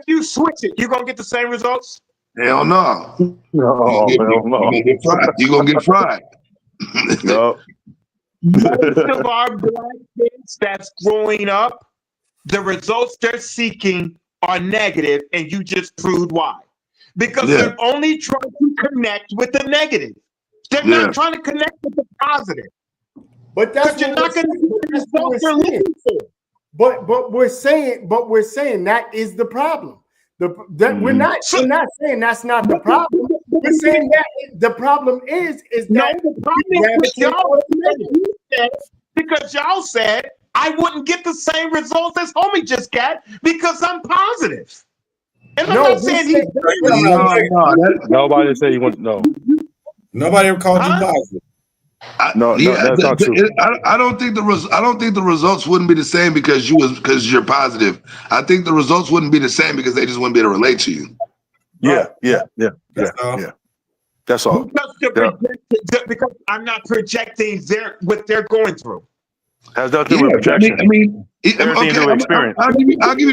E: you switch it, you're gonna get the same results?
C: Hell no.
F: No.
C: You're gonna get fried.
F: No.
E: Most of our black kids that's growing up, the results they're seeking are negative, and you just proved why. Because they're only trying to connect with the negative. They're not trying to connect with the positive.
D: But that's
E: you're not going to get the results they're looking for.
D: But we're saying that is the problem. We're not saying that's not the problem. We're saying that the problem is that
E: the problem is y'all, because y'all said I wouldn't get the same results as homie just got because I'm positive. And I'm not saying
F: nobody said he wants no.
A: Nobody ever called you positive.
F: That's not true.
C: I don't think the results wouldn't be the same because you're positive. I think the results wouldn't be the same because they just wouldn't be able to relate to you.
F: Yeah. That's all.
E: Because I'm not projecting what they're going through.
F: Has nothing to do with projection.
C: Everything to do with experience. I'll give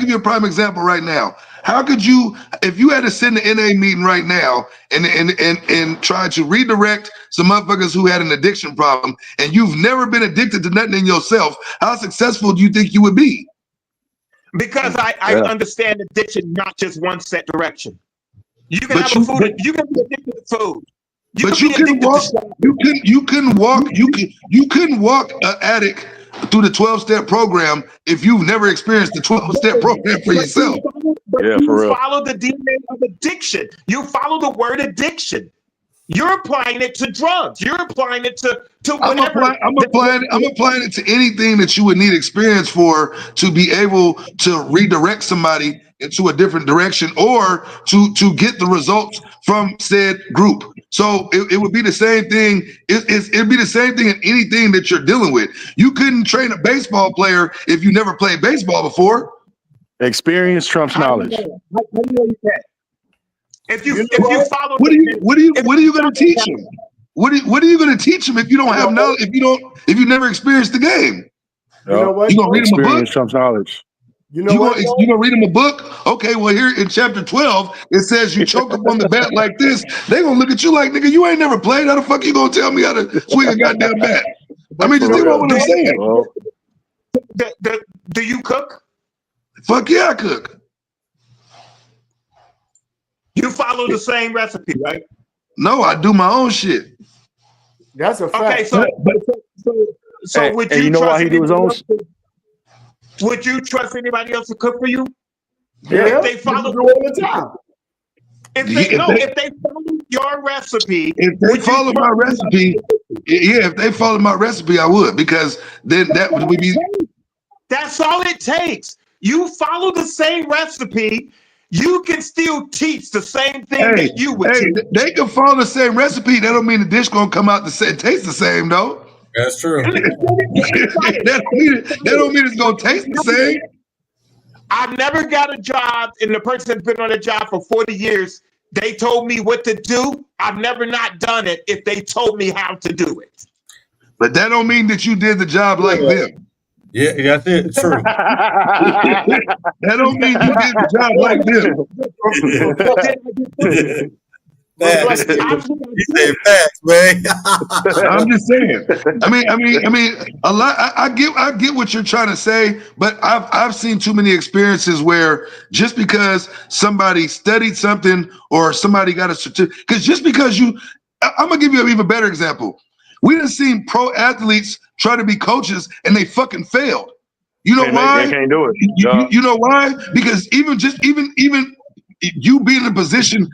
C: you a prime example right now. How could you, if you had to sit in the NA meeting right now and try to redirect some motherfuckers who had an addiction problem, and you've never been addicted to nothing in yourself, how successful do you think you would be?
E: Because I understand addiction, not just one set direction. You can have a food. You can be addicted to food.
C: You couldn't walk an addict through the 12-step program if you've never experienced the 12-step program for yourself.
E: You follow the DNA of addiction. You follow the word addiction. You're applying it to drugs. You're applying it to whatever.
C: I'm applying it to anything that you would need experience for to be able to redirect somebody into a different direction or to get the results from said group. So it would be the same thing. It'd be the same thing in anything that you're dealing with. You couldn't train a baseball player if you never played baseball before.
F: Experience trumps knowledge.
E: If you follow,
C: what are you going to teach him? What are you going to teach him if you don't have knowledge? If you never experienced the game?
D: You know what?
C: You gonna read him a book?
F: Experience trumps knowledge.
C: You gonna read him a book? Okay, well here in chapter 12 it says you choke up on the bat like this. They gonna look at you like, nigga, you ain't never played. How the fuck you gonna tell me how to swing a goddamn bat? I mean, just think about what I'm saying.
E: Do you cook?
C: Fuck yeah, I cook.
E: You follow the same recipe, right?
C: No, I do my own shit.
D: That's a fact.
E: Okay, so would you
F: know why he do his own?
E: Would you trust anybody else to cook for you?
D: Yeah,
E: if they follow
D: all the time.
E: If they follow your recipe,
C: if they follow my recipe, if they follow my recipe, I would, because then that would be.
E: That's all it takes. You follow the same recipe. You can still teach the same thing that you would teach.
C: They can follow the same recipe. That don't mean the dish gonna come out the same, taste the same though.
A: That's true.
C: that don't mean it's gonna taste the same.
E: I've never got a job, and the person's been on a job for 40 years. They told me what to do. I've never not done it if they told me how to do it.
C: But that don't mean that you did the job like them.
A: Yeah, that's it. True.
C: That don't mean you did the job like them.
A: You say facts, man.
C: I'm just saying. I mean, a lot. I get what you're trying to say, but I've seen too many experiences where just because somebody studied something or somebody got a certificate, because just because I'm gonna give you an even better example. We done seen pro athletes try to be coaches and they fucking failed. You know why?
F: They can't do it.
C: You know why? Because even you being in a position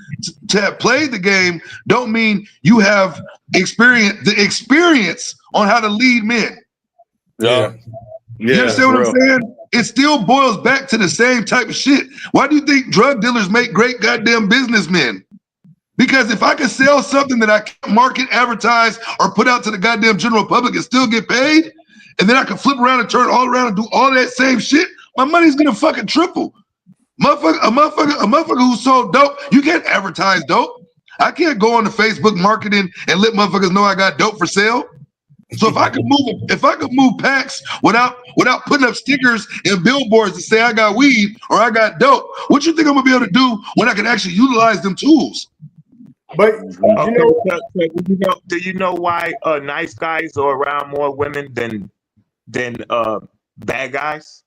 C: to have played the game don't mean you have experience on how to lead men.
F: Yeah.
C: You understand what I'm saying? It still boils back to the same type of shit. Why do you think drug dealers make great goddamn businessmen? Because if I could sell something that I can't market, advertise, or put out to the goddamn general public and still get paid, and then I can flip around and turn it all around and do all that same shit, my money's gonna fucking triple. A motherfucker who sold dope, you can't advertise dope. I can't go on the Facebook marketing and let motherfuckers know I got dope for sale. So if I could move packs without putting up stickers and billboards to say I got weed or I got dope, what you think I'm gonna be able to do when I can actually utilize them tools?
D: But
E: do you know why nice guys are around more women than bad guys?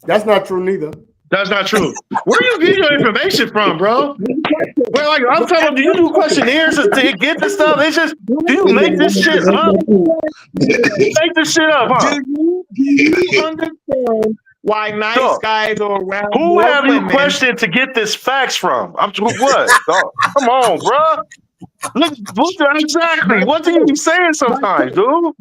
D: That's not true neither.
F: That's not true. Where you get your information from, bro? Well, like I'm telling you, do you do questionnaires to get this stuff? It's just, do you make this shit up? Make this shit up, huh?
E: Do you understand why nice guys are around?
F: Who
E: more
F: have
E: women?
F: you questioned to get this facts from? I'm what? Come on, bro. Look, exactly. What do you be saying sometimes, dude?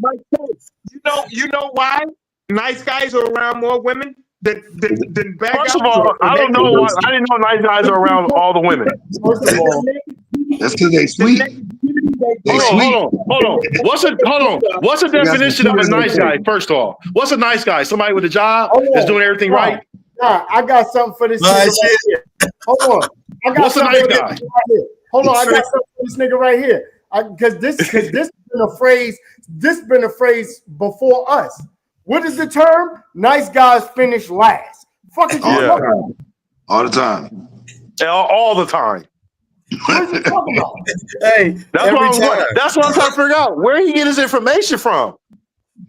E: You know why nice guys are around more women than bad guys?
F: First of all, I don't know why. I didn't know nice guys are around all the women.
D: First of all,
C: that's because they sweet.
F: Hold on. What's the definition of a nice guy? First of all, what's a nice guy? Somebody with a job that's doing everything right?
D: Nah, I got something for this. Right here. Hold on.
F: What's a nice guy?
D: Hold on, I got something for this nigga right here. Because this been a phrase before us. What is the term? Nice guys finish last. Fuck is you talking about?
C: All the time.
F: All the time.
D: What is he talking about?
A: Hey,
F: That's what I'm trying to figure out. Where he get his information from?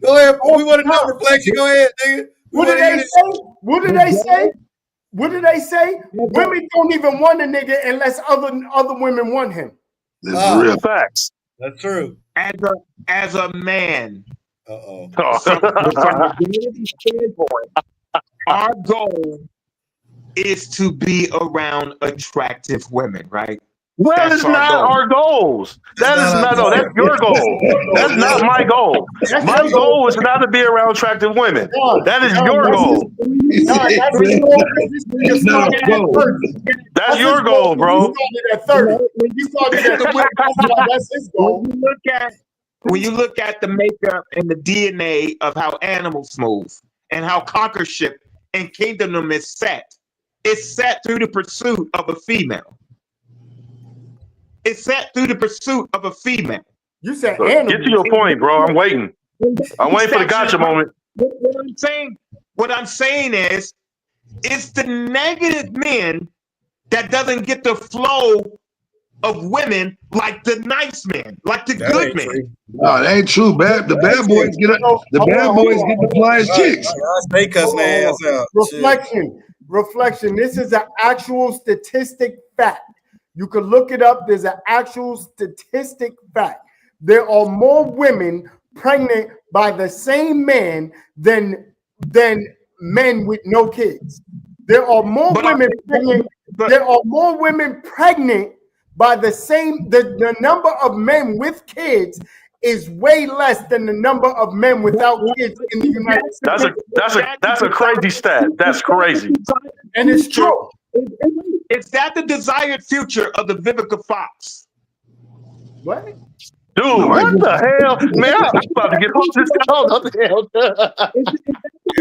A: Go ahead. We want to know, Reflection. Go ahead, nigga.
D: What did they say? Women don't even want a nigga unless other women want him.
C: That's real.
F: Facts.
A: That's true.
E: As a man,
A: Uh-oh.
E: from a community standpoint, our goal is to be around attractive women, right?
F: That is not our goals. That's your goal. That's not my goal. My goal is not to be around attractive women. That is your goal. That's your goal, bro.
D: When you started at 30, that's his goal.
E: When you look at the makeup and the DNA of how animals move and how conquership and kingdom is set, it's set through the pursuit of a female. It's set through the pursuit of a female.
D: You said
F: get to your point, bro. I'm waiting. I'm waiting for the gotcha moment.
E: What I'm saying is, it's the negative men that doesn't get the flow of women like the nice men, like the good men.
C: No, that ain't true. The bad boys get the flyest chicks.
A: They cussing their ass out.
D: Reflection. This is an actual statistic fact. You can look it up. There's an actual statistic fact. There are more women pregnant by the same man than men with no kids. There are more women pregnant. There are more women pregnant by the same. The number of men with kids is way less than the number of men without kids in the United States.
F: That's a crazy stat. That's crazy,
D: and it's true.
E: Is that the desired future of the Vivica Fox?
D: What?
F: Dude, what the hell? Man, I'm about to get off this call. What the hell?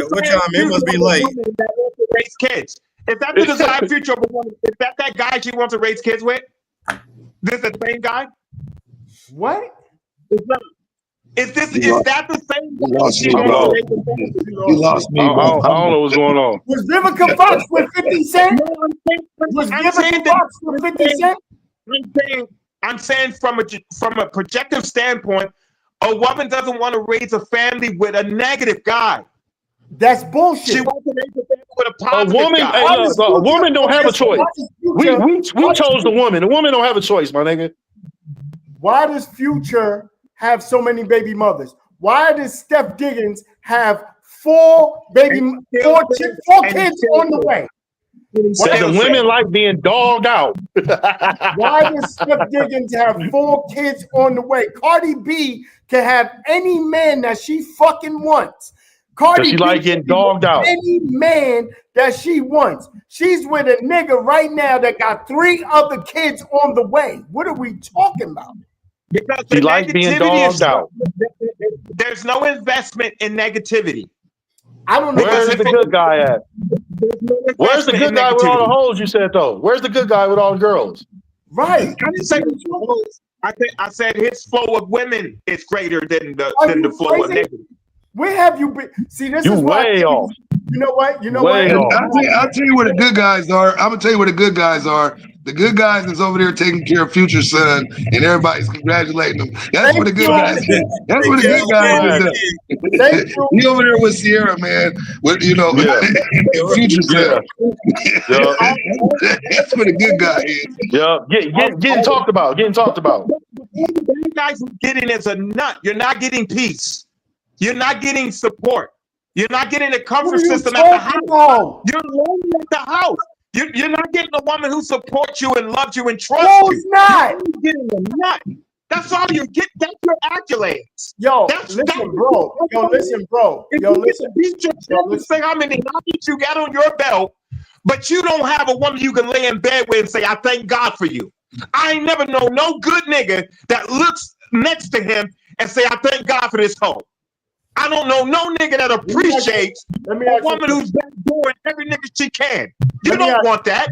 A: What time? It must be late.
E: That wants to raise kids. Is that the desired future of a woman? Is that guy she wants to raise kids with? This the same guy?
D: What?
E: Is that the same guy?
C: You lost me.
F: I don't know what's going on.
D: Was Vivica Fox with 50 Cent? Was Vivica Fox with 50 Cent?
E: I'm saying from a projective standpoint, a woman doesn't want to raise a family with a negative guy.
D: That's bullshit.
E: She wants to raise a family with a positive guy.
F: Hey, a woman don't have a choice. We chose the woman. The woman don't have a choice, my nigga.
D: Why does Future have so many baby mothers? Why does Steph Diggins have four kids on the way?
F: Said the women like being dogged out.
D: Why does Steph Diggins have 4 kids on the way? Cardi B can have any man that she fucking wants. Cardi
F: she
D: B
F: like getting dogged out.
D: Any man that she wants. She's with a nigga right now that got 3 other kids on the way. What are we talking about?
E: Because
F: she like being dogged out.
E: There's no investment in negativity.
D: I don't know.
F: Where's the good guy at? Where's the good guy with all the hoes you said though? Where's the good guy with all the girls?
D: Right.
E: I didn't say I said his flow of women is greater than the flow of negative.
D: Where have you been? See, this
F: you
D: is
F: way off.
D: You know what?
C: I'll tell you where the good guys are. I'm gonna tell you where the good guys are. The good guys is over there taking care of Future son, and everybody's congratulating them. That's where the good guys is. That's where the good guys is. He over there with Sierra, man. With Future son. That's where the good guy is.
F: Yeah, getting talked about.
E: The guys getting is a nut. You're not getting peace. You're not getting support. You're not getting a comfort system at the house. You're lonely at the house. You're not getting a woman who supports you and loves you and trusts you.
D: Who's not?
E: You're getting a nut. That's all you get. That's your accolades.
D: Listen, bro.
E: Say how many knowledge you got on your belt, but you don't have a woman you can lay in bed with and say, I thank God for you. I ain't never know no good nigga that looks next to him and say, I thank God for this hoe. I don't know no nigga that appreciates a woman who's backdooring every nigga she can. You don't want that.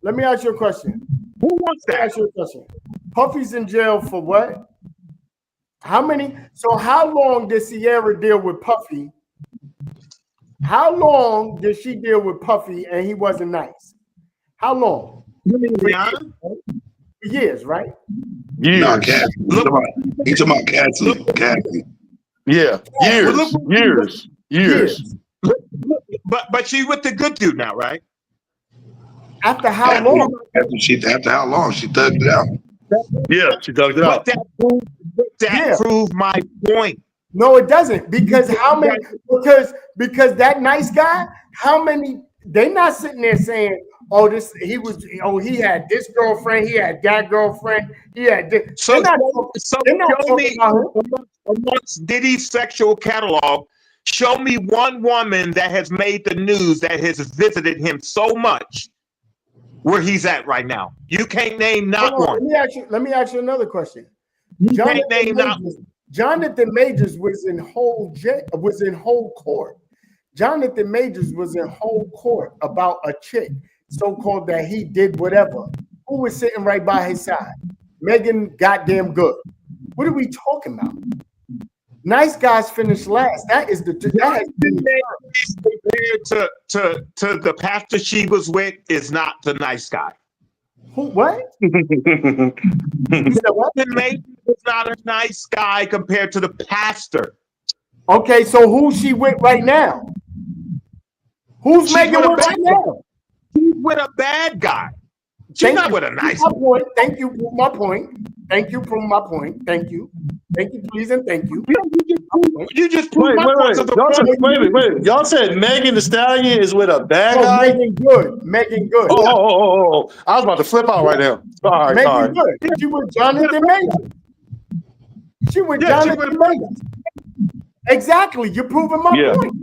D: Let me ask you a question.
E: Who wants
D: Let me
E: that?
D: ask you a question. Puffy's in jail for what? How many? So how long did Sierra deal with Puffy? How long did she deal with Puffy and he wasn't nice? How long?
E: You mean Rihanna?
D: For years, right?
C: No,
F: Years.
C: Cassie. He's talking about Cassie. Cassie.
F: Yeah. Years. Years. Years.
E: But she with the good dude now, right?
D: After how long?
C: After how long? She thugged it out.
F: Yeah, she dug it
E: But
F: out.
E: that proved my point.
D: No, it doesn't. Because how many? Because that nice guy. How many? They not sitting there saying, "Oh, he had this girlfriend, he had that girlfriend, he had this."
E: So
D: they're not
E: show
D: talking
E: me
D: about him.
E: amongst Diddy's sexual catalog. Show me one woman that has made the news that has visited him so much where he's at right now. You can't name not
D: Hold on,
E: one.
D: Let me ask you another question.
E: You can't name not one.
D: Jonathan Majors was in whole court. Jonathan Majors was in whole court about a chick, so-called that he did whatever. Who was sitting right by his side? Megan goddamn Good. What are we talking about? Nice guys finish last. That has been
E: compared to the pastor she was with is not the nice guy.
D: Who? What?
E: Jonathan Majors is not a nice guy compared to the pastor.
D: Okay, so who's she with right now? Who's
E: She's
D: Megan
E: with a
D: with right
E: bad guy.
D: now?
E: She's with a bad guy. She's not with a nice guy.
D: Thank you for my point. Thank you for my point. Thank you. Thank you, please, and thank you.
E: You just proved my point.
F: Wait. Y'all said Megan Thee Stallion is with a bad guy?
D: Megan Good. Megan Good.
F: Oh. I was about to flip out right now. Sorry.
D: Megan Good. She was Jonathan Majors. She was Jonathan Majors. Exactly. You're proving my point.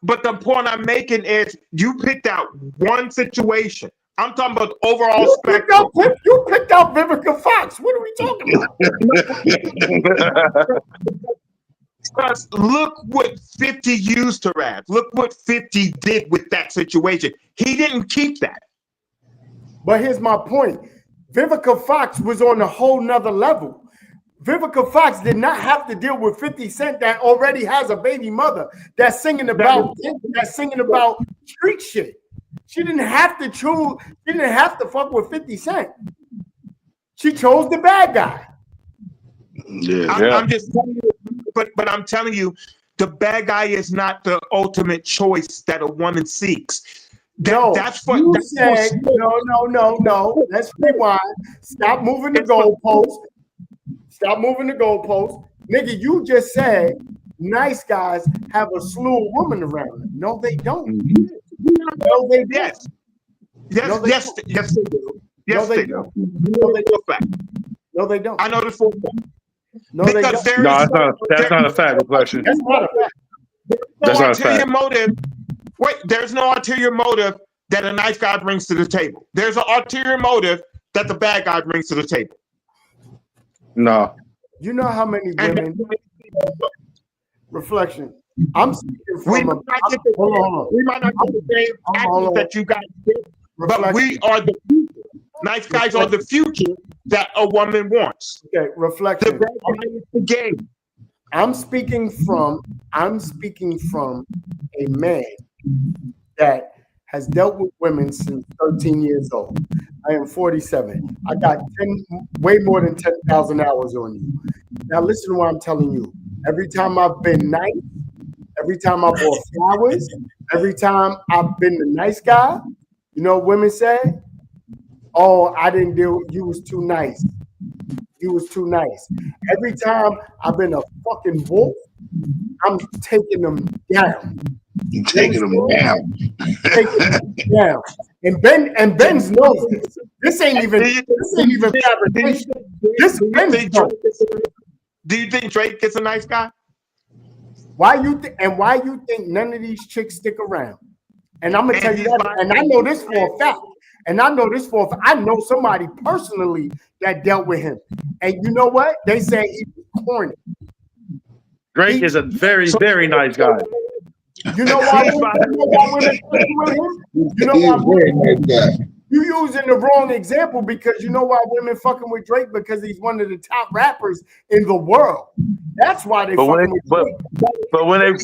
E: But the point I'm making is you picked out one situation. I'm talking about the overall spectrum.
D: You picked out Vivica Fox. What are we talking about?
E: Because look what 50 used to rap. Look what 50 did with that situation. He didn't keep that.
D: But here's my point. Vivica Fox was on a whole nother level. Vivica Fox did not have to deal with 50 Cent that already has a baby mother that's singing about street shit. She didn't have to choose. She didn't have to fuck with 50 Cent. She chose the bad guy.
E: I'm just telling you, but I'm telling you, the bad guy is not the ultimate choice that a woman seeks. That's what
D: you said. No. Let's rewind. Stop moving the goalposts. Stop moving the goalposts. Nigga, you just said nice guys have a slew of women around them. No, they don't. No, they
E: yes.
D: Yes,
E: they do. Yes, they do.
D: No, they don't.
E: I know this for a fact.
D: No, they don't.
F: That's not a fact, reflection.
D: That's not a fact.
E: There's no ulterior motive. Wait, there's no ulterior motive that a nice guy brings to the table. There's an ulterior motive that the bad guy brings to the table.
F: No.
D: You know how many women reflection. I'm speaking from
E: we might not get the same actions that you guys did, but we are the future. Nice guys are the future that a woman wants.
D: Okay, reflection.
E: The bad guy is the game.
D: I'm speaking from a man that has dealt with women since 13 years old. I am 47. I got way more than 10,000 hours on you. Now listen to what I'm telling you. Every time I've been nice, every time I bought flowers, every time I've been the nice guy, you know what women say? Oh, I didn't deal, you was too nice. You was too nice. Every time I've been a fucking wolf, I'm taking them down.
C: You're taking them down.
D: Taking them down. And Ben's knows this. This ain't even fabrication.
E: Do you think Drake is a nice guy?
D: Why you think none of these chicks stick around? And I'm gonna tell you that, and I know this for a fact. I know somebody personally that dealt with him. And you know what? They say he was corny.
F: Drake is a very, very nice guy.
D: You know why? You know why women fucking with him? You know why women? You using the wrong example because you know why women fucking with Drake because he's one of the top rappers in the world. That's why they fucking with Drake.
F: But when they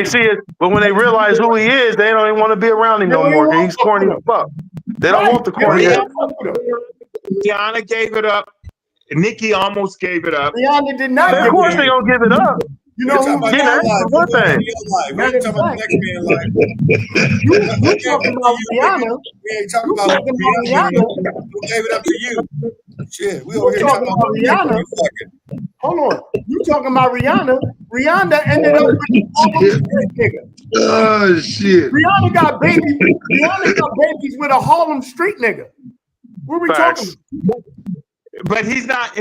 F: see it, but when they realize who he is, they don't even want to be around him no more. Cause he's corny as fuck. They don't want the corny.
E: Rihanna gave it up. Nicki almost gave it up.
D: Rihanna did not.
F: Of course they gonna give it up.
D: You know who
F: one thing.
A: We're talking about the next man life.
D: You talking about Rihanna?
A: We ain't talking about Rihanna. Who gave it up to you? Shit, we over here talking about
D: Rihanna. Hold on. You talking about Rihanna? Rihanna ended up with a street nigga.
C: Oh shit.
D: Rihanna got babies with a Harlem Street nigga. What are we talking about?
E: But he's not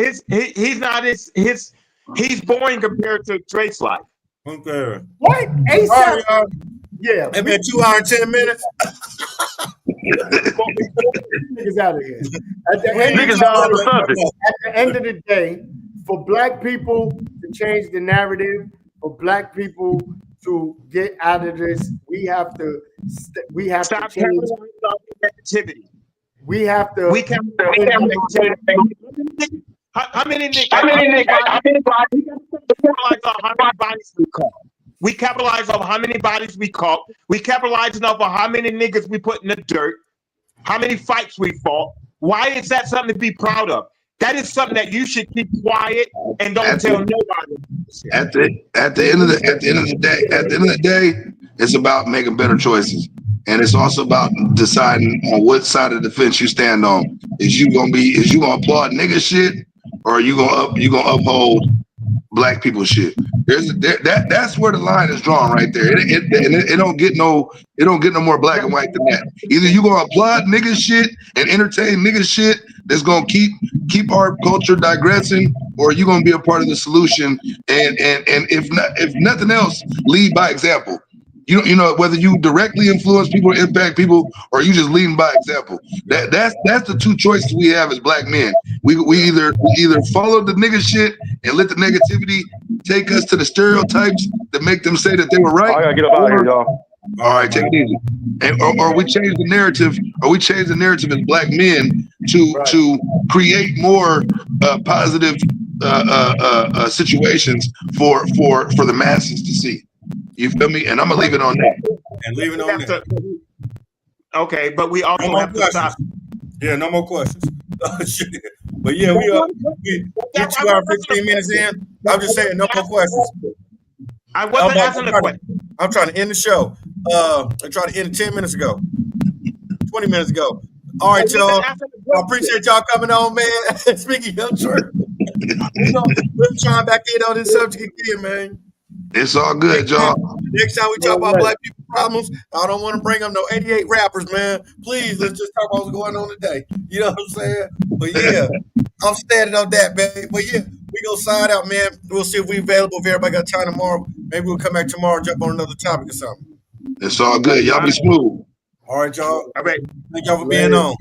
E: he's boring compared to Drake's life.
A: Okay.
D: What? ASAP? Yeah.
A: It's been 2 hours and 10 minutes.
D: Niggas out of here. At the end of the day, for black people to change the narrative, for black people to get out of this, we have to
E: Stop
D: change
E: activity.
D: We have to.
E: We can. How many bodies we caught? We capitalize on how many bodies we caught. We capitalize on how many niggas we put in the dirt. How many fights we fought. Why is that something to be proud of? That is something that you should keep quiet and don't tell nobody.
C: At the end of the day, it's about making better choices. And it's also about deciding on what side of the fence you stand on. Is you gonna applaud nigga shit, or are you gonna uphold black people shit? That's where the line is drawn right there. It don't get no more black and white than that. Either you gonna applaud nigga shit and entertain nigga shit that's gonna keep our culture digressing, or you gonna be a part of the solution and if nothing else, lead by example. You know, whether you directly influence people, impact people, or you just leading by example. That's the two choices we have as black men. We either follow the nigga shit and let the negativity take us to the stereotypes that make them say that they were right.
F: I gotta get up out of here, y'all.
C: All right, take it easy. Or we change the narrative, as black men to create more positive situations for the masses to see. You feel me? And I'm gonna leave it on that.
A: And leave it on that.
E: Okay, but we also have to stop.
A: Yeah, no more questions. But yeah, we 2 hours 15 minutes in. I'm just saying, no more questions.
E: I wasn't asking a question.
A: I'm trying to end the show. I tried to end it 10 minutes ago, 20 minutes ago. All right, y'all. I appreciate y'all coming on, man. Speaking of truth, we're trying back in on this subject again, man.
C: It's all good, y'all.
A: Next time we talk about black people problems, I don't want to bring up no 88 rappers, man. Please, let's just talk about what's going on today. You know what I'm saying? But yeah, I'm standing on that, man. But yeah, we gonna sign out, man. We'll see if we're available. If everybody got time tomorrow, maybe we'll come back tomorrow and jump on another topic or something.
C: It's all good. Y'all be smooth.
A: All right, y'all.
E: All right.
A: Thank y'all for being on.